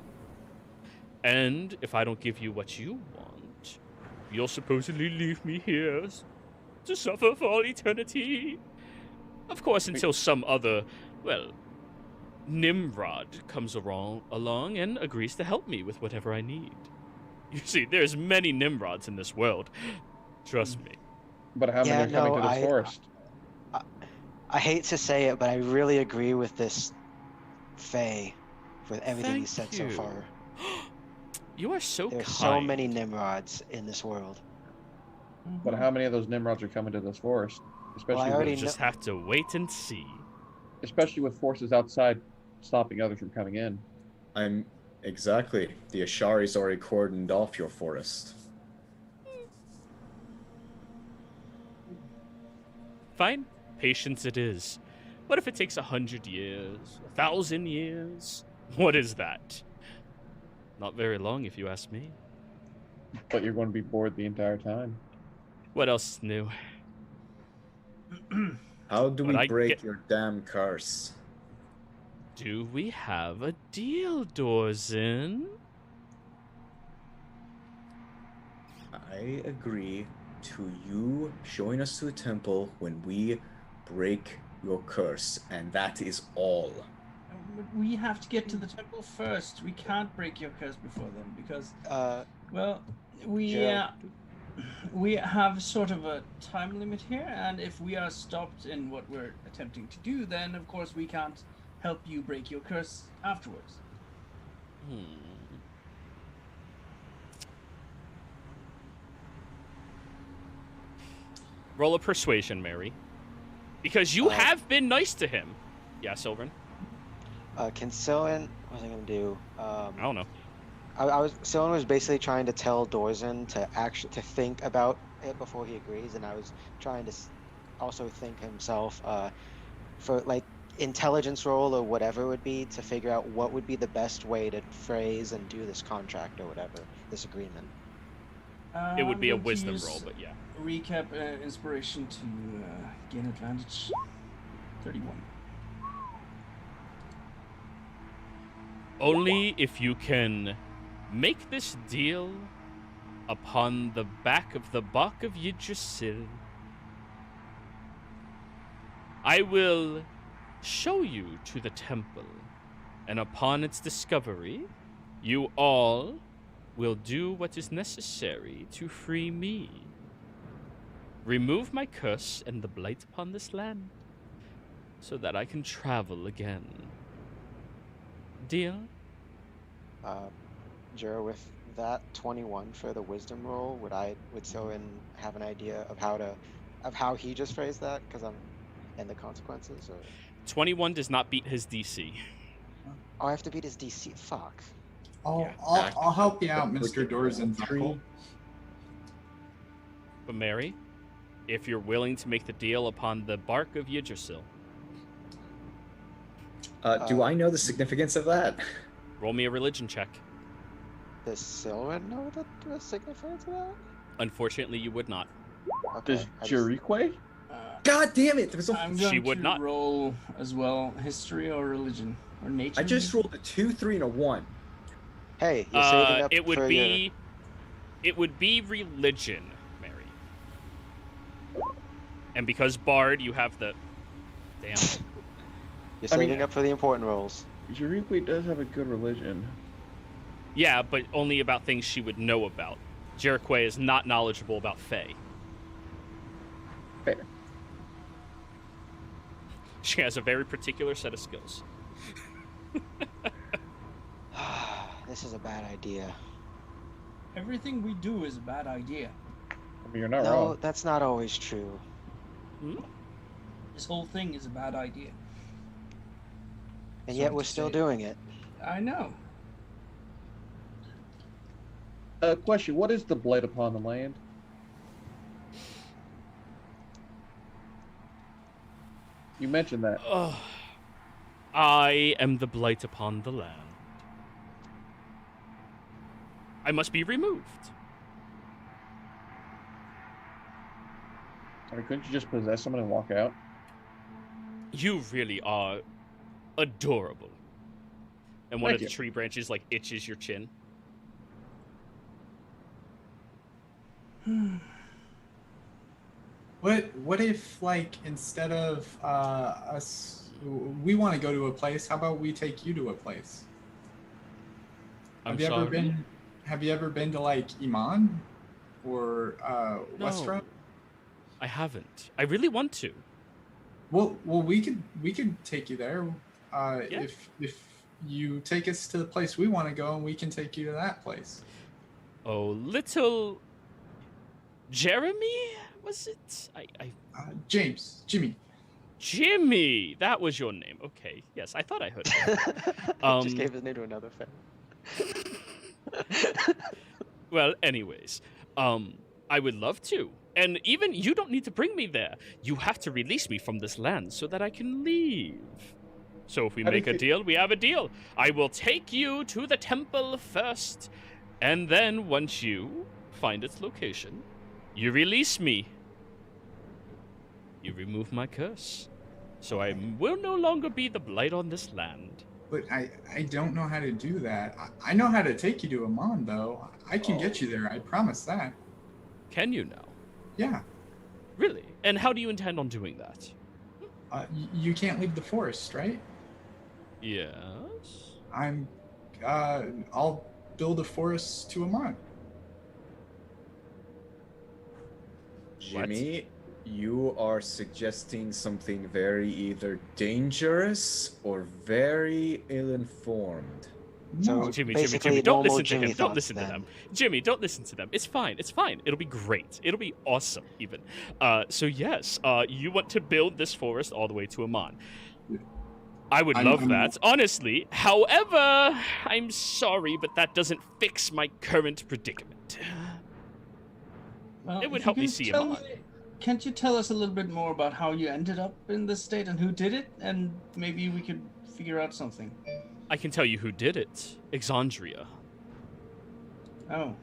And if I don't give you what you want, you'll supposedly leave me here to suffer for all eternity. Of course, until some other, well, Nimrod comes along and agrees to help me with whatever I need. You see, there's many Nimrods in this world. Trust me. But how many are coming to this forest? I hate to say it, but I really agree with this Faye with everything Thank you said you. so far. You are so There's kind. so many Nimrods in this world. But how many of those Nimrods are coming to this forest? Especially, I already You just have to wait and see. especially with forces outside stopping others from coming in. Exactly. The Ashari's already cordoned off your forest. Fine. Patience it is. What if it takes 100 years? 1,000 years? What is that? Not very long, if you ask me. But you're going to be bored the entire time. What else is new? How do But I we break get- your damn curse? Do we have a deal, Dorzen? I agree to you showing us to the temple when we break your curse, and that is all. We have to get to the temple first. We can't break your curse before then because, well, we have sort of a time limit here, and if we are stopped in what we're attempting to do, then of course we can't help you break your curse afterwards. Roll a persuasion, Mary. Because you have been nice to him. Yeah, Sylvan? Can Sylvan... What was I going to do? I don't know. Sylvan was basically trying to tell Dorzen to think about it before he agrees, and I was trying to also think himself for like intelligence roll or whatever it would be to figure out what would be the best way to phrase and do this contract or whatever, this agreement. It would I'm be a going to wisdom use roll, but yeah. Recap inspiration to gain advantage. 31. Only if you can make this deal upon the back of the Bach of Yggdrasil, I will show you to the temple, and upon its discovery, you all will do what is necessary to free me. Remove my curse and the blight upon this land, so that I can travel again. Deal? Jura, with that 21 for the wisdom roll, would Sylvan have an idea of how he just phrased that? And the consequences? Or... 21 does not beat his DC. Oh, I have to beat his DC. Fuck. I'll help you out, Mr. Dorzen's uncle. But Mary, if you're willing to make the deal upon the bark of Yggdrasil, Do I know the significance of that? roll me a religion check. Does Sylvan know the significance of that? Unfortunately, you would not. Okay, Does I just- Jerique? God damn it! There was I'm She going would to not. roll as well history or religion or nature. I just rolled a 2, 3, and a 1. Hey, you're saving up It would for be, it would be religion, Mary. And because Bard, you have the Damn. You're I mean- saving up for the important roles. Jericho does have a good religion. Yeah, but only about things she would know about. Jericho is not knowledgeable about Fae. Fair. She has a very particular set of skills. This is a bad idea. Everything we do is a bad idea. I mean, you're not No, wrong. that's not always true. This whole thing is a bad idea. And Sorry yet we're to still say. doing it. I know. Question: what is the blight upon the land? You mentioned that. I am the blight upon the land. I must be removed. I mean, couldn't you just possess someone and walk out? You really are adorable. And one Thank of the you. tree branches like itches your chin. What if, like, instead of us, we want to go to a place? How about we take you to a place? I'm Have you sorry. ever been to like Iman or No. Westra? I haven't. I really want to. Well, we could take you there. Yeah. If you take us to the place we want to go, and we can take you to that place. Oh, little Jeremy, was it? Jimmy. Jimmy, that was your name. Okay, yes, I thought I heard it. Just gave his name to another fan. Well, anyways, I would love to. And even you don't need to bring me there. You have to release me from this land so that I can leave. So if we How do make you a deal, we have a deal. I will take you to the temple first, and then once you find its location, you release me. You remove my curse. So I will no longer be the blight on this land. But I don't know how to do that. I know how to take you to Amon, though. I can get you there. I promise that. Can you now? Yeah. Really? And how do you intend on doing that? You can't leave the forest, right? Yes. I'll build a forest to Amon. Jimmy, you are suggesting something very either dangerous or very ill-informed. So No, Jimmy, basically don't normal listen to Jimmy him. Don't thoughts listen to then. them. Jimmy, don't listen to them. It's fine. It's fine. It'll be great. It'll be awesome, even. So yes, you want to build this forest all the way to Amon. I would love that, honestly. However, I'm sorry, but that doesn't fix my current predicament. Well, It would if help you me can see him tell on. Can't you tell us a little bit more about how you ended up in this state and who did it? And maybe we could figure out something. I can tell you who did it. Exandria. Oh.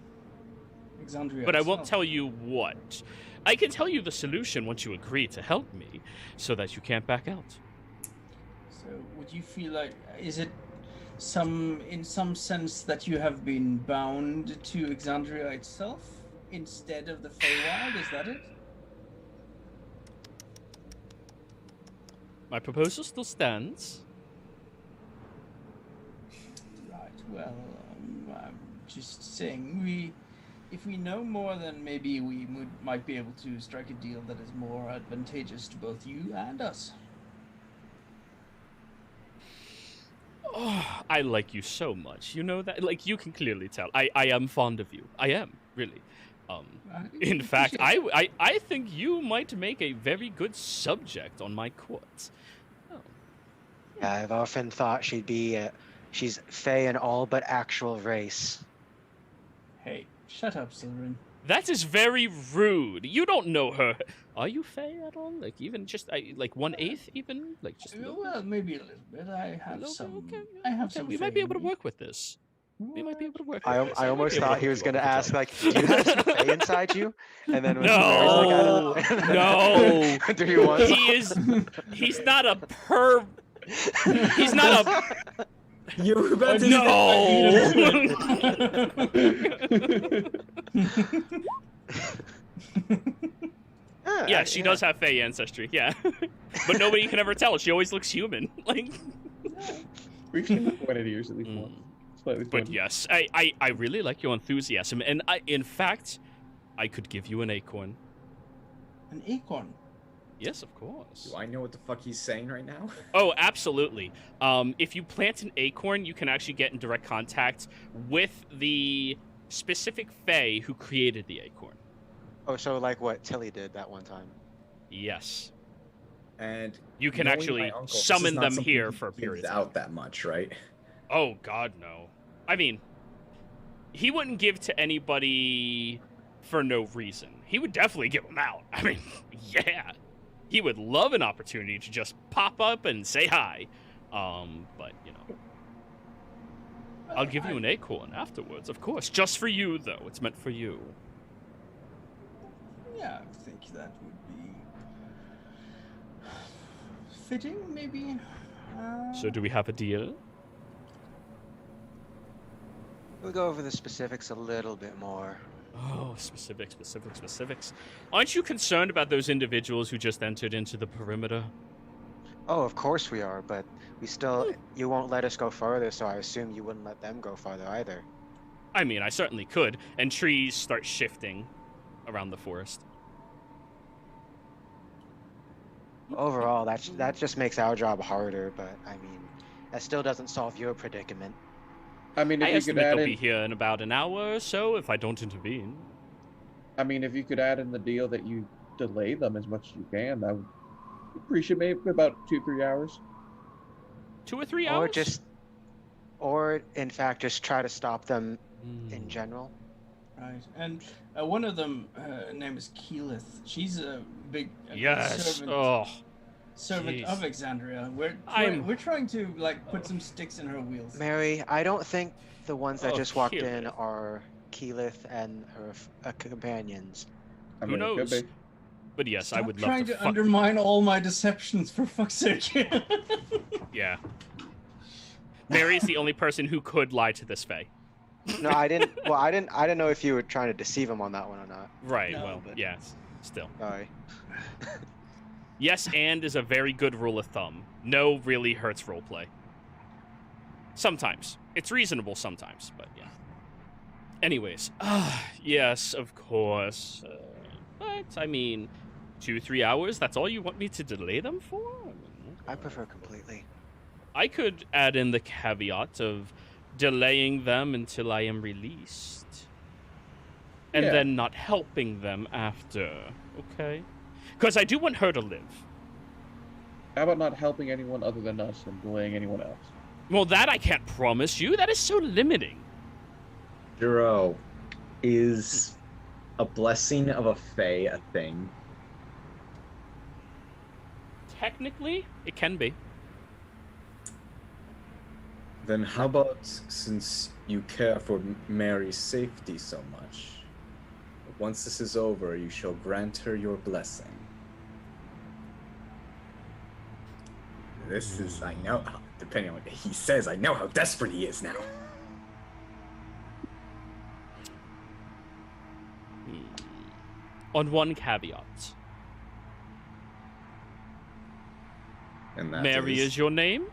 Exandria. But I won't itself. tell you what. I can tell you the solution once you agree to help me, so that you can't back out. So, would you feel like is it in some sense that you have been bound to Exandria itself instead of the Feywild? Is that it? My proposal still stands. Right. Well, I'm just saying if we know more, then maybe we might be able to strike a deal that is more advantageous to both you and us. Oh, I like you so much. You know that? Like, you can clearly tell. I am fond of you. I am, really. In fact, I think you might make a very good subject on my court. Oh. Yeah, I've often thought she's Fey in all but actual race. Hey, shut up, Silverin. That is very rude. You don't know her. Are you Fae at all? Like, even just, like 1/8 even? Like, just a little Well, maybe a little bit. I have bit? some. Okay. I have Okay, some. we might Fey be in able to me. work with this. We might be able to work I with this. might almost be able thought to he was work going to with ask, this. like, do you have some Fey inside you? And then when No, he was like, no. do you want some? He's not a he's not a, You were about to Yeah, she does have Fae ancestry, yeah. but nobody can ever tell. She always looks human. Like, We've seen one of yours at least once. Slightly but fun. yes, I really like your enthusiasm, and in fact, I could give you an acorn. An acorn. Yes, of course. Do I know what the fuck he's saying right now? Oh, absolutely. If you plant an acorn, you can actually get in direct contact with the specific fae who created the acorn. Oh, so like what Tilly did that one time. Yes. And You can knowing actually my uncle, this is summon not them something here he for a gives period of out that much, right? Oh, God, no. I mean, he wouldn't give to anybody for no reason. He would definitely give them out. I mean, yeah. He would love an opportunity to just pop up and say hi. But, you know. I'll give you an acorn afterwards, of course. Just for you, though. It's meant for you. Yeah, I think that would be fitting, maybe. So do we have a deal? We'll go over the specifics a little bit more. Oh, specifics. Aren't you concerned about those individuals who just entered into the perimeter? Oh, of course we are, but we still, you won't let us go farther, so I assume you wouldn't let them go farther either. I mean, I certainly could. And trees start shifting around the forest. Overall, that just makes our job harder, but I mean, that still doesn't solve your predicament. I mean, I if you could estimate add they'll in, be here in about an hour or so if I don't intervene. I mean, if you could add in the deal that you delay them as much as you can, I would appreciate maybe about 2-3 hours. 2 or 3 hours? Or in fact, just try to stop them in general. Right, and one of them, name is Keyleth. She's a big Yes. servant, Oh, servant jeez. of Exandria. I'm- We're trying to like put some sticks in her wheels. Mary, I don't think the ones that Oh, just walked in Keyleth. are Keyleth and her companions. I Who mean, it could knows? be. But yes, I Stop would love trying to to fuck. undermine all my deceptions, for fuck's sake. Yeah. Mary is the only person who could lie to this fae. No, I didn't. Well, I didn't know if you were trying to deceive him on that one or not. Right, No, well, but- yeah, still. Sorry. Yes, and is a very good rule of thumb. No really hurts roleplay. Sometimes. It's reasonable sometimes, but yeah. Anyways, yes, of course. But, I mean, 2-3 hours, that's all you want me to delay them for? I prefer completely. I could add in the caveat of delaying them until I am released. And Yeah. then not helping them after, okay? Because I do want her to live. How about not helping anyone other than us and delaying anyone else? Well, that I can't promise you. That is so limiting. Juro, is a blessing of a fae a thing? Technically, it can be. Then how about, since you care for Mary's safety so much, once this is over, you shall grant her your blessing. This is, I know, depending on what he says, I know how desperate he is now. On one caveat. And that Mary is your name?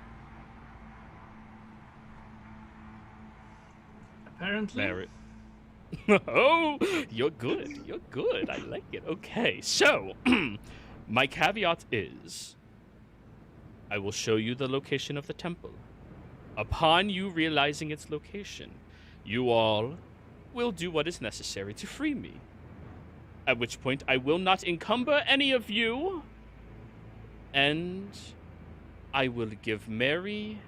Apparently. Mary. Oh, you're good. You're good. I like it. Okay, so my caveat is I will show you the location of the temple. Upon you realizing its location, you all will do what is necessary to free me. At which point I will not encumber any of you, and I will give Mary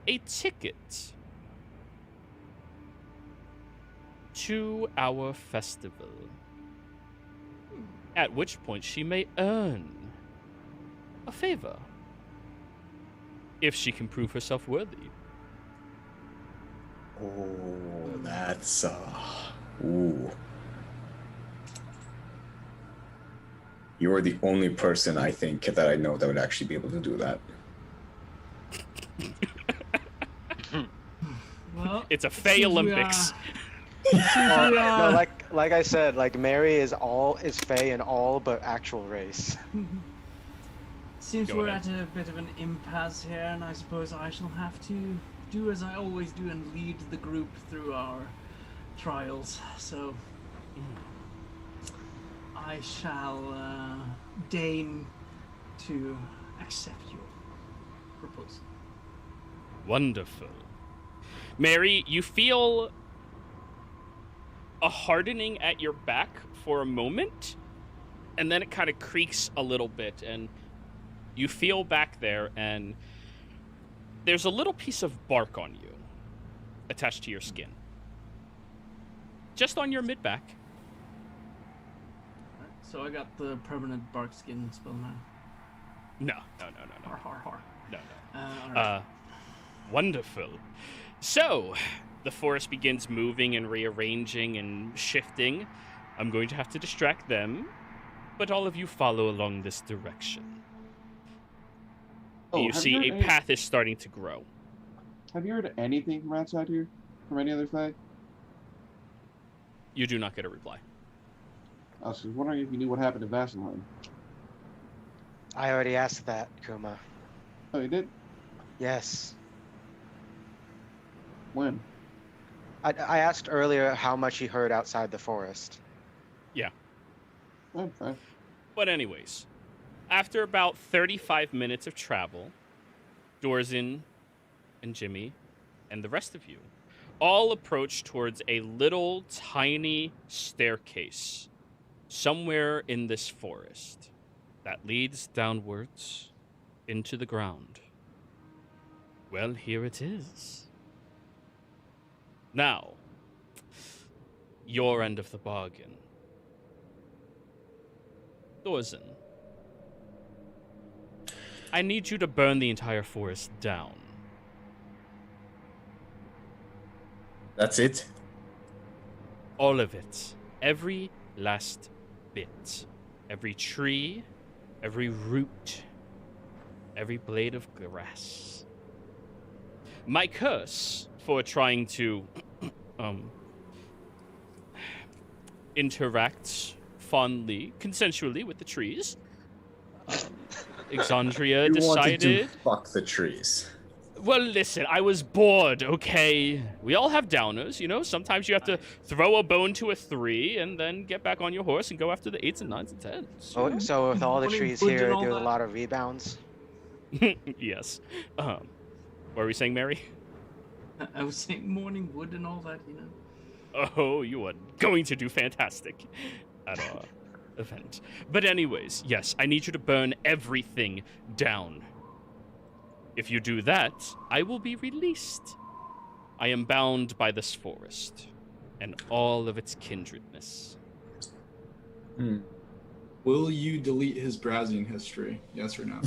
a ticket to our festival. At which point she may earn a favor if she can prove herself worthy. Oh, that's, ooh. You are the only person I think that I know that would actually be able to do that. Well, It's a Fey since we Olympics. Well, Yeah. no, like I said, like Mary is Fae in all but actual race. Seems Go we're ahead. at a bit of an impasse here, and I suppose I shall have to do as I always do and lead the group through our trials. So I shall deign to accept your proposal. Wonderful. Mary, you feel a hardening at your back for a moment, and then it kind of creaks a little bit, and you feel back there, and there's a little piece of bark on you attached to your skin. Just on your mid-back. Right, so I got the permanent bark skin spell now. No. Har har har. No. All right. Wonderful. So, the forest begins moving and rearranging and shifting. I'm going to have to distract them, but all of you follow along this direction. Oh, You have see heard a any- path is starting to grow. Have you heard anything from outside here? From any other side? You do not get a reply. I was just wondering if you knew what happened to Vasselheim. I already asked that, Kuma. Oh, you did? Yes. When? I asked earlier how much he heard outside the forest. Okay. But anyways, after about 35 minutes of travel, Dorzin and Jimmy and the rest of you all approach towards a little tiny staircase somewhere in this forest that leads downwards into the ground. Well, here it is. Now, your end of the bargain. Dorzin, I need you to burn the entire forest down. That's it? All of it. Every last bit. Every tree, every root, every blade of grass. My curse for trying to interact fondly, consensually with the trees. Exandria You wanted to decided. fuck the trees. Well, listen, I was bored, okay? We all have downers, you know? Sometimes you have to throw a bone to a 3 and then get back on your horse and go after the 8s and 9s and 10s. Oh, so with all the Morning trees wood and here, all there's a that? lot of rebounds. Yes. What were we saying, Mary? I was saying morning wood and all that, you know. Oh, you are going to do fantastic at our event. But anyways, yes, I need you to burn everything down. If you do that, I will be released. I am bound by this forest and all of its kindredness. Will you delete his browsing history? Yes or no?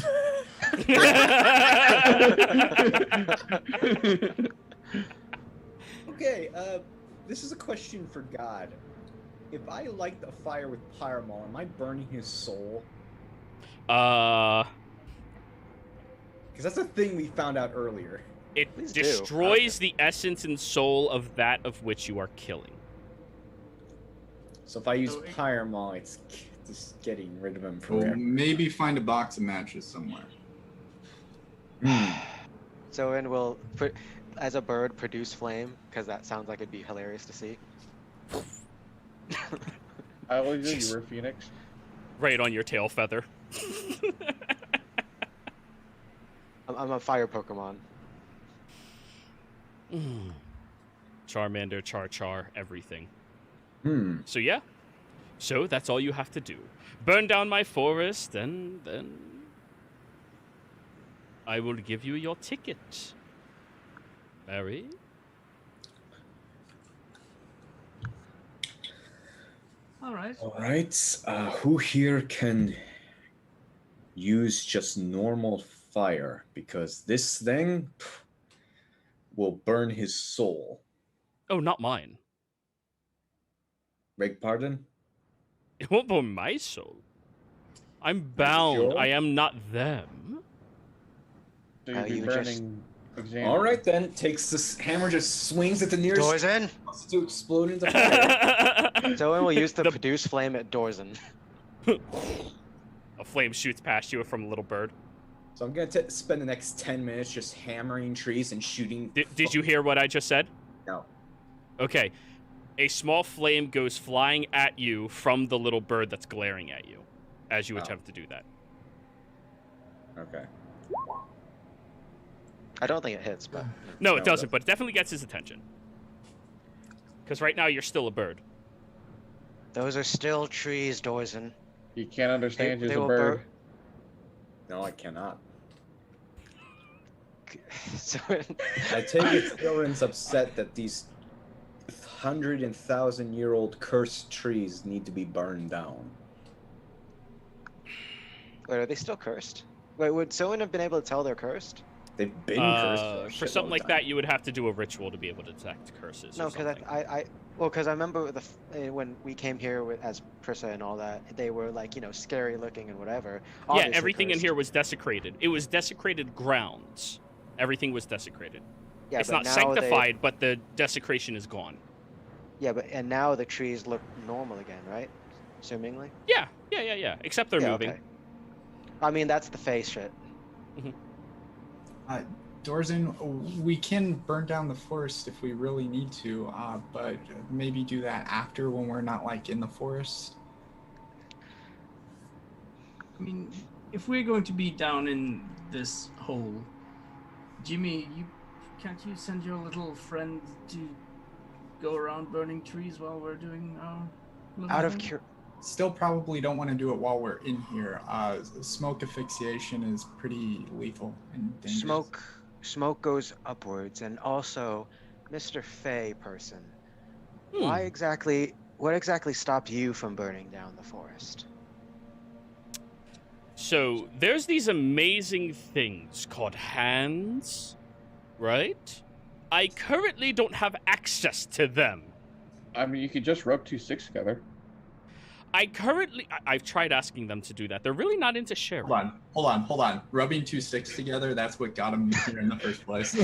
Okay, this is a question for God. If I light a fire with pyramol, am I burning his soul? Uh, Because that's a thing we found out earlier. it Please do. destroys the essence and soul of that of which you are killing. So if I use So it- pyramol, it's just getting rid of him Well, forever. maybe find a box of matches somewhere. So and will as a bird produce flame because that sounds like it'd be hilarious to see. I always knew you were a phoenix. Right on your tail feather. I'm a fire Pokemon. Charmander, Char, everything. Hmm. So yeah. So that's all you have to do. Burn down my forest, and then I will give you your ticket. Mary? All right. All right. Who here can use just normal fire? Because this thing will burn his soul. Oh, not mine. Beg pardon? It won't burn my soul. I'm bound. sure? I am not them. So you'd be you burning Exandria. All right then. Takes this hammer, just swings at the nearest. Doors in. Wants to explode into fire. Zoe will use the produce flame at Dorzen. A flame shoots past you from a little bird. So I'm gonna spend the next 10 minutes just hammering trees and shooting. Did you hear what I just said? No. Okay. A small flame goes flying at you from the little bird that's glaring at you as you attempt to do that. Okay. I don't think it hits, but No, No, it doesn't, but it definitely gets his attention. Because right now you're still a bird. those are still trees, Dorzen. You can't understand They you're a will bird. No, I cannot. So I take it Thorin's upset that these 100,000-year-old cursed trees need to be burned down. Wait, are they still cursed? Wait, would someone have been able to tell they're cursed? They've been cursed for, a For shitload something of like time. that, you would have to do a ritual to be able to detect curses. No, or because something. because I remember when we came here as Prissa and all that, they were like, scary looking and whatever. Yeah, Obviously everything in cursed. here was desecrated. It was desecrated grounds. Everything was desecrated. Yeah, It's but not now sanctified, but the desecration is gone. And now the trees look normal again, right? Assumingly. Yeah. Except they're moving. Okay. I mean, that's the face shit. Dorzen, we can burn down the forest if we really need to, but maybe do that after when we're not like in the forest. I mean, if we're going to be down in this hole, Jimmy, can't you send your little friend to go around burning trees while we're doing our little Out of thing? Still probably don't want to do it while we're in here. Smoke asphyxiation is pretty lethal and dangerous. Smoke goes upwards, and also, Mr. Fey person, what exactly stopped you from burning down the forest? So there's these amazing things called hands, right? I currently don't have access to them. I mean, you could just rub 2 sticks together. I've tried asking them to do that. They're really not into sharing. Hold on. Rubbing 2 sticks together, that's what got him here in the first place.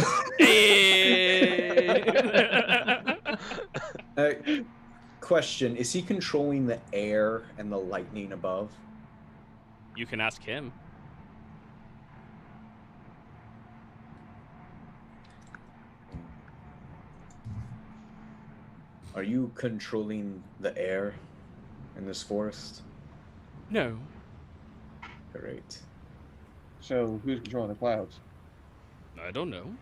Question, is he controlling the air and the lightning above? You can ask him. Are you controlling the air in this forest? No. Great. So who's controlling the clouds? I don't know.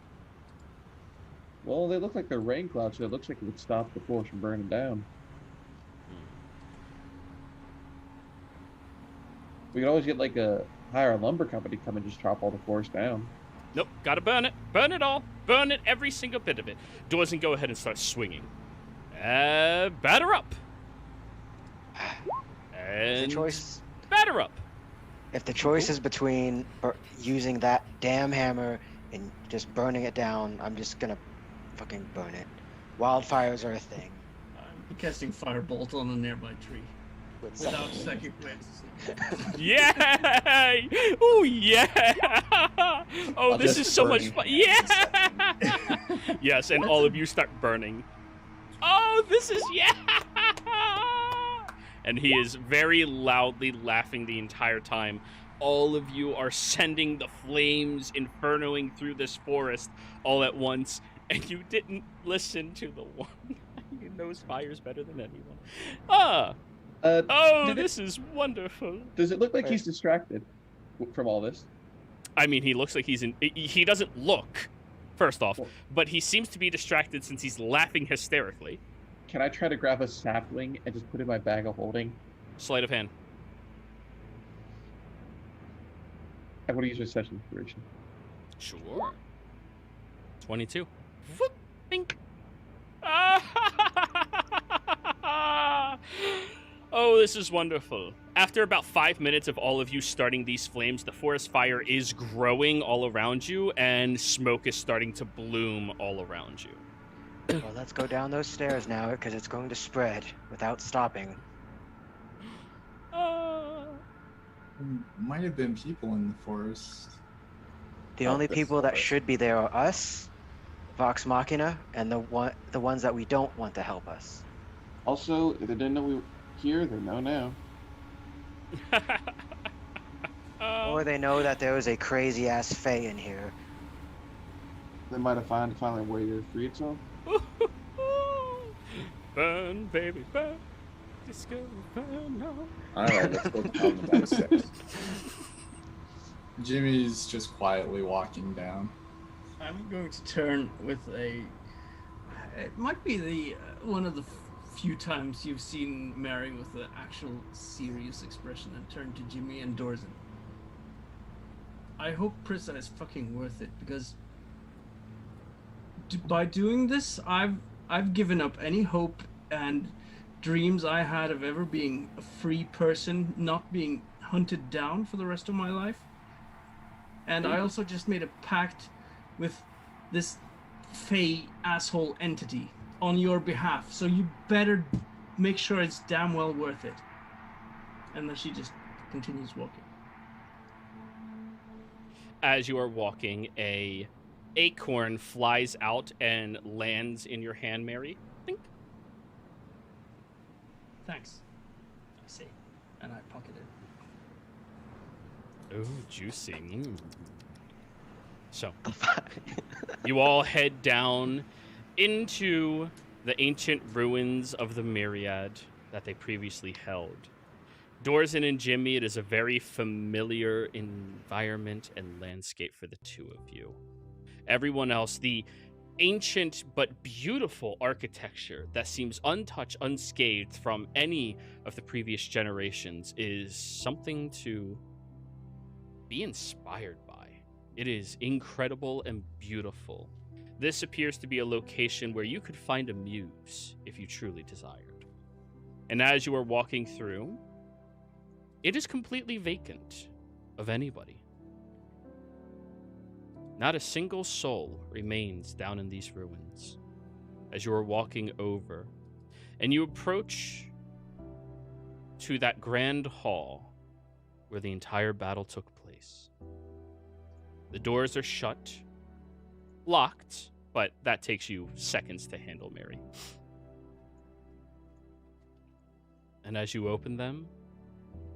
Well, they look like they're rain clouds, so it looks like it would stop the forest from burning down. We could always get like hire a lumber company to come and just chop all the forest down. Nope, gotta burn it. Burn it all. Burn it, every single bit of it. Doesn't go ahead and start swinging. Batter up. And The choice. batter up. If the choice is between using that damn hammer and just burning it down, I'm just gonna fucking burn it. Wildfires are a thing. I'm casting firebolt on a nearby tree without second glance. Yay! Oh yeah! Oh, I'll this just is so much burn fun. you. Yeah! Yes, and all of you start burning. Oh, this is yeah! And he is very loudly laughing the entire time. All of you are sending the flames infernoing through this forest all at once, and you didn't listen to the one who knows fires better than anyone. This is wonderful. Does it look like he's distracted from all this? I mean, he looks like he doesn't look, first off, but he seems to be distracted since he's laughing hysterically. Can I try to grab a sapling and just put it in my bag of holding? Sleight of hand. I want to use my session inspiration. Sure. 22. Whoop, bink. Oh, this is wonderful. After about 5 minutes of all of you starting these flames, the forest fire is growing all around you, and smoke is starting to bloom all around you. Well, let's go down those stairs now, because it's going to spread without stopping. Might have been people in the forest. The Of only this people that forest. should be there are us, Vox Machina, and the ones that we don't want to help us. Also, if they didn't know we were here, they know now. Or they know that there was a crazy ass Fae in here. They might have finally a way to free itself. Burn, baby, burn. Disco, burn, no. All right, let's go down the back steps. Jimmy's just quietly walking down. I'm going to turn with a. It might be the one of the few times you've seen Mary with an actual serious expression, and turn to Jimmy and Dorzen. I hope Prissa is fucking worth it, because by doing this, I've given up any hope and dreams I had of ever being a free person, not being hunted down for the rest of my life. And I also just made a pact with this Fey asshole entity on your behalf, so you better make sure it's damn well worth it. And then she just continues walking. As you are walking, a acorn flies out and lands in your hand, Mary. Think. Thanks, I say, and I pocket it. Oh, juicy. So, you all head down into the ancient ruins of the Myriad that they previously held. Dorzen and Jimmy, it is a very familiar environment and landscape for the two of you. Everyone else, the ancient but beautiful architecture that seems untouched, unscathed from any of the previous generations, is something to be inspired by. It is incredible and beautiful. This appears to be a location where you could find a muse if you truly desired. And as you are walking through, it is completely vacant of anybody. Not a single soul remains down in these ruins. As you are walking over, and you approach to that grand hall where the entire battle took place. The doors are shut, locked, but that takes you seconds to handle, Mary. And as you open them,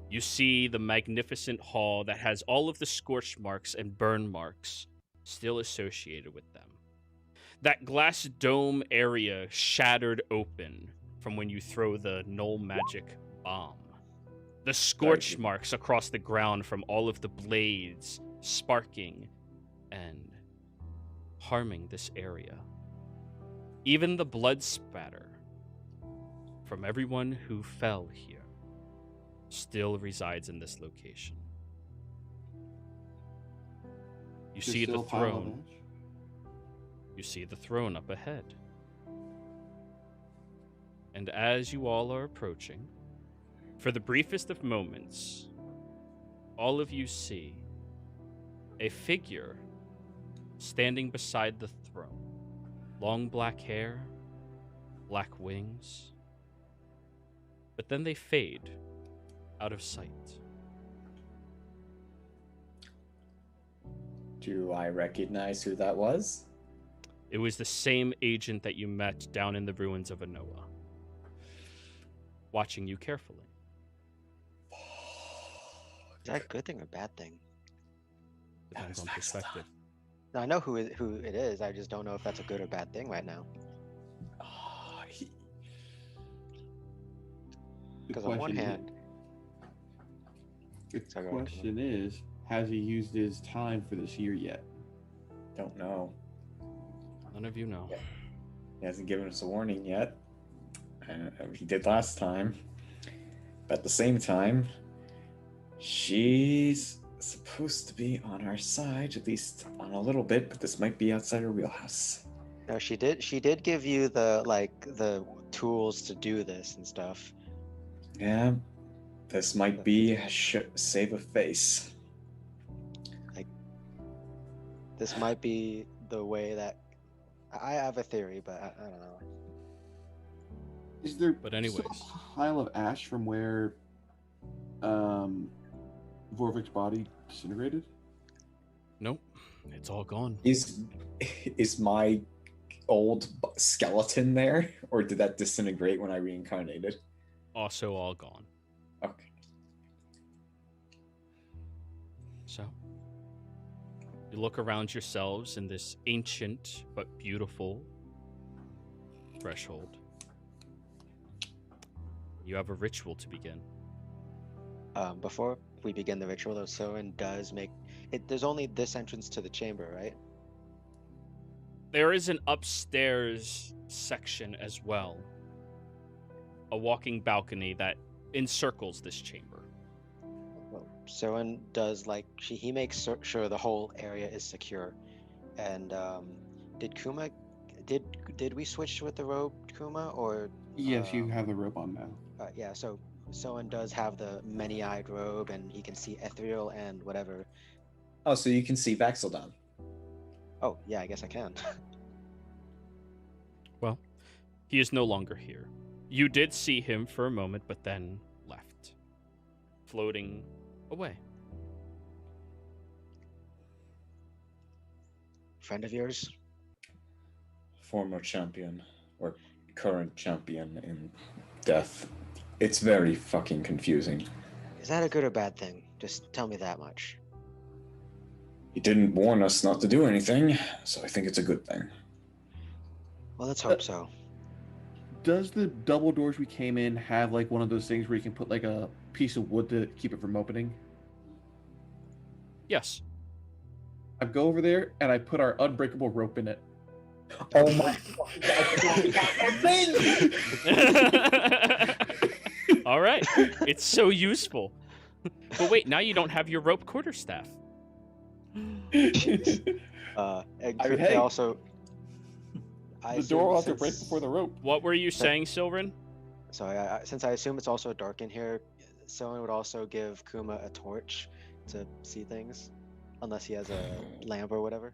you see the magnificent hall that has all of the scorch marks and burn marks still associated with them. That glass dome area shattered open from when you throw the null magic bomb. The scorch marks across the ground from all of the blades sparking and harming this area. Even the blood spatter from everyone who fell here still resides in this location. You see the throne. You see the throne up ahead. And as you all are approaching, for the briefest of moments, all of you see a figure standing beside the throne. Long black hair, black wings. But then they fade out of sight. Do I recognize who that was? It was the same agent that you met down in the ruins of Anoa, watching you carefully. Is that a good thing or bad thing? Depends on perspective. Now, I know who it is. I just don't know if that's a good or bad thing right now. Because on one hand, the question is, has he used his time for this year yet? Don't know. None of you know. He hasn't given us a warning yet. He did last time. But at the same time, she's supposed to be on our side, at least on a little bit, but this might be outside her wheelhouse. no, she did give you the tools to do this and stuff. Yeah, this might be save a face. Like, this might be the way that I have a theory, but I don't know. Is there But anyways. still a pile of ash from where Vorvik's body disintegrated? Nope, it's all gone. Is my old skeleton there, or did that disintegrate when I reincarnated? Also all gone. Okay. So, you look around yourselves in this ancient but beautiful threshold. You have a ritual to begin. Before we begin the ritual, though, Soren does make it. There's only this entrance to the chamber, right? There is an upstairs section as well. A walking balcony that encircles this chamber. Well, Soren does he makes sure the whole area is secure. And did Kuma, did we switch with the robe, Kuma, or? Yes, you have the robe on now. Yeah, so Soren does have the many-eyed robe, and he can see ethereal and whatever. Oh, so you can see Vaxeldon. Oh, yeah, I guess I can. Well, he is no longer here. You did see him for a moment, but then left, floating away. Friend of yours? Former champion, or current champion in death. It's very fucking confusing. Is that a good or bad thing? Just tell me that much. He didn't warn us not to do anything, so I think it's a good thing. Well, let's hope so. Does the double doors we came in have like one of those things where you can put like a piece of wood to keep it from opening? Yes. I go over there and I put our unbreakable rope in it. Oh my god. All right. It's so useful. But wait, now you don't have your rope quarterstaff. And could they also... The door will have to break before the rope. What were you saying, Silverin? So since I assume it's also dark in here, someone would also give Kuma a torch to see things, unless he has a lamp or whatever.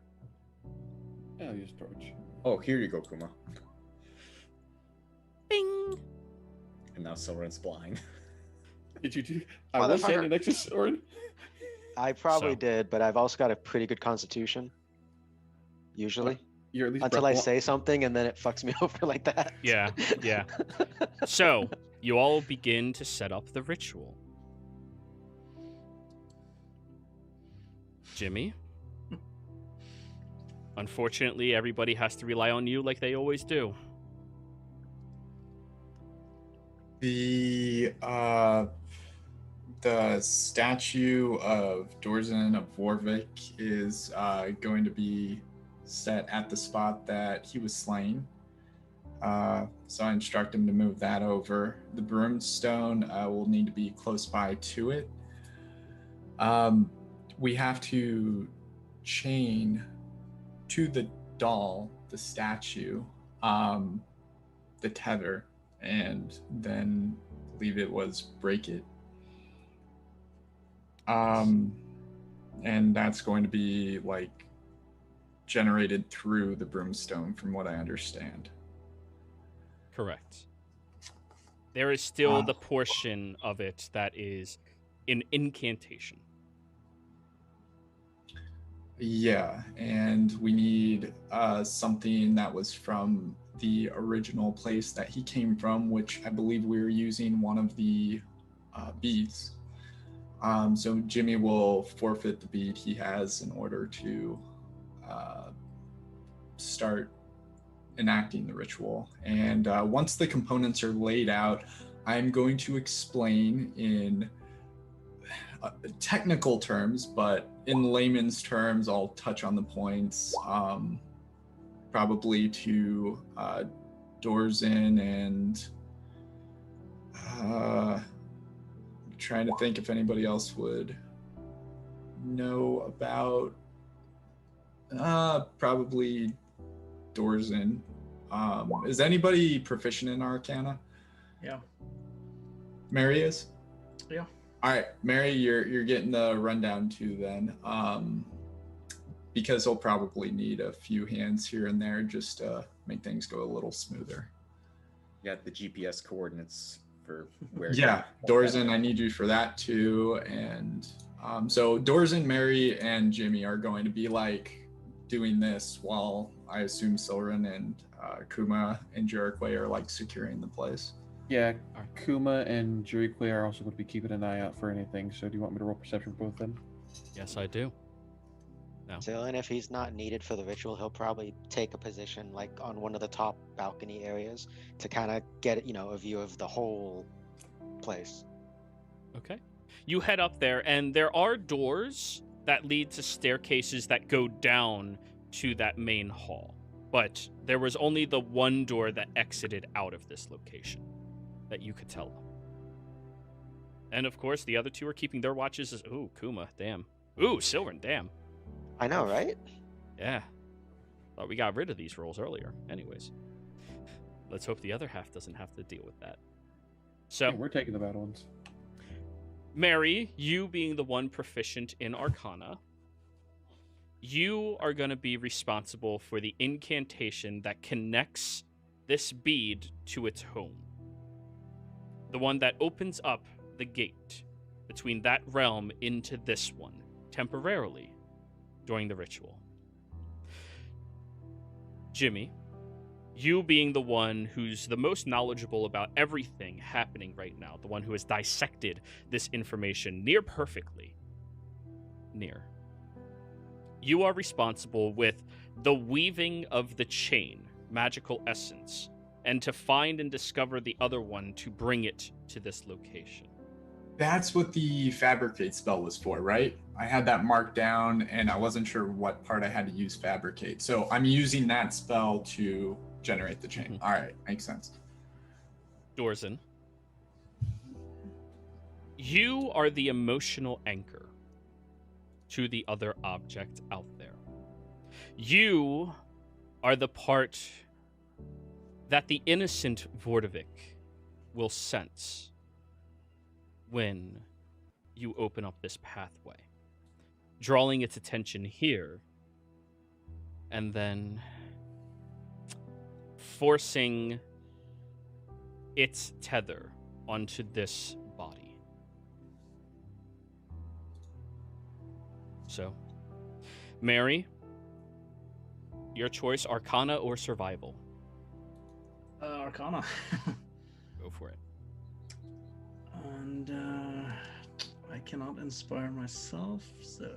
Yeah, I'll use torch. Oh, here you go, Kuma. Bing! And now Silverin's blind. Did you do? I was Motherfucker. standing next to Soren. I probably So- did, but I've also got a pretty good constitution. Usually. You're at least Until I say something and then it fucks me over like that. Yeah, yeah. So, you all begin to set up the ritual. Jimmy? Unfortunately, everybody has to rely on you like they always do. The statue of Dorzen of Warwick is going to be set at the spot that he was slain. So I instruct him to move that over. The broomstone will need to be close by to it. We have to chain to the doll, the statue, the tether, and then I believe it was break it. And that's going to be like generated through the broomstone, from what I understand. Correct. There is still the portion of it that is an incantation. Yeah, and we need something that was from the original place that he came from, which I believe we were using one of the beads. So Jimmy will forfeit the bead he has in order to start enacting the ritual. And once the components are laid out, I'm going to explain in technical terms, but in layman's terms, I'll touch on the points, probably to Dorzen and trying to think if anybody else would know about probably Dorzen. Is anybody proficient in Arcana? Yeah. Mary is? Yeah. All right, Mary, you're getting the rundown too then, because he'll probably need a few hands here and there just to make things go a little smoother. You got the GPS coordinates for where. Yeah, Dorzen, I need you for that too, and So Dorzen, Mary, and Jimmy are going to be like doing this while I assume Silren and Kuma and Jericho are like securing the place. Yeah, Kuma and Jericho are also going to be keeping an eye out for anything. So do you want me to roll perception for both of them? Yes, I do. No. So, and if he's not needed for the ritual, he'll probably take a position like on one of the top balcony areas to kind of get, a view of the whole place. Okay. You head up there, and there are doors that lead to staircases that go down to that main hall. But there was only the one door that exited out of this location that you could tell of. And of course, the other two are keeping their watches as, ooh, Kuma, damn. Ooh, Silren, damn. I know, right? Yeah. Thought we got rid of these rolls earlier. Anyways. Let's hope the other half doesn't have to deal with that. So, Yeah, we're taking the bad ones. Mary, you being the one proficient in Arcana, you are going to be responsible for the incantation that connects this bead to its home. The one that opens up the gate between that realm into this one, temporarily, during the ritual. Jimmy, you being the one who's the most knowledgeable about everything happening right now, the one who has dissected this information near perfectly. You are responsible with the weaving of the chain, magical essence, and to find and discover the other one to bring it to this location. That's what the fabricate spell was for, right? I had that marked down and I wasn't sure what part I had to use fabricate. So I'm using that spell to generate the chain. All right, makes sense. Dorzen, you are the emotional anchor to the other object out there. You are the part that the innocent Vordovic will sense when you open up this pathway, drawing its attention here, and then forcing its tether onto this body. So, Mary, your choice, Arcana or Survival? Arcana. Go for it. And I cannot inspire myself, so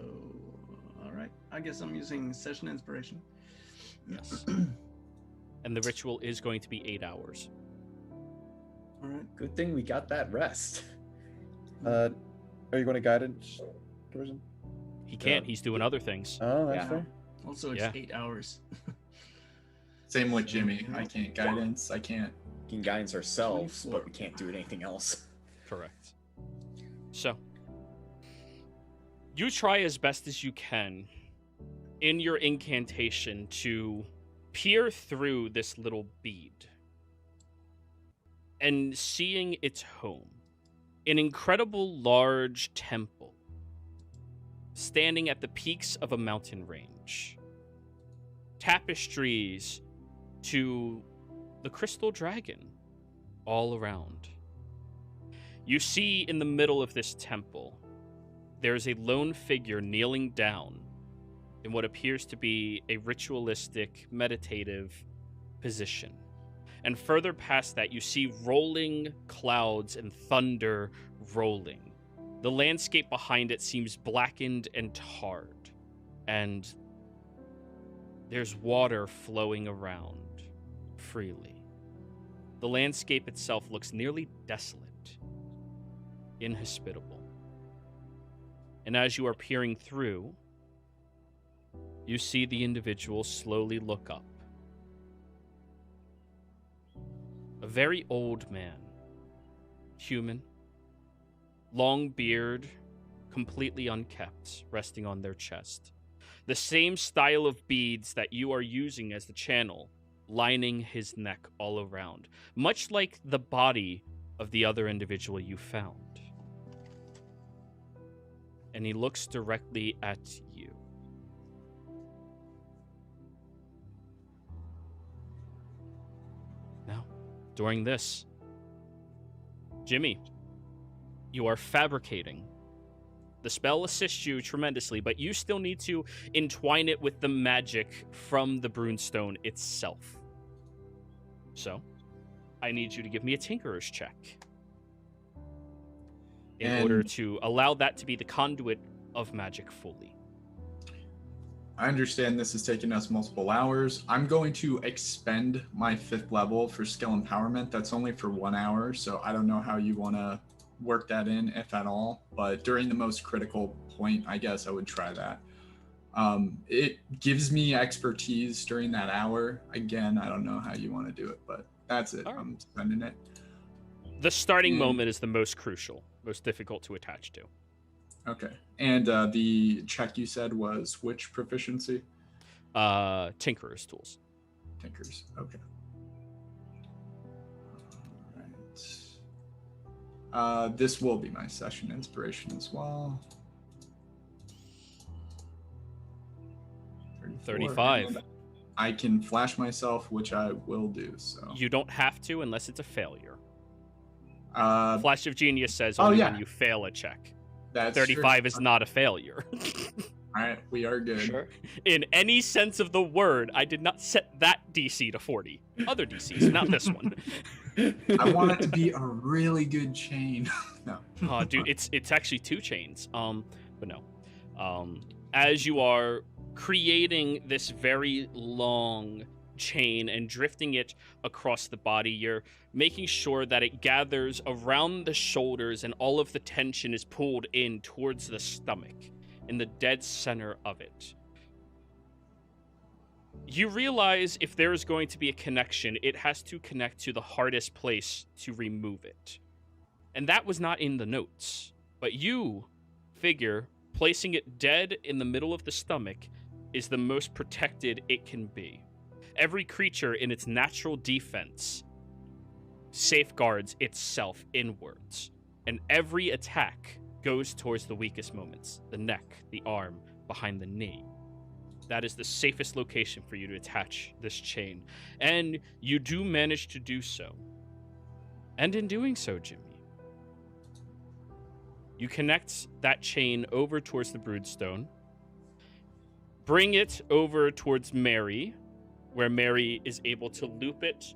all right. I guess I'm using session inspiration. Yes. And the ritual is going to be 8 hours. All right. Good thing we got that rest. Are you going to guidance, Dorzen? He can't. He's doing other things. Oh, that's Yeah. fair. Also, it's 8 hours. Same with Jimmy. I can't guidance. I can't. We can guidance ourselves, 24. but we can't do anything else. Correct. So, you try as best as you can in your incantation to peer through this little bead and seeing its home, an incredible large temple standing at the peaks of a mountain range, tapestries to the crystal dragon all around. You see in the middle of this temple, there is a lone figure kneeling down in what appears to be a ritualistic, meditative position. And further past that, you see rolling clouds and thunder rolling. The landscape behind it seems blackened and tarred, and there's water flowing around freely. The landscape itself looks nearly desolate, inhospitable. And as you are peering through, you see the individual slowly look up. A very old man, human, long beard, completely unkept, resting on their chest. The same style of beads that you are using as the channel, lining his neck all around, much like the body of the other individual you found. And he looks directly at you. Now, during this, Jimmy, you are fabricating The spell assists you tremendously, but you still need to entwine it with the magic from the broomstone itself. So, I need you to give me a Tinkerer's check in order to allow that to be the conduit of magic fully. I understand this has taken us multiple hours. I'm going to expend my 5th level for skill empowerment. That's only for 1 hour, so I don't know how you want to work that in, if at all. But during the most critical point, I guess I would try that. It gives me expertise during that hour. Again, I don't know how you want to do it, but that's it. All right. I'm spending it. The starting moment is the most crucial, most difficult to attach to. Okay. And the check you said was which proficiency? Tinkerer's tools. Tinkers. Okay. All right. This will be my session inspiration as well. 35. And I can flash myself, which I will do. So You don't have to unless it's a failure. Uh, Flash of Genius says only yeah. when you fail a check. that's 35 true. is not a failure. All right, we are good. Sure. In any sense of the word, I did not set that DC to 40. Other DCs, not this one. I want it to be a really good chain. No. Dude, it's actually 2 chains. But no. As you are creating this very long chain and drifting it across the body, you're making sure that it gathers around the shoulders and all of the tension is pulled in towards the stomach, in the dead center of it. You realize if there is going to be a connection, it has to connect to the hardest place to remove it. And that was not in the notes. But you figure placing it dead in the middle of the stomach is the most protected it can be. Every creature in its natural defense safeguards itself inwards, and every attack goes towards the weakest moments, the neck, the arm, behind the knee. That is the safest location for you to attach this chain, and you do manage to do so. And in doing so, Jimmy, you connect that chain over towards the broodstone, bring it over towards Mary, where Mary is able to loop it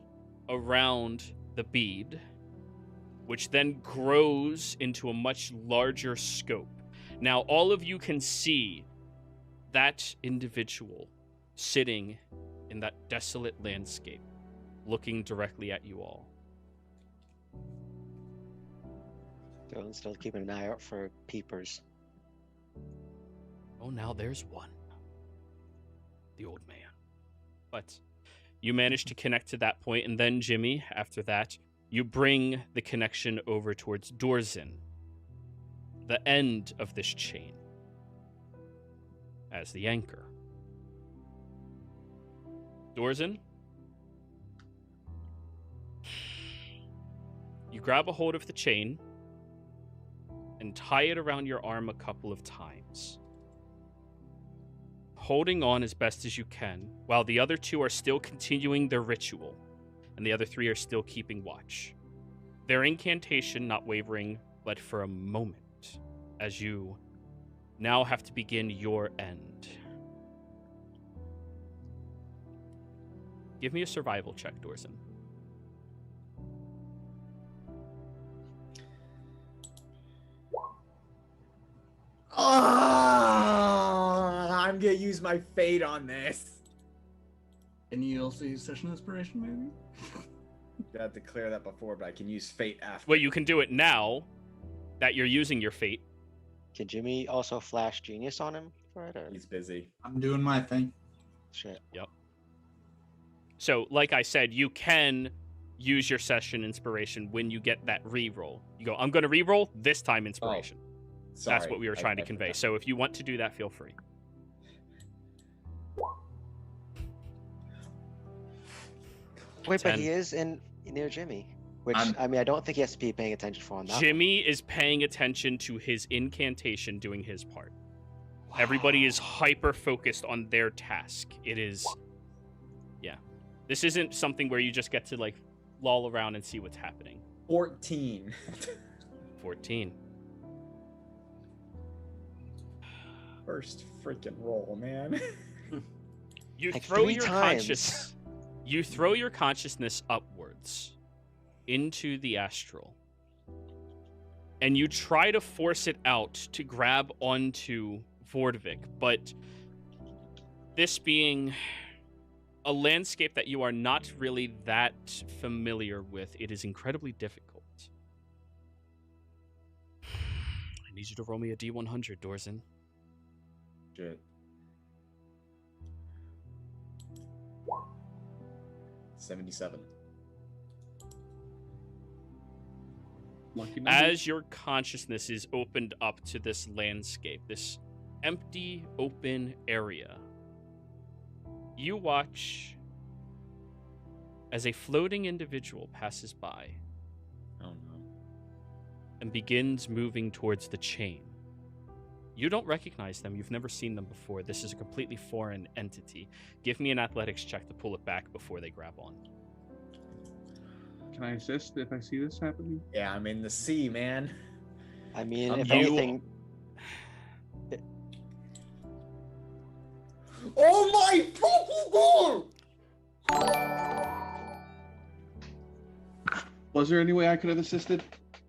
around the bead, which then grows into a much larger scope. Now, all of you can see that individual sitting in that desolate landscape, looking directly at you all. Still keeping an eye out for peepers. Oh, now there's one. The old man. But you manage to connect to that point, and then, Jimmy, after that, you bring the connection over towards Dorzen, the end of this chain, as the anchor. Dorzen, you grab a hold of the chain and tie it around your arm a couple of times, holding on as best as you can, while the other 2 are still continuing their ritual, and the other 3 are still keeping watch. Their incantation not wavering, but for a moment, as you now have to begin your end. Give me a survival check, Dorzen. I'm gonna use my fate on this. And you also use session inspiration, maybe? I had to clear that before, but I can use fate after. Well, you can do it now that you're using your fate. Can Jimmy also flash genius on him for it? Or? He's busy. I'm doing my thing. Shit. Yep. So, like I said, you can use your session inspiration when you get that reroll. You go, I'm going to reroll this time inspiration. Sorry. That's what we were trying to convey. So if you want to do that, feel free. Wait, 10. but he is near Jimmy. Which, I'm- I mean, I don't think he has to be paying attention for on that. Jimmy is paying attention to his incantation, doing his part. Everybody is hyper focused on their task. It is, yeah. This isn't something where you just get to like loll around and see what's happening. 14. 14. First freaking roll, man. You Like throw 3 your times. you throw your consciousness upwards into the astral. And you try to force it out to grab onto Vordvik, but this being a landscape that you are not really that familiar with, it is incredibly difficult. I need you to roll me a D100, Dorzen. Shit. 77. Lucky number. As your consciousness is opened up to this landscape, this empty, open area, you watch as a floating individual passes by Oh no. and begins moving towards the chain. You don't recognize them. You've never seen them before. This is a completely foreign entity. Give me an athletics check to pull it back before they grab on. Can I assist if I see this happening? Yeah, I'm in the sea, man. I mean, if You- anything, Oh my fucking god! Was there any way I could have assisted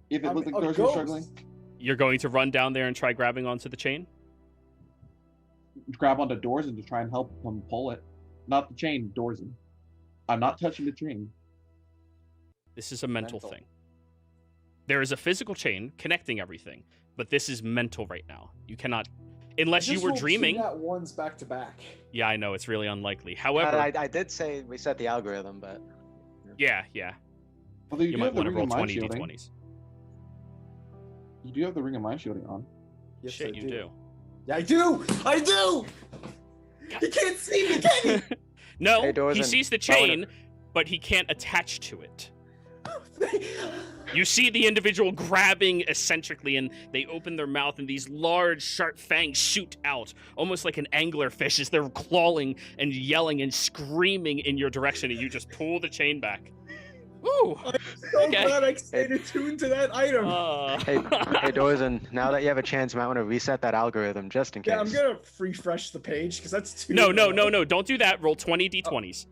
if it looked like doors were struggling? You're going to run down there and try grabbing onto the chain? Grab onto doors and to try and help them pull it. Not the chain, doors. I'm not touching the chain. This is a mental Mental. thing. There is a physical chain connecting everything, but this is mental right now. You cannot, unless you were dreaming. At ones back to back. Yeah, I know, it's really unlikely. However, I did say we set the algorithm, but yeah. Although you, You do might have the want to ring roll of mind 20 shielding. d20s. You do have the ring of mind shielding on. Yes, Shit, I you do. Yeah, I do. I do. He can't see me, can he? No, Hey, Dorzen, he sees the I wanna- chain, but he can't attach to it. You see the individual grabbing eccentrically, and they open their mouth, and these large, sharp fangs shoot out, almost like an anglerfish, as they're clawing and yelling and screaming in your direction, and you just pull the chain back. Ooh! I'm so Okay. glad I stayed attuned to that item. hey, hey, Dorzen, now that you have a chance, you might want to reset that algorithm just in case. Yeah, I'm gonna refresh the page because that's too. No, don't do that. Roll 20 d20s.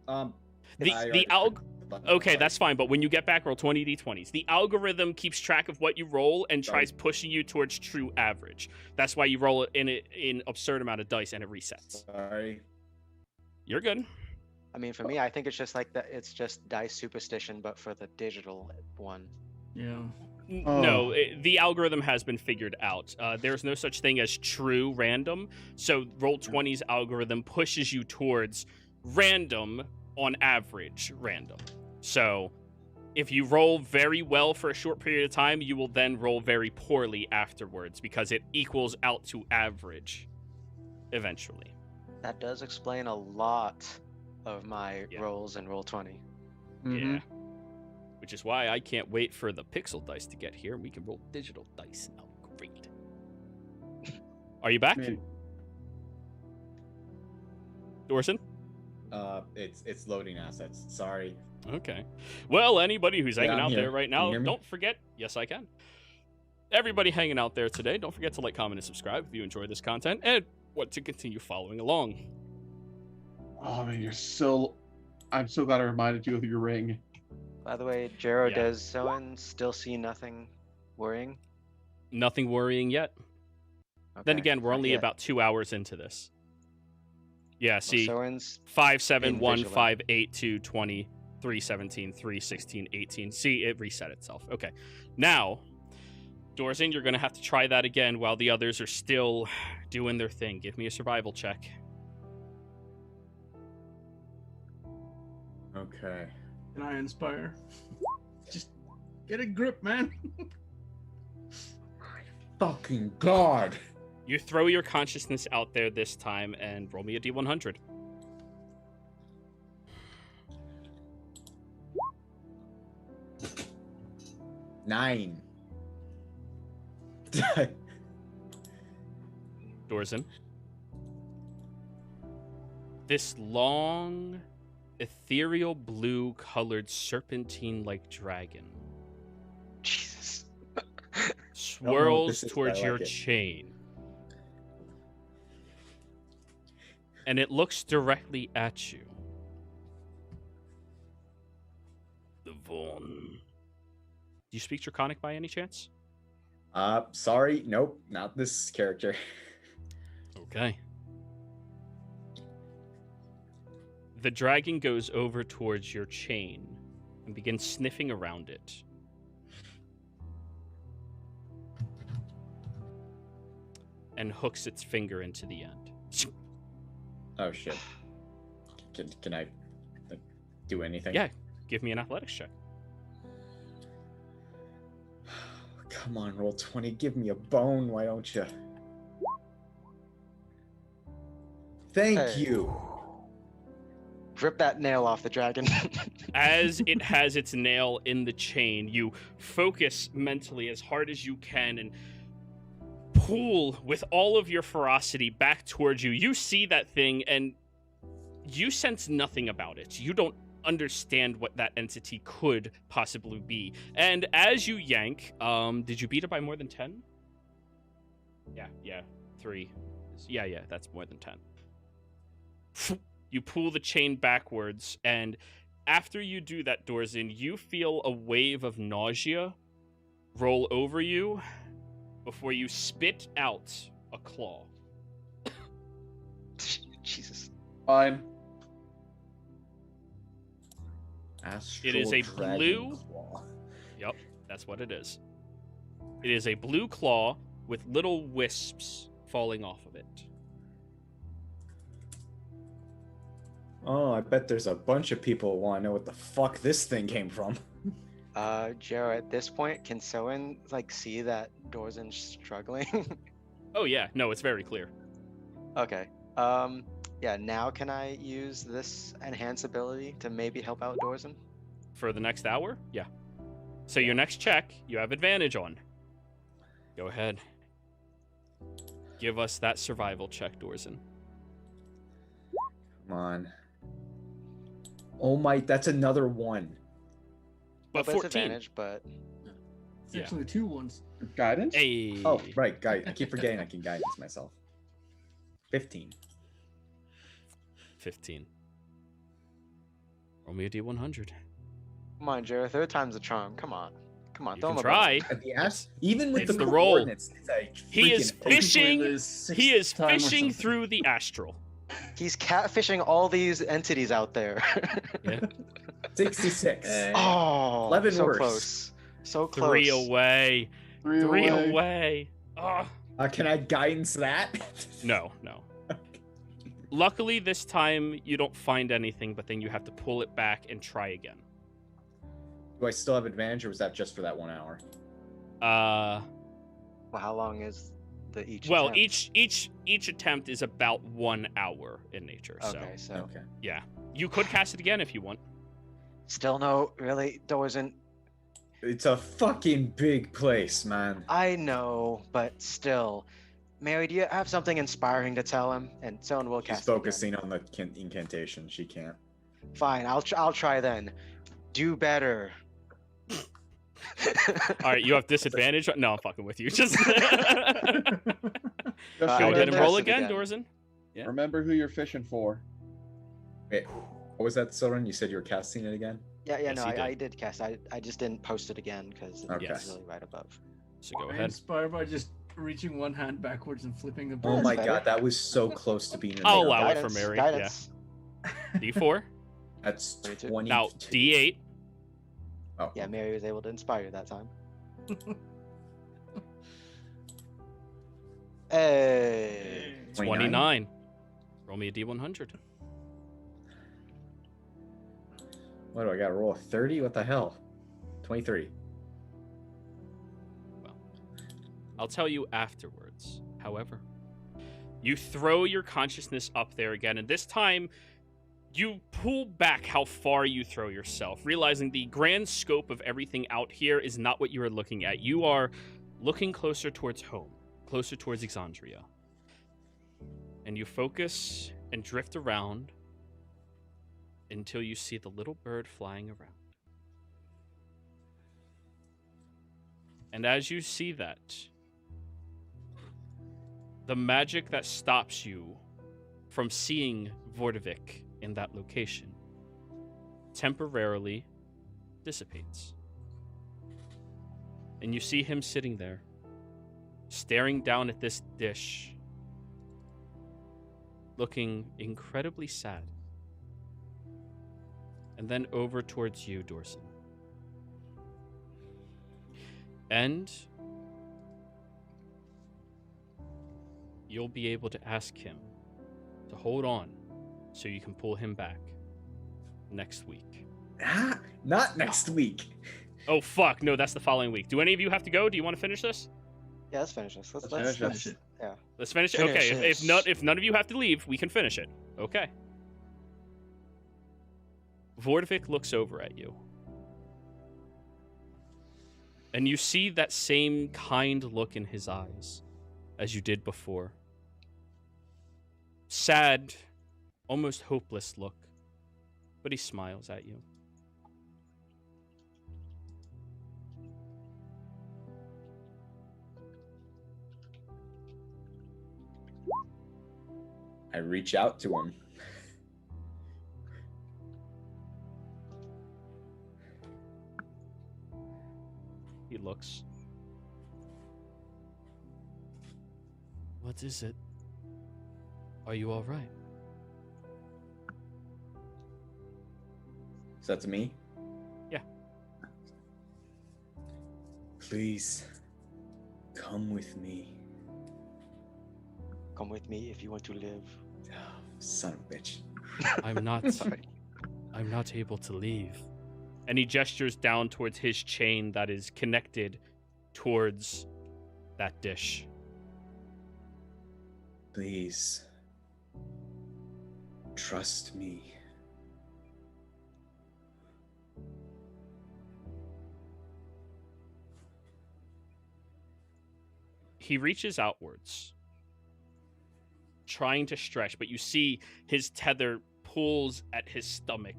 Um, The I the already alg. clicked the button. Okay, Sorry. that's fine, but when you get back, roll 20 d20s. The algorithm keeps track of what you roll and tries pushing you towards true average. That's why you roll it in absurd amount of dice and it resets. Sorry. You're good. I mean, for me, I think it's just like that. It's just dice superstition, but for the digital one. Yeah. No, the algorithm has been figured out. There's no such thing as true random. So Roll20's algorithm pushes you towards random on average random. So if you roll very well for a short period of time, you will then roll very poorly afterwards because it equals out to average eventually. That does explain a lot of my Yeah. rolls in Roll20. Yeah. Which is why I can't wait for the pixel dice to get here and we can roll digital dice. Oh, great. Are you back? Man, Dorson? It's loading assets. Sorry. Okay. Well, anybody who's hanging I'm out here. there right Can you now, hear me? don't forget. Yes, I can. Everybody hanging out there today, don't forget to like, comment, and subscribe if you enjoy this content and want to continue following along. oh man, I'm so glad I reminded you of your ring. By the way, Jero, Yeah. does someone still see nothing worrying? Nothing worrying yet. Then Okay, again, we're not only yet. about 2 hours into this. Yeah, Well, see, Soren's 5, 7, in 1, vigilant. 5, 8, 2, 20, 3, 17, 3, 16, 18. See, it reset itself. Okay. Now, Dorzen, you're going to have to try that again while the others are still doing their thing. Give me a survival check. Okay. Can I inspire? Just get a grip, man. Fucking God. You throw your consciousness out there this time and roll me a d100. Nine. Dorzen. This long, ethereal blue colored serpentine like dragon Jesus. swirls this is, towards I your like it. chain. and it looks directly at you. The Vaughn. Do you speak Draconic by any chance? Sorry, nope, not this character. Okay. The dragon goes over towards your chain and begins sniffing around it. And hooks its finger into the end. Oh shit. Can I do anything? Yeah, give me an athletics check. Come on, roll 20. Give me a bone, why don't you? Thank Hey. you. Rip that nail off the dragon. As it has its nail in the chain, you focus mentally as hard as you can and pull with all of your ferocity back towards you. You see that thing and you sense nothing about it. You don't understand what that entity could possibly be. And as you yank, did you beat it by more than 10? Yeah, 3. Yeah, that's more than 10. You pull the chain backwards, and after you do that, Dorzin, you feel a wave of nausea roll over you before you spit out a claw. Jesus. Fine. Astral It is a Dragon blue- Claw. Yep, that's what it is. It is a blue claw with little wisps falling off of it. Oh, I bet there's a bunch of people who want to know what the fuck this thing came from. Jero, at this point, can Soen see that Dorzin's struggling? Oh yeah, no, it's very clear. Okay. Yeah, now can I use this enhance ability to maybe help out Dorzin? For the next hour? Yeah. So your next check, you have advantage on. Go ahead. Give us that survival check, Dorzin. Come on. Oh my, that's another 1. But Well, 14. advantage, but It's Yeah. actually 2 ones. Guidance? Hey. Oh, right, guy. I keep forgetting I can guidance myself. 15. 15. Roll me a D100. come on, Jero, third time's a charm. Come on. Come on, You throw can him a try. At the ass, even with It's the the roll. coordinates, it's a He is freaking- fishing. Hopefully the sixth He is time or fishing something. through the astral. bone. He's catfishing all these entities out there. Yeah. 66. Oh, 11 so worse. close. So close. 3 away. 3 away. Oh. Can I guidance that? No. Luckily, this time you don't find anything, but then you have to pull it back and try again. Do I still have advantage, or was that just for that 1 hour? Well, how long is the each? Well, attempt? each attempt is about 1 hour in nature. Okay, so Okay. Yeah, you could cast it again if you want. still no, really, Dorzin. It's a fucking big place, man. I know, but still. Mary, do you have something inspiring to tell him? And someone will She's cast it again. focusing on the incantation. She can't. Fine, I'll try then. Do better. All right, you have disadvantage. No, I'm fucking with you. Just Just I go did ahead and test roll it again, again. Dorzin. Yeah. Remember who you're fishing for. Wait, what was that, Soren? You said you were casting it again? Yeah, Yes, no, he did. I did cast. I just didn't post it again because Okay. it's really right above. So go I'm ahead. inspired by just reaching one hand backwards and flipping the Oh bird. my better. god, that was so close to being an I'll error. allow it for Guidance, Mary, Guidance. D4. That's 22. 22. Now D8. Oh, Yeah, Mary was able to inspire you that time. Hey. 29. Roll me a D100. what do I got? Roll a 30? What the hell? 23. I'll tell you afterwards. However, you throw your consciousness up there again, and this time you pull back how far you throw yourself, realizing the grand scope of everything out here is not what you are looking at. You are looking closer towards home, closer towards Exandria. And you focus and drift around until you see the little bird flying around. And as you see that, the magic that stops you from seeing Vordevik in that location temporarily dissipates. And you see him sitting there, staring down at this dish, looking incredibly sad. And then over towards you, Dorson. And you'll be able to ask him to hold on so you can pull him back next week. Not next week. Oh, fuck. No, that's the following week. Do any of you have to go? Do you want to finish this? Yeah, let's finish this. Let's Let's finish it. Yeah. Let's finish it. Finish Okay, if this. none of you have to leave, we can finish it. Okay. Vordevik looks over at you. And you see that same kind look in his eyes as you did before. Sad, almost hopeless look. But he smiles at you. I reach out to him. He looks. What is it? Are you all right? Is that to me? Yeah. Please, come with me. Come with me if you want to live. Oh, son of a bitch. I'm not. Sorry. I'm not able to leave. And he gestures down towards his chain that is connected towards that dish. Please, trust me. He reaches outwards, trying to stretch, but you see his tether pulls at his stomach.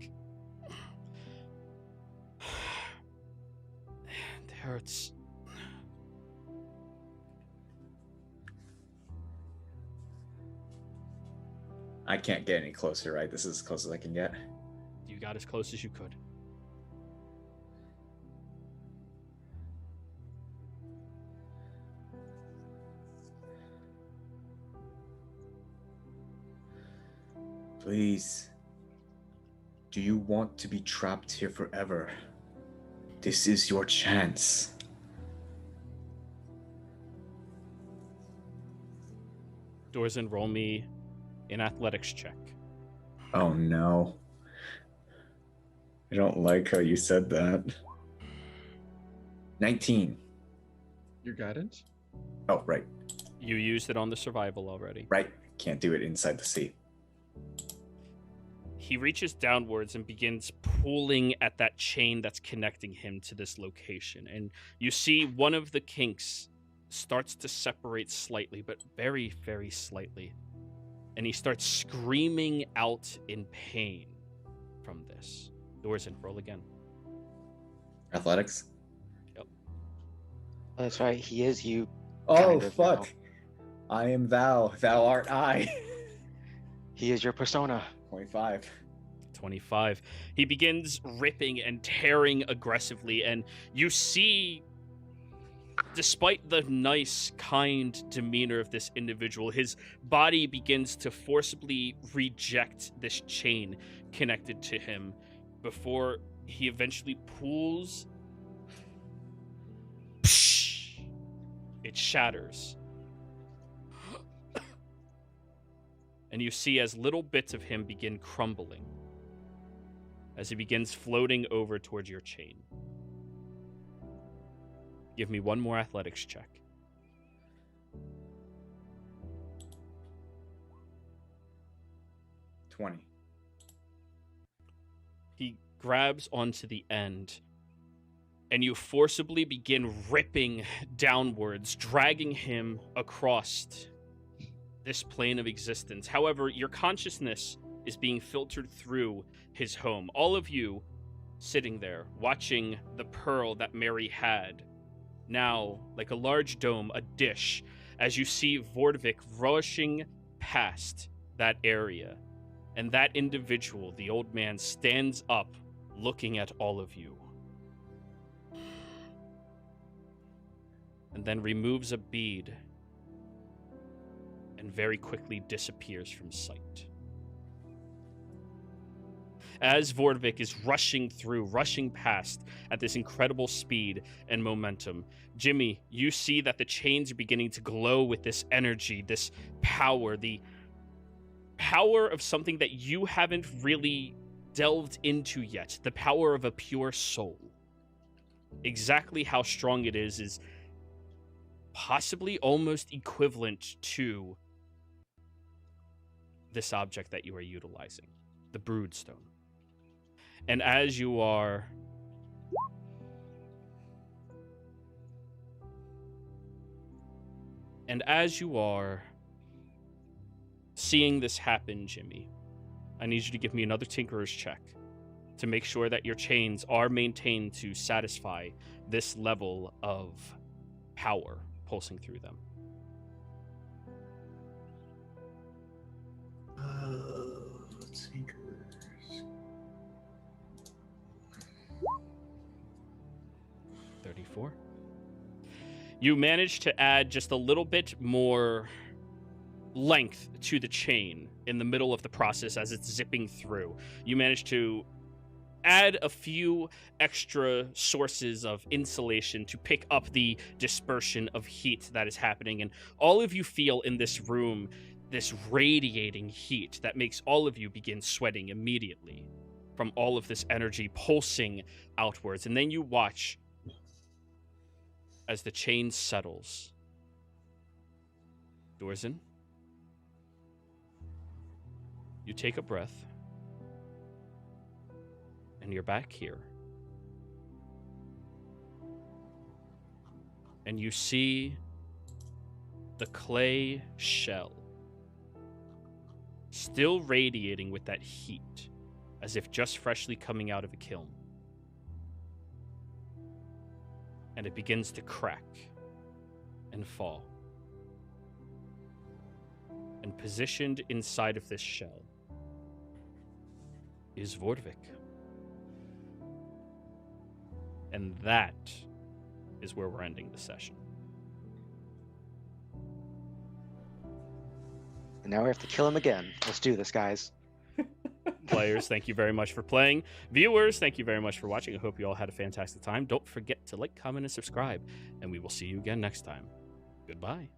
It hurts. I can't get any closer, right? This is as close as I can get. You got as close as you could. Please. Do you want to be trapped here forever? This is your chance. Dorzen, roll me an athletics check. Oh no. I don't like how you said that. 19. Your guidance? Oh, right. You used it on the survival already. Right. Can't do it inside the sea. He reaches downwards and begins pulling at that chain that's connecting him to this location. And you see one of the kinks starts to separate slightly, but very, very slightly. And he starts screaming out in pain from this. Dorzen, roll again. Athletics? Oh, that's right. He is you. Oh, Kind of fuck. now. I am thou. Thou art I. He is your persona. 25. 25. He begins ripping and tearing aggressively, and you see, despite the nice, kind demeanor of this individual, his body begins to forcibly reject this chain connected to him before he eventually pulls. It shatters. And you see as little bits of him begin crumbling as he begins floating over towards your chain. Give me one more athletics check. $20. He grabs onto the end, and you forcibly begin ripping downwards, dragging him across this plane of existence. However, your consciousness is being filtered through his home. All of you sitting there, watching the pearl that Mary had, now like a large dome, a dish, as you see Vordevik rushing past that area. And that individual, the old man, stands up looking at all of you. And then removes a bead and very quickly disappears from sight. As Vordvik is rushing past at this incredible speed and momentum, Jimmy, you see that the chains are beginning to glow with this energy, this power, the power of something that you haven't really delved into yet, the power of a pure soul. Exactly how strong it is possibly almost equivalent to this object that you are utilizing, the broodstone. And as you are seeing this happen, Jimmy, I need you to give me another Tinkerer's check to make sure that your chains are maintained to satisfy this level of power pulsing through them. Tinkers. $34. You manage to add just a little bit more length to the chain in the middle of the process as it's zipping through. You manage to add a few extra sources of insulation to pick up the dispersion of heat that is happening, and all of you feel in this room this radiating heat that makes all of you begin sweating immediately from all of this energy pulsing outwards. And then you watch as the chain settles. Dorzen, you take a breath, and you're back here. And you see the clay shell still radiating with that heat, as if just freshly coming out of a kiln. And it begins to crack and fall. And positioned inside of this shell is Vordvik. And that is where we're ending the session. And now we have to kill him again. Let's do this, guys. Players, thank you very much for playing. Viewers, thank you very much for watching. I hope you all had a fantastic time. Don't forget to like, comment, and subscribe. And we will see you again next time. Goodbye.